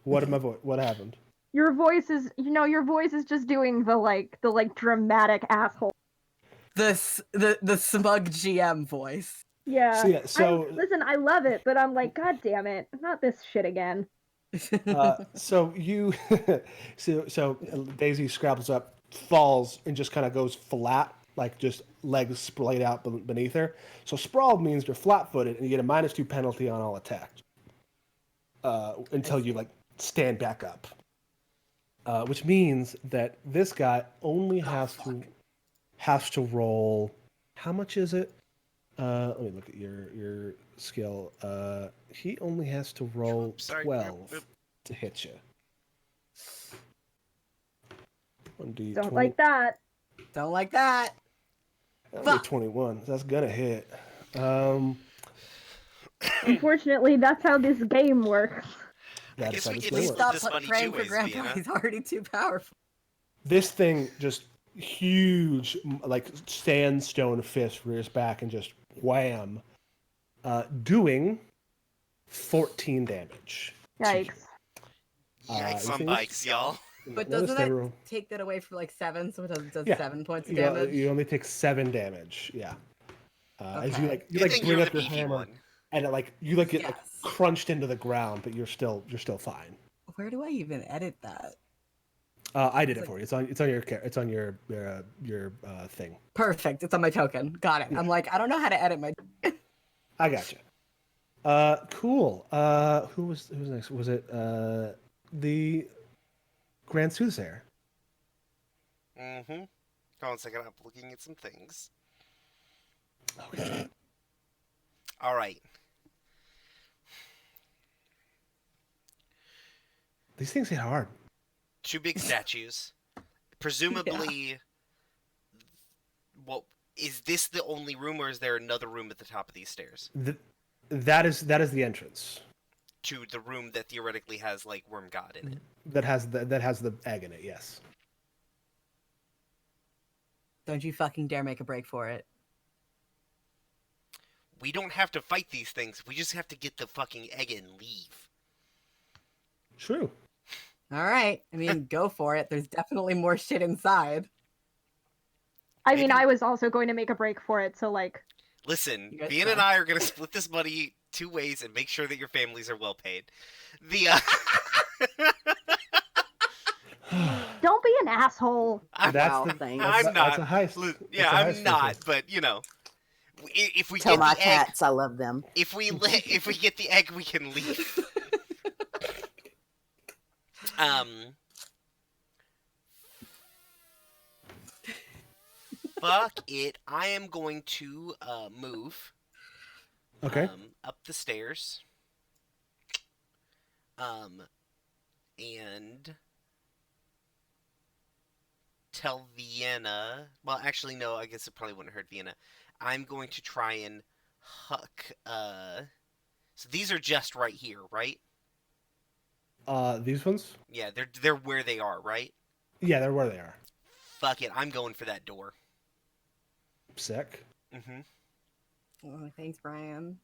What happened? Your voice is, your voice is just doing the dramatic asshole. The smug GM voice. Yeah. So, yeah, so- listen, I love it, but I'm like, God damn it, not this shit again. So you, so Daisy scrabbles up, falls, and just kind of goes flat, like just legs splayed out beneath her. So sprawled means you're flat-footed, and you get a -2 penalty on all attacks until you like stand back up. Which means that this guy only has to roll. How much is it? Let me look at your skill. He only has to roll Sorry. 12 to hit you. 1d20. Don't like that. Don't like that. That'll be 21. That's gonna hit. Unfortunately, that's how this game works. I That's guess how we this can game split works. Stop this money praying two for ways, Grandpa. Vienna. He's already too powerful. This thing just huge, like sandstone fist rears back and just wham, doing 14 damage. Yikes. Yikes on anything bikes, y'all. But Notice doesn't they that roll- take that away from like 7? So it does Yeah. 7 points of you, damage. you only take 7 damage. Yeah. As you Okay. you Good thing bring you're up the your beefy hammer, one. and it, you get Yes. crunched into the ground, but you're still fine. Where do I even edit that? I did it It's for you. It's on your thing. Perfect. It's on my token. Got it. I'm like, I don't know how to edit my. I got you. Cool. Who was next? Was it the Grand Soothsayer? Mm-hmm. Hold on a second. I'm looking at some things. Okay. All right. These things hit hard. 2 big statues. Presumably, well, is this the only room, or is there another room at the top of these stairs? That is the entrance. To the room that theoretically has, like, Worm God in it. That has the egg in it. Yes. Don't you fucking dare make a break for it. We don't have to fight these things. We just have to get the fucking egg and leave. True. All right. I mean, go for it. There's definitely more shit inside. I mean, Maybe- I was also going to make a break for it, so Listen, You guys Vian and know. I are going to split this money 2 ways and make sure that your families are well paid. The don't be an asshole. That's Wow, the thanks. I'm that's not. a heist. Yeah, That's a I'm heist not. feature. But if we Tell get my the egg, cats I love them. if we get the egg, we can leave. Fuck it. I am going to move. Okay. Up the stairs. And tell Vienna. Well, actually, no. I guess it probably wouldn't hurt Vienna. I'm going to try and huck. So these are just right here, right? These ones? Yeah, they're where they are, right? Yeah, they're where they are. Fuck it. I'm going for that door. Sick. Mm-hmm. Oh, thanks, Brian.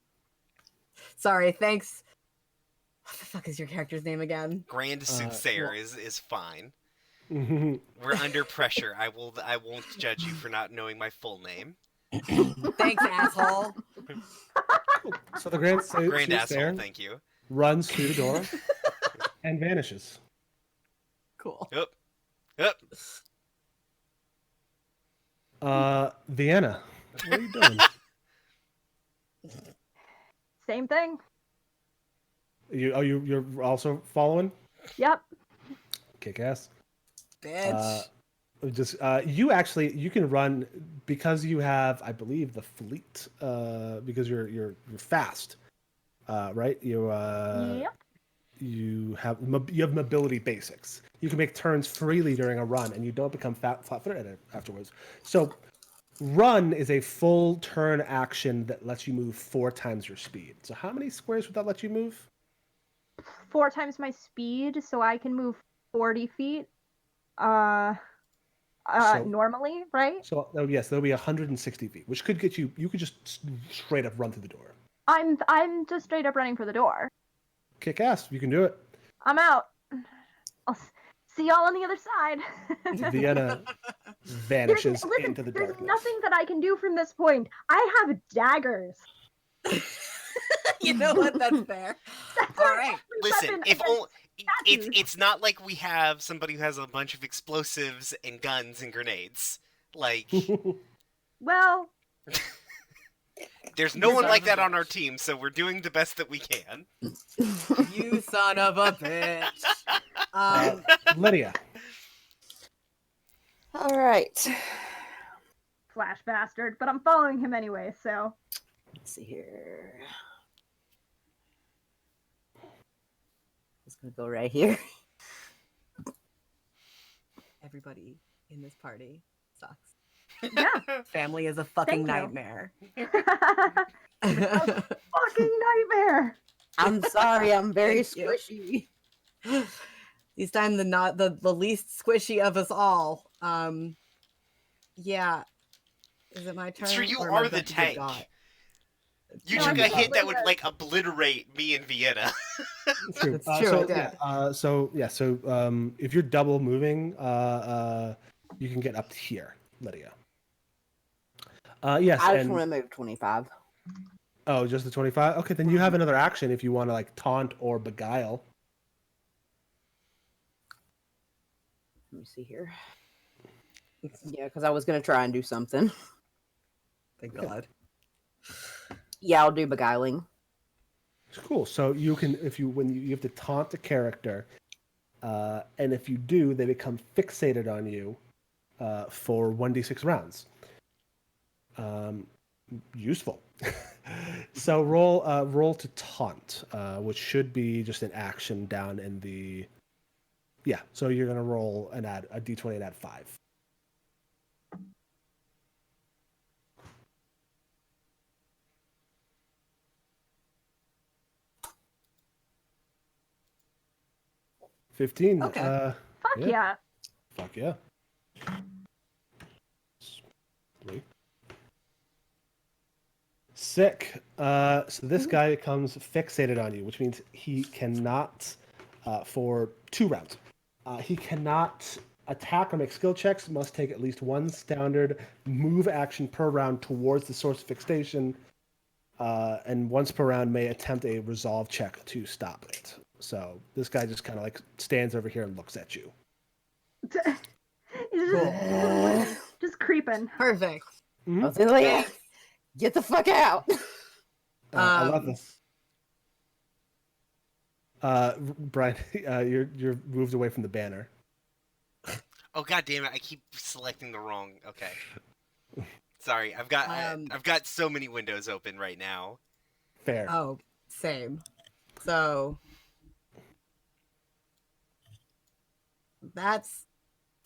Sorry, thanks. What the fuck is your character's name again? Grand Soothsayer well- is fine. Mm-hmm. We're under pressure. I won't judge you for not knowing my full name. Thanks, asshole. So the Grand Grand Soothsayer asshole, thank you. runs through the door and vanishes. Cool. Yep. Vienna, what are you doing? Same thing. You're also following? Yep. Kick ass. Bitch. You can run because you have, I believe, the fleet. Because you're fast, right? Yep. You have mobility basics. You can make turns freely during a run, and you don't become flat-footed afterwards. So, run is a full turn action that lets you move 4 times your speed. So, how many squares would that let you move? 4 times my speed, so I can move 40 feet. Normally, right? So, yes, that'll be 160 feet, which could get you. You could just straight up run through the door. I'm just straight up running for the door. Kick ass! You can do it. I'm out. I'll see y'all on the other side. Vienna vanishes Listen, into the there's darkness. nothing that I can do from this point. I have daggers. You know what? That's fair. That's All my right. only Listen, weapon if against only statues. it's not like we have somebody who has a bunch of explosives and guns and grenades. Like, Well, there's no You one son like of a that on our bitch. team, so we're doing the best that we can. You son of a bitch. Lydia. All right. flash bastard, but I'm following him anyway, so. Let's see here. Just gonna go right here. Everybody in this party sucks. Yeah. Family is a fucking Thank you. nightmare. Fucking nightmare. I'm sorry, I'm very Thank you. squishy. This time the least squishy of us all. Yeah. Is it my turn? It's true, you or am I are the about to get tank. got? You No, took I a think hit that would Lydia- like obliterate me and Vienna. True. It's true, I So did. so if you're double moving, you can get up to here, Lydia. Yes, I just and want to move 25. oh, just the 25. Okay, then you have another action if you want to like taunt or beguile. Let me see here. Yeah, because I was gonna try and do something. Thank God. Yeah, I'll do beguiling. Cool. So you can, if you when you have to taunt a character, and if you do, they become fixated on you for 1d6 rounds. Useful. So roll to taunt, which should be just an action down in the. Yeah. So you're gonna roll and add a d20 and add 5. $15. Okay. Fuck yeah. Fuck yeah. 3. Sick. So this guy becomes fixated on you, which means he cannot, for 2 rounds, he cannot attack or make skill checks, must take at least 1 standard move action per round towards the source of fixation, and once per round may attempt a resolve check to stop it. So this guy just kind of like stands over here and looks at you. He's just creeping. Perfect. I was like, yeah, get the fuck out. I love this. Brian, you're moved away from the banner. Oh god damn it! I keep selecting the wrong. Okay. Sorry, I've got so many windows open right now. Fair. Oh, same. So that's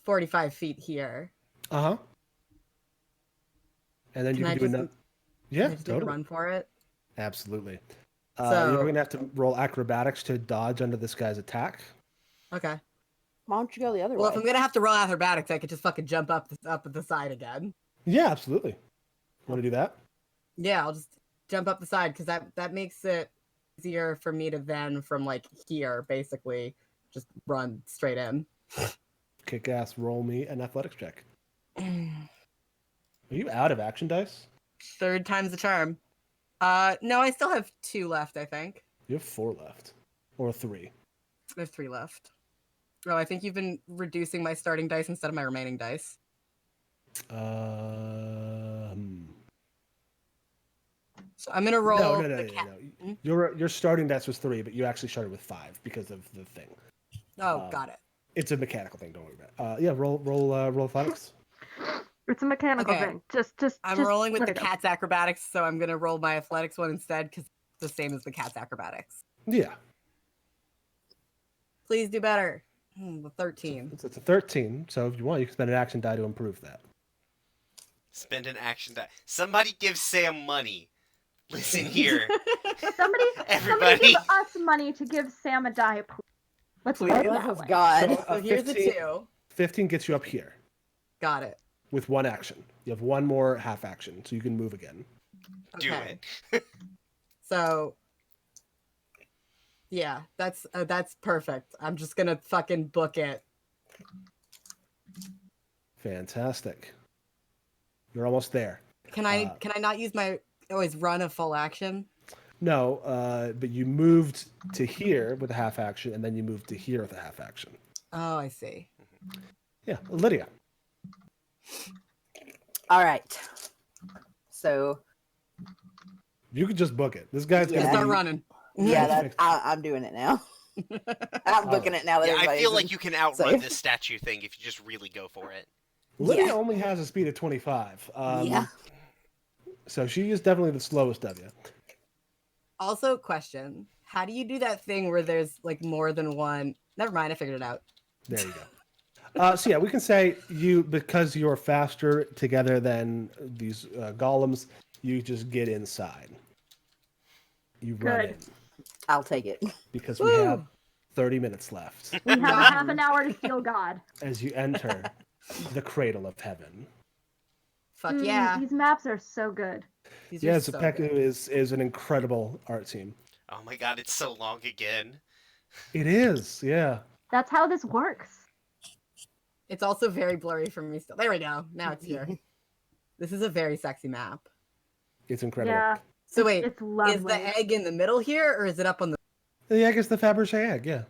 45 feet here. Uh-huh. And then you Can can I do just, another. Yeah, can I just make a totally. run for it? Absolutely. So- You're going to have to roll acrobatics to dodge under this guy's attack. Okay. Why don't you go the other Well, way? if I'm gonna have to roll acrobatics, I could just fucking jump up at the side again. Yeah, absolutely. Want to do that? Yeah, I'll just jump up the side because that makes it easier for me to then from like here basically just run straight in. Kick ass, roll me an athletics check. Are you out of action dice? 3rd time's the charm. No, I still have 2 left, I think. You have 4 left. Or 3. I have 3 left. Oh, I think you've been reducing my starting dice instead of my remaining dice. So I'm gonna roll. No. Your starting dice was 3, but you actually started with 5 because of the thing. Oh, got it. It's a mechanical thing. Don't worry about it. Yeah, roll athletics. It's a mechanical Okay. thing. Just. I'm just rolling with let the it go. cat's acrobatics, so I'm gonna roll my athletics one instead because it's the same as the cat's acrobatics. Yeah. Please do better. The 13. It's a 13, so if you want, you can spend an action die to improve that. Spend an action die. Somebody give Sam money. Listen here. Somebody Everybody. give us money to give Sam a die, please. Let's Please. put it Oh, that of way. God. So here's the 2. 15 gets you up here Got it. with 1 action. You have 1 more half action, so you can move again. Do Okay. it. So Yeah, that's perfect. I'm just gonna fucking book it. Fantastic. You're almost there. Can I not use my always run a full action? No, but you moved to here with a half action, and then you moved to here with a half action. Oh, I see. Yeah, Lydia. All right. So You could just book it. This guy's Yeah. gonna Start be running. yeah, Perfect. I'm doing it now. I'm booking it now that Yeah, I everybody's feel in. like you can outrun safe. this statue thing if you just really go for it. Lydia Yeah. only has a speed of 25. Yeah. So she is definitely the slowest of you. Also, question: how do you do that thing where there's like more than one? Never mind, I figured it out. There you go. So yeah, we can say because you're faster together than these golems, you just get inside. You run Good. in I'll take it. because we have Woo! 30 minutes left We have a half an hour to steal God. as you enter the cradle of heaven. Fuck yeah! These maps are so good. These Yeah, are so Zepeku good. is an incredible art team. Oh my god, it's so long again. It is, yeah. That's how this works. It's also very blurry for me still. There we go. Now it's here. This is a very sexy map. It's incredible. Yeah. So wait, It's lovely. is the egg in the middle here, or is it up on the? The egg is the Fabergé egg, yeah.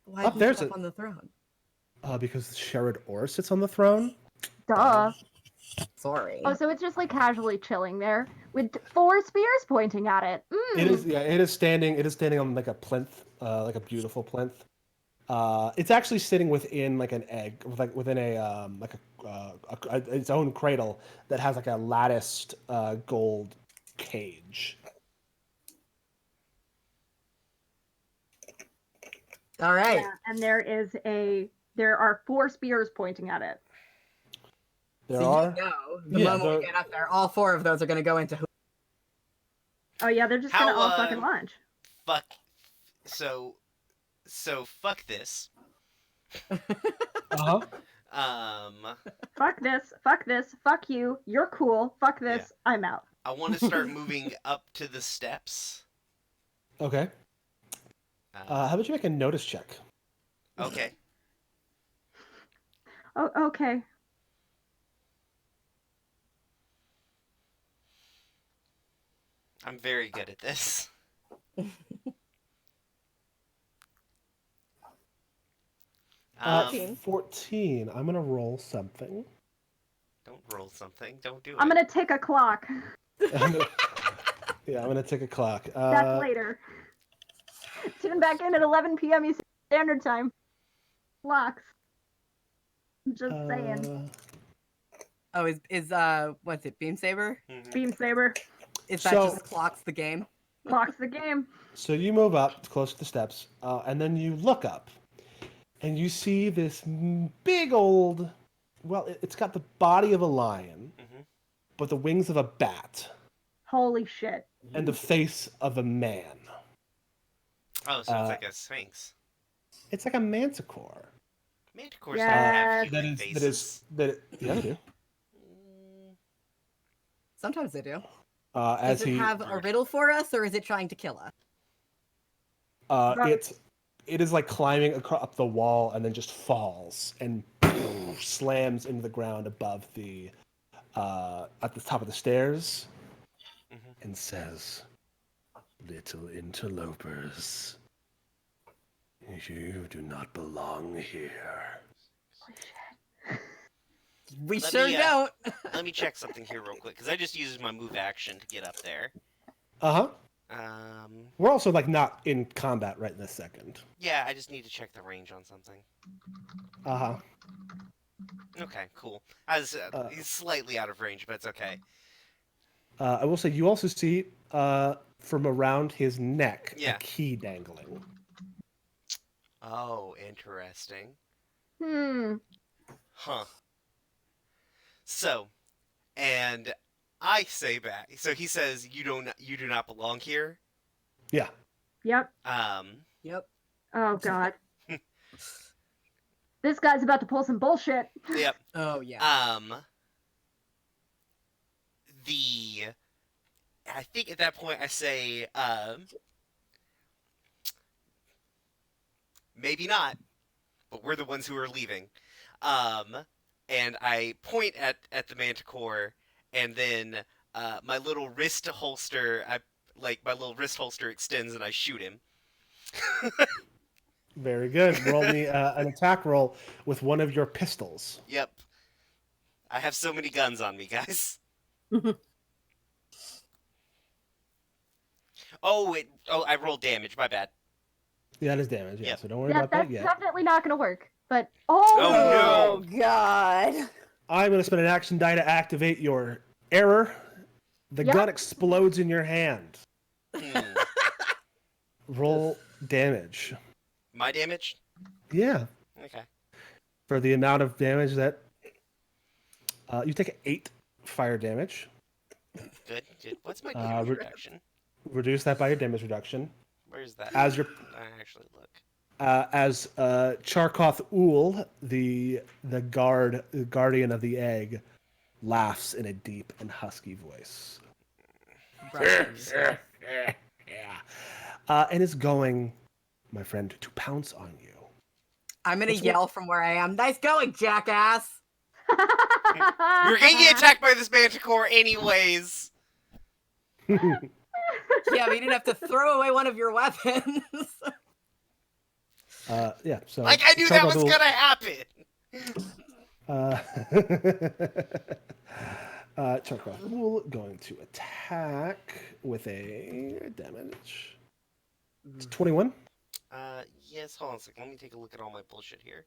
Why Up isn't there's it up it. on the throne? Because Sherrod Orr sits on the throne. Duh. Sorry. Oh, so it's just like casually chilling there with 4 spears pointing at it. It is, yeah. It is standing. It is standing on like a plinth, like a beautiful plinth. It's actually sitting within like an egg, within a its own cradle that has like a latticed gold cage. All right. Yeah, and there are 4 spears pointing at it. There so are. you know, the Yeah, moment we get up there, all 4 of those are going to go into who? Oh yeah, they're just How, gonna all fucking launch. Fuck. So fuck this. Uh-huh. Fuck this, fuck you, you're cool, fuck this, I'm out. I want to start moving up to the steps. Okay. How about you make a notice check? Okay. Oh, okay. I'm very good at this. Um, 14. I'm gonna roll something. don't roll something. Don't do it. I'm gonna tick a clock. I'm gonna take a clock. That's later. Tune back in at 11 p.m. Eastern Standard Time. Clocks. I'm just saying. Oh, is what's it? Beam Saber? Mhm. Beam Saber. Is that So- just clocks the game? Clocks the game. So you move up close to the steps, and then you look up, and you see this big old. Well, it's got the body of a lion, Mhm. but the wings of a bat, Holy shit. and the face of a man. Oh, so it's like a sphinx. It's like a manticore. Manticores Yes. don't have That human is faces. yeah, they do. Sometimes they do. As Does it he, have a riddle for us, or is it trying to kill us? it is like climbing up the wall and then just falls and slams into the ground above the at the top of the stairs, Mhm. and says, "Little interlopers, you do not belong here." We Let sure me, don't. Let me check something here real quick, because I just used my move action to get up there. Uh-huh. Um, We're also like not in combat right this second. yeah, I just need to check the range on something. Uh-huh. Okay, cool. He's slightly out of range, but it's okay. I will say you also see from around his neck Yeah. a key dangling. Oh, interesting. Huh. So, and I say back. So he says, "You do not belong here." Yeah. Yep. Yep. Oh god. This guy's about to pull some bullshit. Yep. Oh yeah. I think at that point I say, maybe not, but we're the ones who are leaving. And I point at the Manticore, and then my little wrist holster, my little wrist holster extends, and I shoot him. Very good. Roll me an attack roll with one of your pistols. Yep. I have so many guns on me, guys. Oh, I rolled damage. My bad. Yeah, that is damage. Yeah, Yep. so don't worry Yeah, about that's that yet. definitely not gonna work. But Oh, no. God. I'm going to spend an action die to activate your error. The Yep. gun explodes in your hand. Hmm. Roll damage. My damage? Yeah, Okay. for the amount of damage that you take 8 fire damage. Good. What's my Uh, damage re- reduction? Reduce that by your damage reduction. Where's that? As your I actually look. as Charkoth Ool, the guardian of the egg, laughs in a deep and husky voice. And is going, my friend, to pounce on you. I'm gonna What's yell from where I am. Nice going, jackass! We were gonna get attacked by this Manticore anyways. Yeah, but you didn't have to throw away one of your weapons. Yeah, so Like I knew that was Charkoth Ool- gonna happen. Charkoth Ool going to attack with a damage. It's 21. Yes. Hold on a second. Let me take a look at all my bullshit here.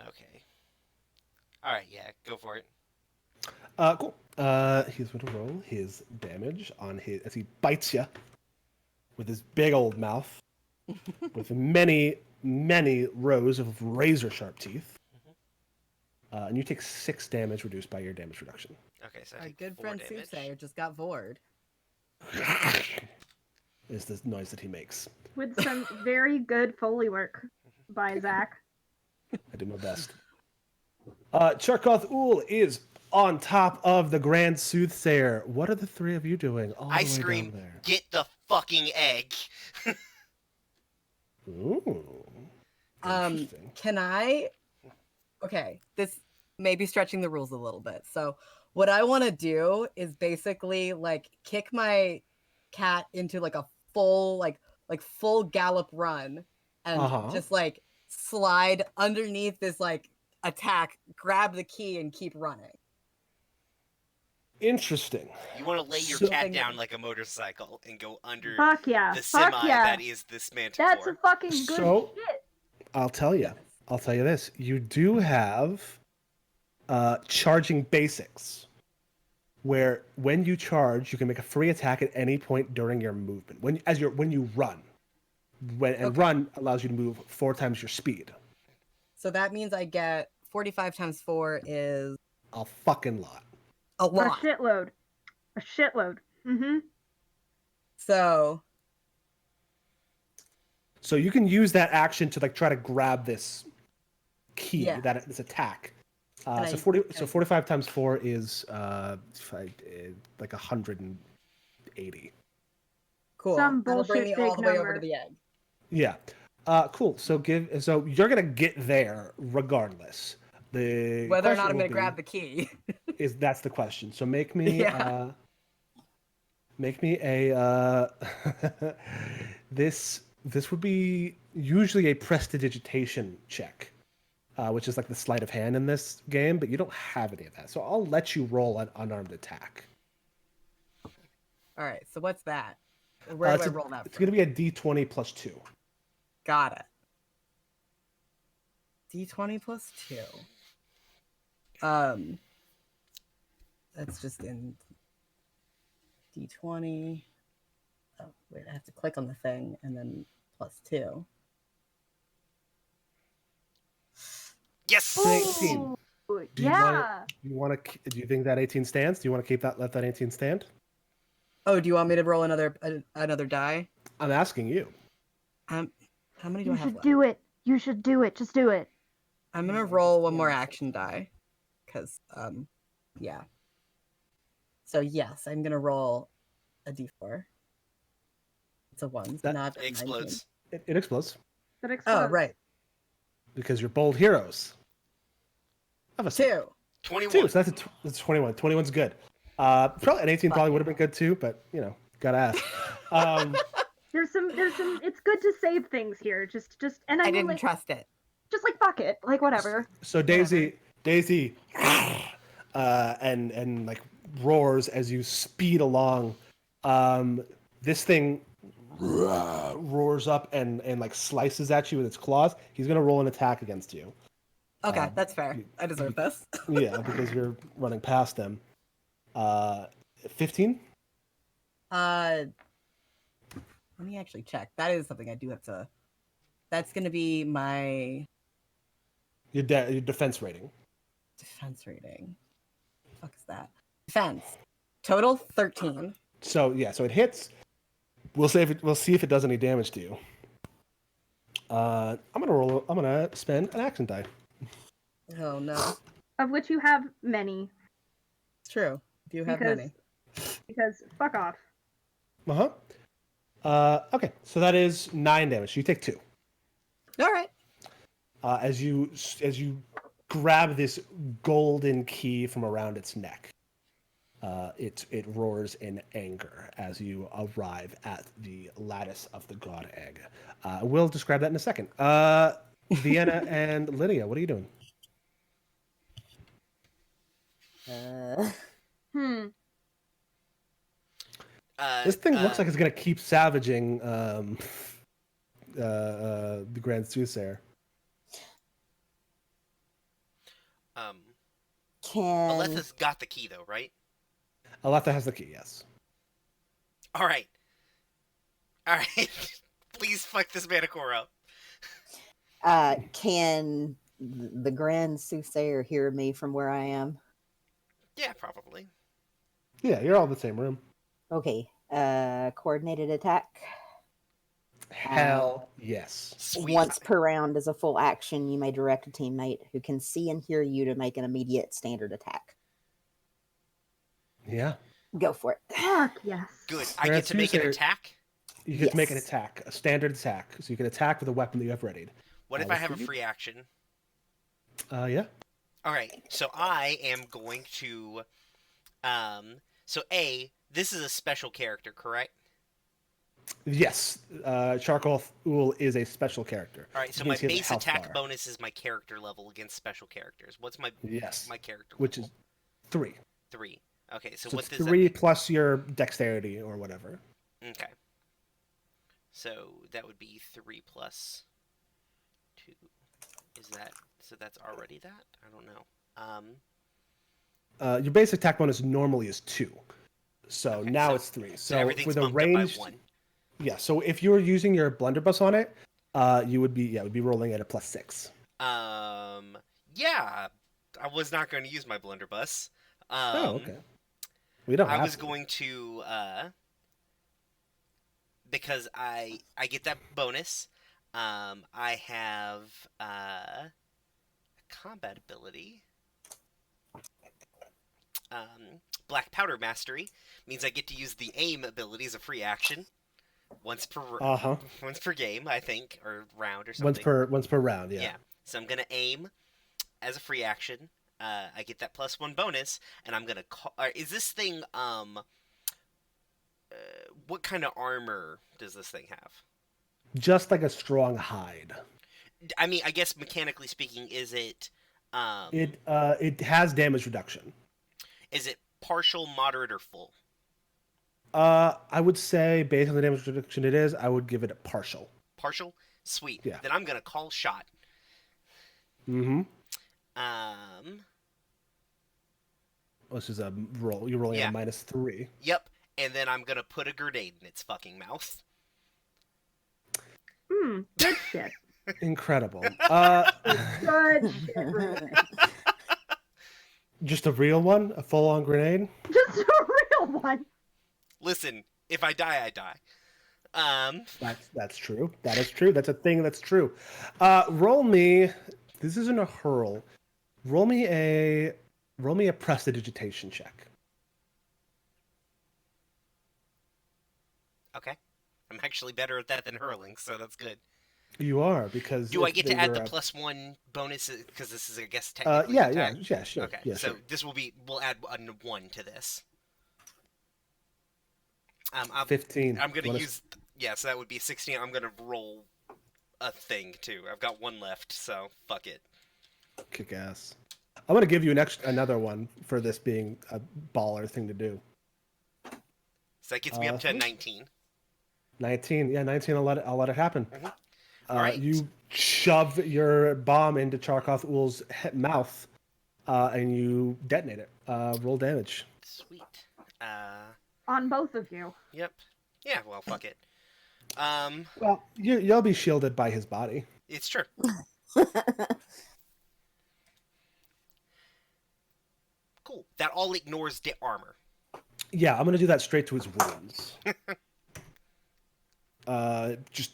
Okay. All right. Yeah. Go for it. Cool. He's going to roll his damage on his as he bites you with his big old mouth, with many rows of razor sharp teeth. And you take 6 damage, reduced by your damage reduction. Okay. So I Our take good 4 friend damage. Soothsayer just got vored. Is the noise that he makes. With some very good Foley work by Zach. I do my best. Charkoth Ool is on top of the Grand Soothsayer. What are the 3 of you doing? All the I way scream, down there. "Get the fucking egg!" Ooh. Interesting. Can I? Okay, this may be stretching the rules a little bit. So, what I want to do is basically like kick my cat into like a full full gallop run, and just like slide underneath this like attack, grab the key, and keep running. Interesting. You want to lay your So- cat down like a motorcycle and go under Fuck yeah. the Fuck semi yeah. that is this Manticore. That's a fucking good So- shit. I'll tell you this. You do have charging basics, where when you charge, you can make a free attack at any point during your movement. When you run, run allows you to move 4 times your speed. So that means I get 45 times 4 is A fucking lot. a A lot. shitload. A shitload. Mm-hmm. So So you can use that action to like try to grab this key, Yeah. this attack. And So I- 45 times 4 is like 180. cool. Some That'll bring me bullshit all the big way over number. to the egg. Yeah. Cool. So you're gonna get there regardless. The Whether or question not I'm will going to be, grab the key. that's the question. So make me Yeah. a this would be usually a prestidigitation check, which is like the sleight of hand in this game, but you don't have any of that. So I'll let you roll an unarmed attack. All right. So what's that? Where do I roll that It's from? gonna be a D20 plus 2. Got it. D20 plus 2. That's just in D20. Oh, wait, I have to click on the thing and then plus 2. Yes. 18. Ooh, Do you yeah. Do you think that 18 stands? Do you want to let that 18 stand? Oh, do you want me to roll another die? I'm asking you. How many do You I have should left? do it. You should do it. Just do it. I'm gonna roll one more action die, because yeah. So yes, I'm gonna roll a d4. It's a 1, That- not It a 19. explodes. It explodes That Oh explodes. right, because you're bold heroes. Have a 2. 21. Two, so that's 21. 21's good. Probably an 18 probably would have been good too, but you know, gotta ask. There's some. It's good to save things here. And I I mean, didn't like, trust it. just like fuck it, like whatever. So Daisy, and like roars as you speed along. This thing roars up and like slices at you with its claws. He's gonna roll an attack against you. Okay, that's fair. I deserve this. Yeah, because you're running past them. 15. Let me actually check. That is something I do have to. That's gonna be my Your defense rating. defense rating. What the fuck is that? Defense. Total 13. So yeah, so it hits. We'll see if it does any damage to you. I'm gonna spend an action die. Oh no. Of which you have many. It's true. Do you have Because- many? Because fuck off. Okay, so that is 9 damage. You take 2. All right. As you grab this golden key from around its neck, it roars in anger as you arrive at the lattice of the god egg. We'll describe that in a second. Vienna and Lydia, what are you doing? This thing looks like it's gonna keep savaging the Grand Soothsayer. Can Aletha's got the key though, right? Aletha has the key, yes. All right. Please fuck this Manticore up. can the Grand Soothsayer hear me from where I am? Yeah, probably. Yeah, you're all in the same room. Okay. Coordinated attack. Hell yes. Sweet. Once per round as a full action, you may direct a teammate who can see and hear you to make an immediate standard attack. Yeah. Go for it. Fuck yes. Good. I get to make an Soothsayer- attack. You can make an Yes. attack, a standard attack. So you can attack with a weapon that you have readied. What if I have a free action? Yeah. All right. So I am going to. So this is a special character, correct? Yes. Charcoal Ool is a special character. All right. So Which my means he has a base health attack bar. bonus is my character level against special characters. What's my Yes. my character Which level? is 3. 3. Okay. So, So what it's does that 3 mean? plus your dexterity or whatever. Okay. So that would be 3 plus 2. Is that so? That's already that? I don't know. Your base attack bonus normally is 2. So Okay, now so- it's 3. So So everything's with a bumped range, up by 1. yeah. So if you were using your blunderbuss on it, you would be rolling at a +6. Yeah. I was not going to use my blunderbuss. Oh, okay. We don't. I have was to. going to because I get that bonus. I have a combat ability. Black Powder Mastery means I get to use the aim ability as a free action once per once per game, I think, or round or something. Once per round. Yeah. Yeah. So I'm gonna aim as a free action. I get that +1 bonus, and I'm gonna call. Is this thing what kind of armor does this thing have? Just like a strong hide. I mean, I guess mechanically speaking, is it? It has damage reduction. Is it partial, moderate, or full? I would say based on the damage reduction it is, I would give it a partial. Partial? Sweet. Yeah. Then I'm gonna call shot. Mm-hmm. This is a roll. You're rolling Yeah. a -3. Yep. And then I'm gonna put a grenade in its fucking mouth. Good shit. Incredible. Good shit. Ruth. Just a real one? A full-on grenade? Just a real one. Listen, if I die, I die. That's true. That is true. That's a thing that's true. Roll me. This isn't a hurl. Roll me a prestidigitation check. Okay. I'm actually better at that than hurling, so that's good. You are, because Do I if get they to add were the a- +1 bonus because this is, I guess, technically yeah, attack? yeah, sure. Okay, Yeah, so sure. this we'll add a 1 to this. 15. I'm gonna Wanna- use so that would be 16. I'm gonna roll a thing too. I've got 1 left, so fuck it. Kick ass. I'm gonna give you another one for this being a baller thing to do. So that gets me up to 19. 19. Yeah, 19. I'll let it happen. All right. You shove your bomb into Charkoth Ul's mouth, and you detonate it. Roll damage. Sweet. On both of you. Yep. Yeah. Well, fuck it. Well, you'll be shielded by his body. It's true. Cool. That all ignores the armor. Yeah, I'm gonna do that straight to his wounds. Just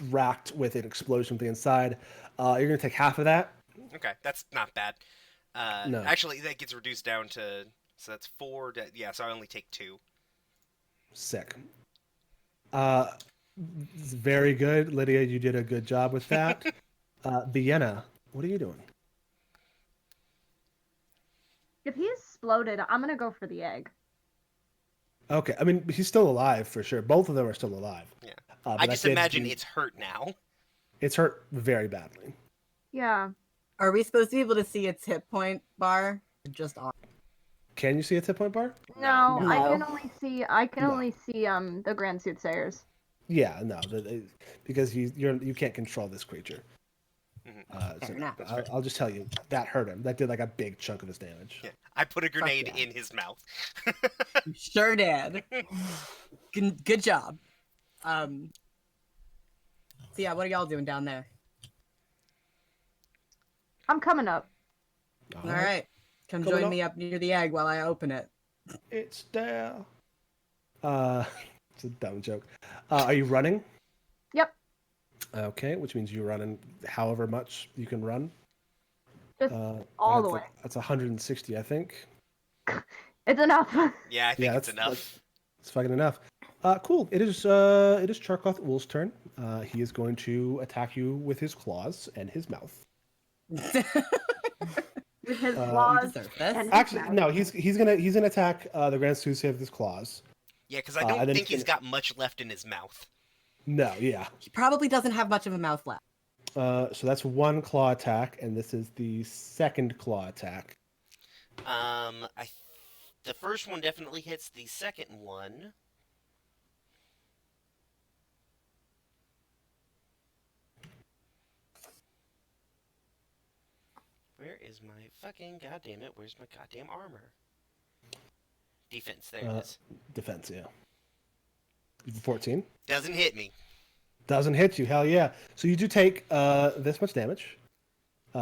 racked with an explosion from the inside. You're gonna take half of that. Okay, that's not bad. No. Actually, that gets reduced down to so that's 4. Yeah, so I only take 2. Sick. Very good, Lydia. You did a good job with that. Vienna, what are you doing? If he exploded, I'm gonna go for the egg. Okay, I mean he's still alive for sure. Both of them are still alive. Yeah. But I that just kid, imagine it's hurt now. it's hurt very badly. Yeah. Are we supposed to be able to see its hit point bar? Or just on? Can you see its hit point bar? No, I No. can only see. I can No. only see the Grand Soothsayers. Yeah, no, because you can't control this creature. Mhm. Fair enough. I'll just tell you that hurt him. That did like a big chunk of his damage. Yeah. I put a grenade yeah. in his mouth. You sure did. Good job. So yeah, what are y'all doing down there? I'm coming up. All right. Come Coming join up. me up near the egg while I open it. It's there. It's a dumb joke. Are you running? Yep. Okay, which means you're running however much you can run. Just And all that's the way. That's 160, I think. It's enough. Yeah, I think it's enough. It's fucking enough. Cool. It is Charkoth Ul's turn. He is going to attack you with his claws and his mouth. With his You claws. deserve this. and his Actually, mouth. no. He's gonna attack the Grand Soothsayer with his claws. Yeah, because I and don't then think he's he's got much left in his mouth. No, yeah. He probably doesn't have much of a mouth left. So that's one claw attack, and this is the second claw attack. The first one definitely hits. The second one. Where is my fucking goddamn it? Where's my goddamn armor? Defense. There it is. Defense, yeah. 14 Doesn't hit me. doesn't hit you. Hell yeah! So you do take this much damage.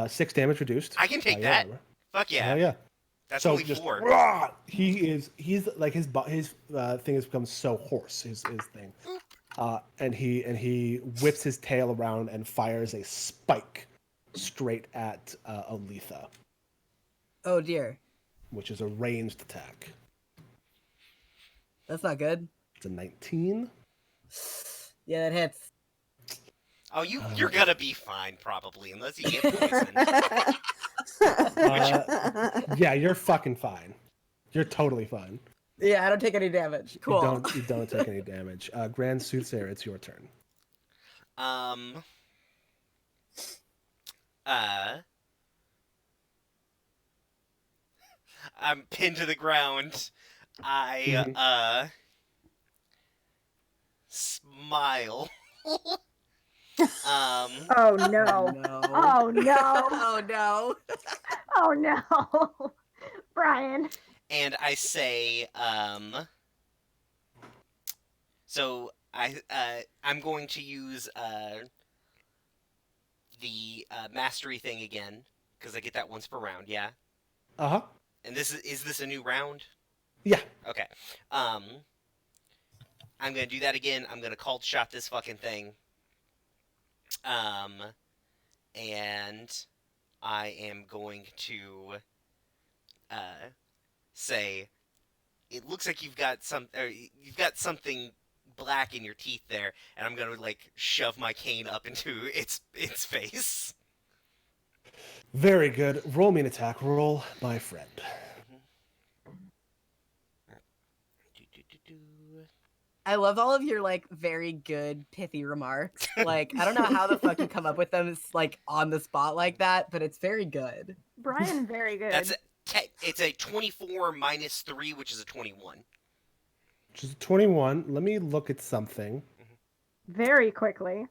6 damage reduced. I can take by your that. armor. Fuck yeah. Hell yeah! That's So only just 4. rah! He's like his thing has become so hoarse. His thing, and he whips his tail around and fires a spike straight at Aletha, Oh dear. which is a ranged attack. That's not good. It's a 19. Yeah, that hits. Oh, you're gonna be fine probably, unless you get poisoned. Yeah, you're fucking fine. You're totally fine. Yeah, I don't take any damage. Cool. You don't take any damage. Grand Soothsayer, it's your turn. I'm pinned to the ground. Mm-hmm. I smile. Oh no. Oh no. Oh no. Oh no. Oh no. Brian. And I say, so I'm going to use the mastery thing again because I get that once per round. Yeah. Uh-huh. And is this a new round? Yeah. Okay. I'm gonna do that again. I'm gonna called shot this fucking thing. And I am going to say, it looks like you've got something black in your teeth there, and I'm gonna like shove my cane up into its face. Very good. Roll me an attack roll, my friend. I love all of your like very good pithy remarks. Like I don't know how the fuck you come up with them. It's like on the spot like that, but it's very good. Brian, very good. It's a 24 minus 3, which is a 21. Which is 21. Let me look at something. Very quickly.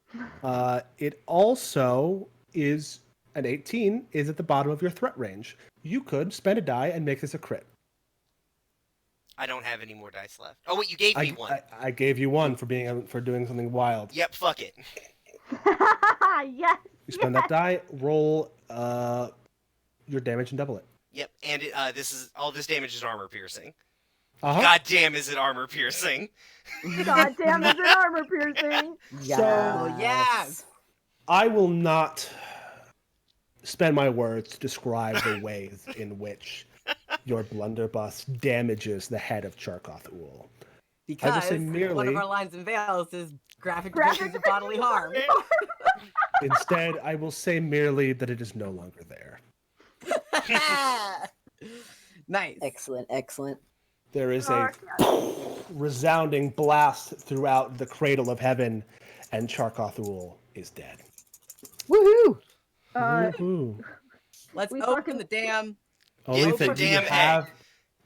It also is an 18 is at the bottom of your threat range. You could spend a die and make this a crit. I don't have any more dice left. Oh wait, you gave me one. I gave you one for doing something wild. Yep, fuck it. Yes. You spend that die, roll your damage and double it. Yep, and this damage is armor piercing. Uh-huh. God damn, is it armor piercing? God damn, is it armor piercing? Yes. I will not spend my words to describe the ways in which your blunderbuss damages the head of Charkoth Ul. Because say one merely- of our lines in Veils is graphic depictions of bodily harm. Instead, I will say merely that it is no longer there. Nice. Excellent, excellent. There is a resounding blast throughout the cradle of heaven, and Charkoth Ul is dead. Woohoo! Woohoo. Let's We open fucking- the damn. Only Get the thing damn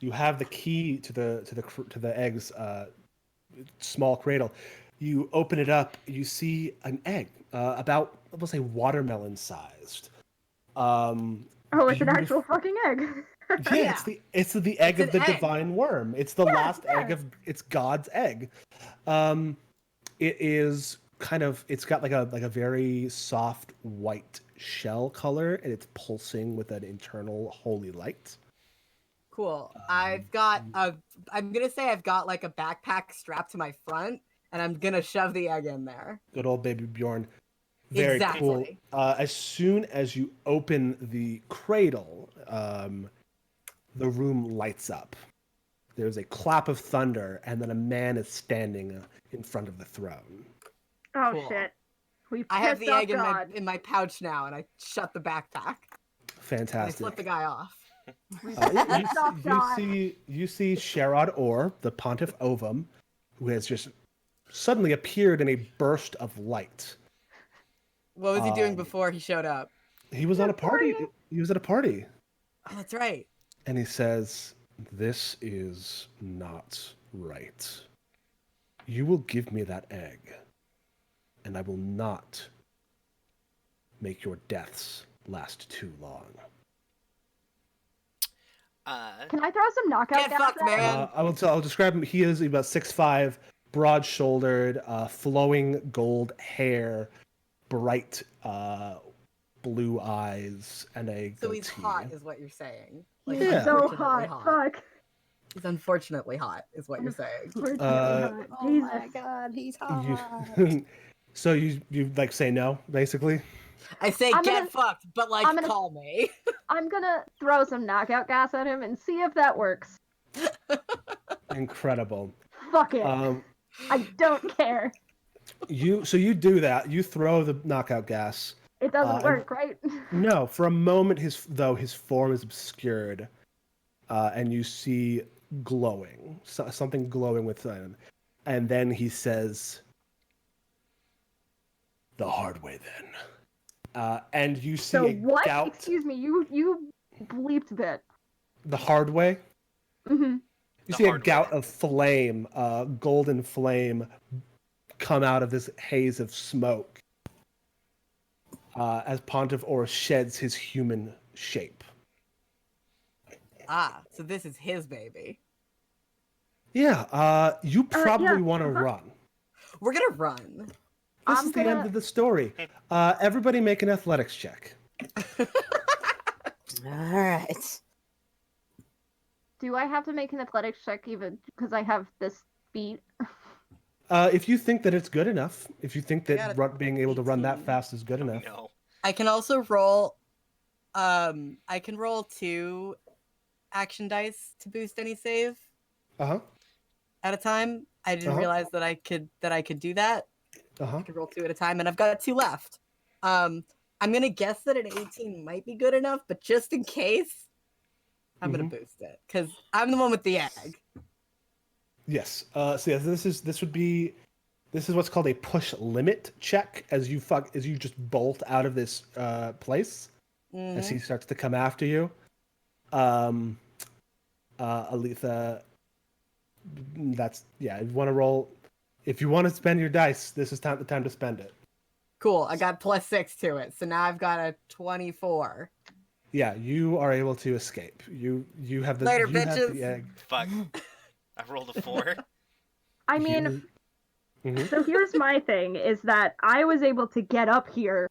you have the key to the egg's small cradle. You open it up. You see an egg about, we'll say, watermelon sized. Oh, it's an beautiful- actual fucking egg. Yeah, it's the egg It's of an the egg. divine worm. It's the last egg of it's God's egg. It is it's got like a very soft white shell color, and it's pulsing with an internal holy light. Cool. I'm gonna say I've got like a backpack strapped to my front, and I'm gonna shove the egg in there. Good old baby Bjorn. Very cool. Exactly. As soon as you open the cradle, the room lights up. There's a clap of thunder, and then a man is standing in front of the throne. Oh Cool. shit. We I have the pissed off egg God. in my pouch now, and I shut the backpack. And I Fantastic. flip the guy off. We Uh, pissed off God. you see Sherrod Orr, the Pontiff Ovum, who has just suddenly appeared in a burst of light. What was he doing Um, before he showed up? He was on a party. He was at a party, Oh, that's right. and he says, "This is not right. You will give me that egg, and I will not make your deaths last too long." Can I throw some knockout Get gas fucked, at him? man. I'll describe him. He is about 6'5", broad-shouldered, flowing gold hair, bright blue eyes, and a So he's goatee. hot, is what you're saying. Like, Yeah. So unfortunately hot. Fuck. He's unfortunately hot, is what you're saying. Unfortunately Uh, hot. Oh Jesus. my god, he's hot. You, so you like say no, basically. I say I'm get gonna- fucked, but like I'm gonna- call me. I'm gonna throw some knockout gas at him and see if that works. Incredible. Fuck it. Um, I don't care. you do that. You throw the knockout gas. It doesn't and- work, right? No, for a moment, his form is obscured, and you see glowing, something glowing within him, and then he says, "The hard way, then." And you see So a what? gout. Excuse me, you bleeped a bit. The hard way. Mm-hmm. You The see a hard way. gout of flame, golden flame, come out of this haze of smoke as Pontiff Or sheds his human shape. Ah, so this is his baby. Yeah, you probably yeah, want to uh-huh. run. We're gonna run. This I'm is the end gonna- of the story. Everybody make an athletics check. All right. Do I have to make an athletics check even because I have this feat? If you think that it's good enough, if you think I that got being able to run that 18. fast is good enough. No. I can also roll. I can roll 2 action dice to boost any save Uh-huh. at a time. I didn't Uh-huh. realize that I could do that. Uh-huh. I could roll 2 at a time, and I've got 2 left. I'm gonna guess that an 18 might be good enough, but just in case, I'm gonna boost it because I'm the one with the egg. Yes. So yeah, this is what's called a push limit check as you just bolt out of this place as he starts to come after you. Aletha, that's you want to roll. If you want to spend your dice, this is the time to spend it. Cool. I got +6 to it, so now I've got a 24. Yeah, you are able to escape. You have the Later, you have bitches. the egg. Fuck. I rolled a 4. I mean, Mhm. so here's my thing: is that I was able to get up here,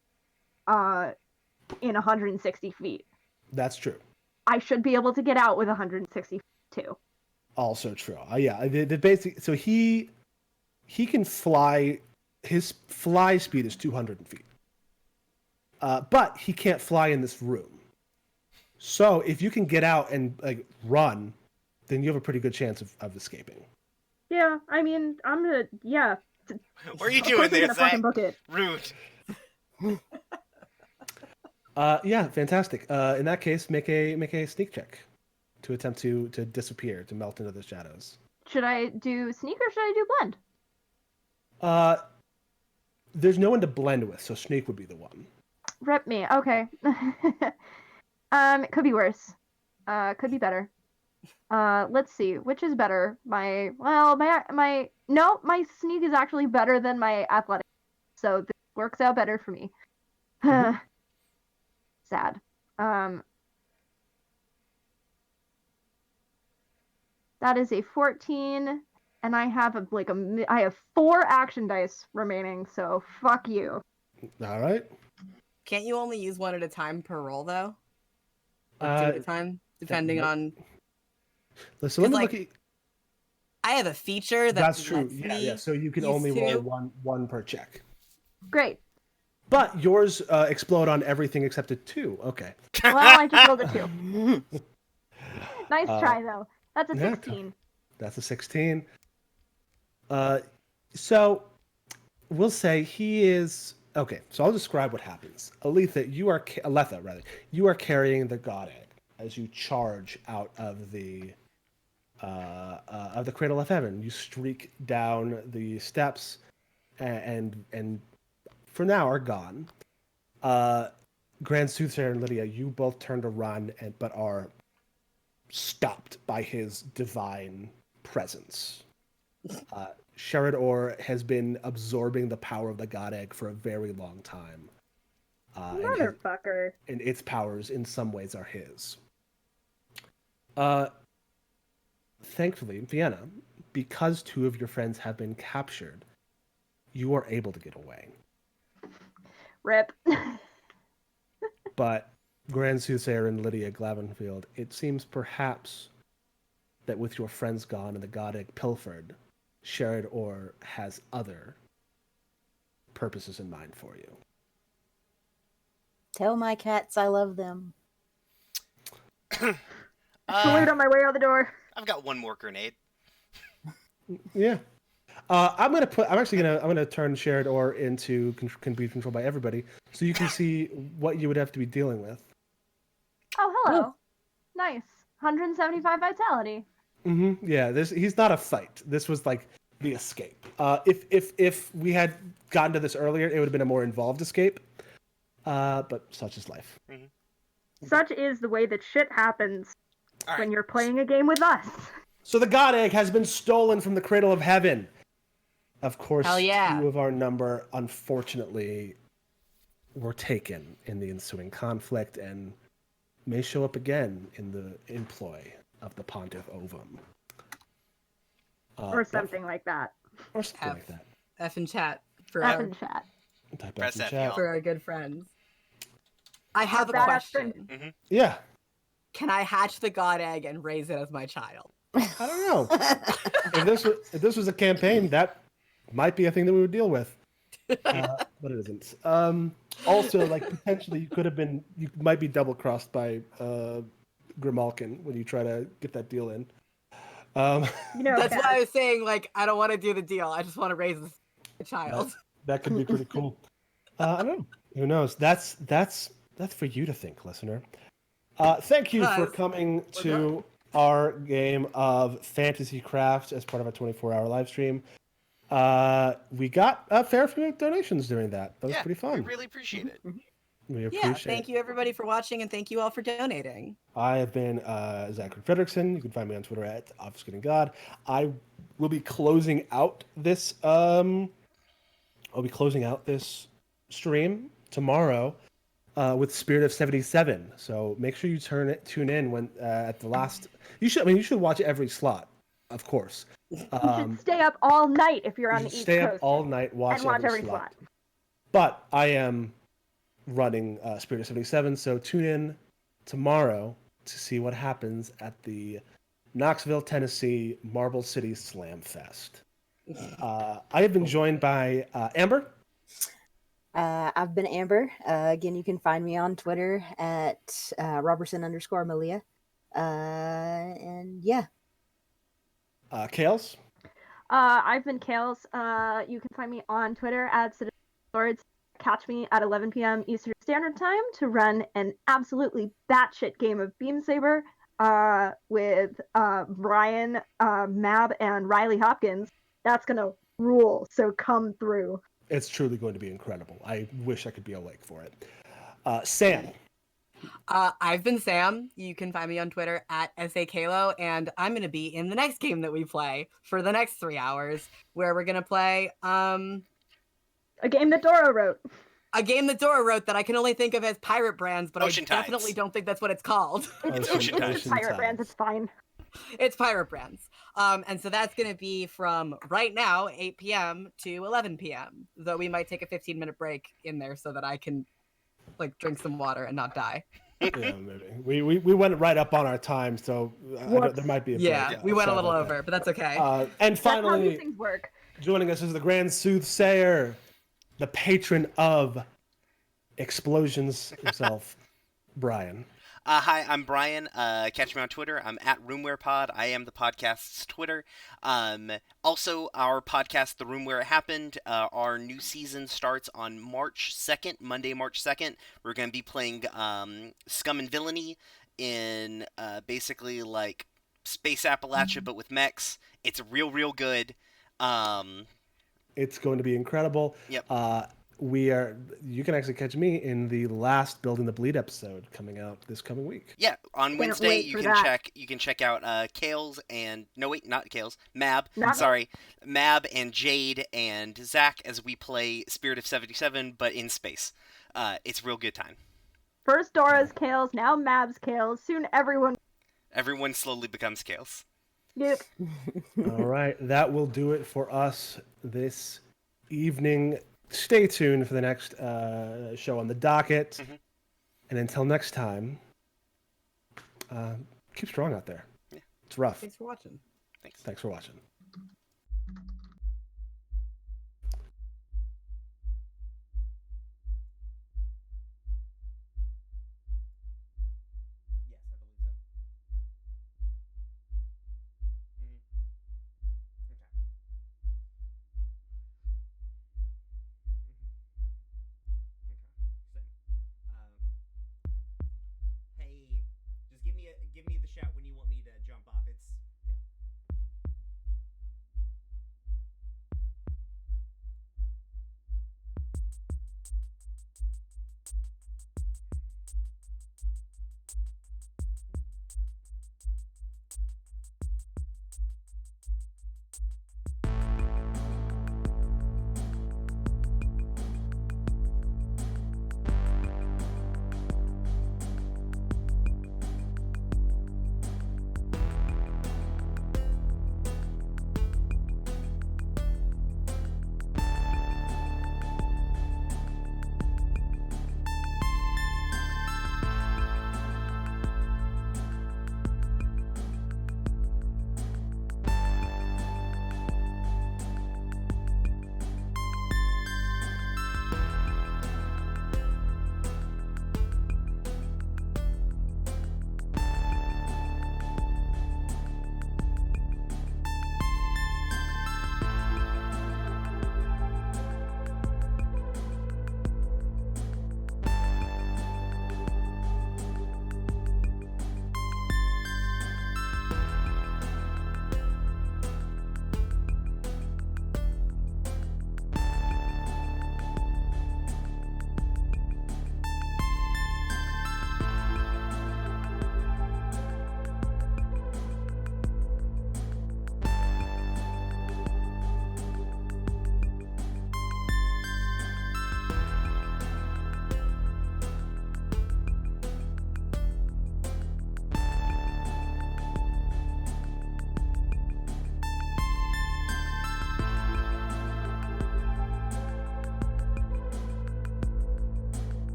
in 160 feet. That's true. I should be able to get out with 160 feet too. Also true. Yeah, the basic. So he can fly. His fly speed is 200 feet. But he can't fly in this room. So if you can get out and like run, then you have a pretty good chance of escaping. Yeah, I mean, I'm gonna. Yeah. What are you Of doing course I'm there, gonna fucking Zach? book it. Rude. Yeah, fantastic. In that case, make a sneak check to attempt to disappear, to melt into the shadows. Should I do sneak or should I do blend? There's no one to blend with, so sneak would be the one. Rip me. Okay. It could be worse. Could be better. Let's see. Which is better? My sneak is actually better than my athletic. So this works out better for me. Sad. That is a 14 and I have I have 4 action dice remaining, so fuck you. All right. Can't you only use 1 at a time per roll, though? Or 2 at a time, depending nope. on. So let me like, look at. I have a feature that That's true. lets Yeah, me yeah. So you can use only 2. roll one per check. Great. But yours explode on everything except a 2. Okay. Well, I just rolled a 2. Nice try though. That's a yeah, 16. That's a 16. So we'll say he is okay. So I'll describe what happens. Aletha, you are carrying the god egg as you charge out of the cradle of heaven. You streak down the steps, and for now are gone. Grand Soothsayer and Lydia, you both turn to run, but are stopped by his divine presence. Sheridor has been absorbing the power of the god egg for a very long time. Motherfucker. And its powers, in some ways, are his. Thankfully, Vienna, because 2 of your friends have been captured, you are able to get away. Rip. But Grand Soothsayer and Lydia Glavenfield, it seems perhaps that with your friends gone and the god egg pilfered, Sheridor has other purposes in mind for you. Tell my cats I love them. Salute on my way out the door. I've got 1 more grenade. Yeah. I'm gonna turn Sheridor into can be controlled by everybody, so you can see what you would have to be dealing with. Oh, hello. Nice. 175 vitality. Mm-hmm. Yeah, he's not a fight. This was like the escape. If we had gotten to this earlier, it would have been a more involved escape. But such is life. Mm-hmm. Such is the way that shit happens All when right. you're playing a game with us. So the god egg has been stolen from the cradle of heaven. Of course, Hell yeah. 2 of our number, unfortunately, were taken in the ensuing conflict and may show up again in the employ of the Pontiff Ovum. Or something like that. Or something like that. F in chat for F our, in chat. Type Press F in F, chat. y'all. for our good friends. I have a That question. action. Yeah. Can I hatch the god egg and raise it as my child? I don't know. if this was a campaign, that might be a thing that we would deal with, but it isn't. Also, like potentially, you might be double crossed by Grimalkin when you try to get that deal in. That's why I was saying, like, I don't want to do the deal. I just want to raise a child. That could be pretty cool. I don't know. Who knows? That's for you to think, listener. Thank you for coming to our game of Fantasy Craft as part of our 24-hour live stream. We got a fair few donations during that. That was pretty fun. We really appreciate it. We appreciate thank you everybody for watching, and thank you all for donating. I have been Zachary Fredrickson. You can find me on Twitter at OfficeGettingGod. I will be closing out this. I'll be closing out this stream tomorrow with Spirit of 77. So make sure you tune in when at the last. You should watch every slot, of course. You should stay up all night if you're on the East Coast. Stay up all night, watch every slot. But I am running Spirit of 77, so tune in tomorrow to see what happens at the Knoxville, Tennessee Marble City Slam Fest. I have been joined by Amber. I've been Amber. Again, you can find me on Twitter at Robertson_Malia. And yeah. Kales. I've been Kales. You can find me on Twitter at Citadel Swords. Catch me at 11 p.m. Eastern Standard Time to run an absolutely batshit game of Beam Saber with Brian, Mab, and Riley Hopkins. That's gonna rule. So come through. It's truly going to be incredible. I wish I could be awake for it. Sam. I've been Sam. You can find me on Twitter at SAKalo, and I'm going to be in the next game that we play for the next 3 hours, where we're going to play a game that Dora wrote. A game that Dora wrote that I can only think of as Pirate Brands, but Ocean I definitely don't think that's what it's called. It's Pirate Brands. It's fine. It's Pirate Brands. And so that's going to be from right now, 8 p.m. to 11 p.m. Though we might take a 15-minute break in there so that I can like drink some water and not die. Yeah, maybe. We went right up on our time, so there might be a break. We went a little over, but that's okay. And finally, that's how these things work. Joining us is the Grand Soothsayer, the patron of explosions himself, Brian. Hi, I'm Brian. Catch me on Twitter. I'm at RoomWarePod. I am the podcast's Twitter. Also, our podcast, The Room Where It Happened, our new season starts on March 2nd, Monday, March 2nd. We're going to be playing Scum and Villainy in basically like Space Appalachia, but with mechs. It's real good. It's going to be incredible. Yep. You can actually catch me in the last Building the Bleed episode coming out this coming week. Yeah, on Wednesday you can check out Kales and Mab. Mab and Jade and Zach as we play Spirit of 77, but in space. It's a real good time. First Dora's Kales, now Mab's Kales. Soon everyone slowly becomes Kales. Yep. All right, that will do it for us this evening. Stay tuned for the next show on the docket. Mm-hmm. And until next time, keep strong out there. Yeah. It's rough. Thanks for watching. Thanks for watching. Give me the shout when you want me to jump off. It's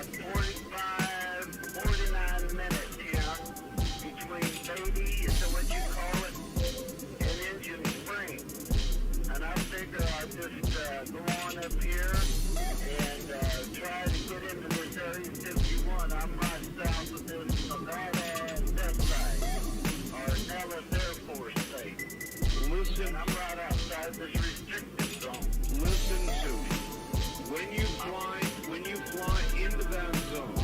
45, 49 minutes here between Beatty, is that what you call it, and Engine Spring. And I figure I'll just go on up here and try to get into this area 51. I'm right south of this Nevada test site, or Nellis Air Force Base. Listen, And I'm right outside this restricted zone. listen to me. When you fly into that zone,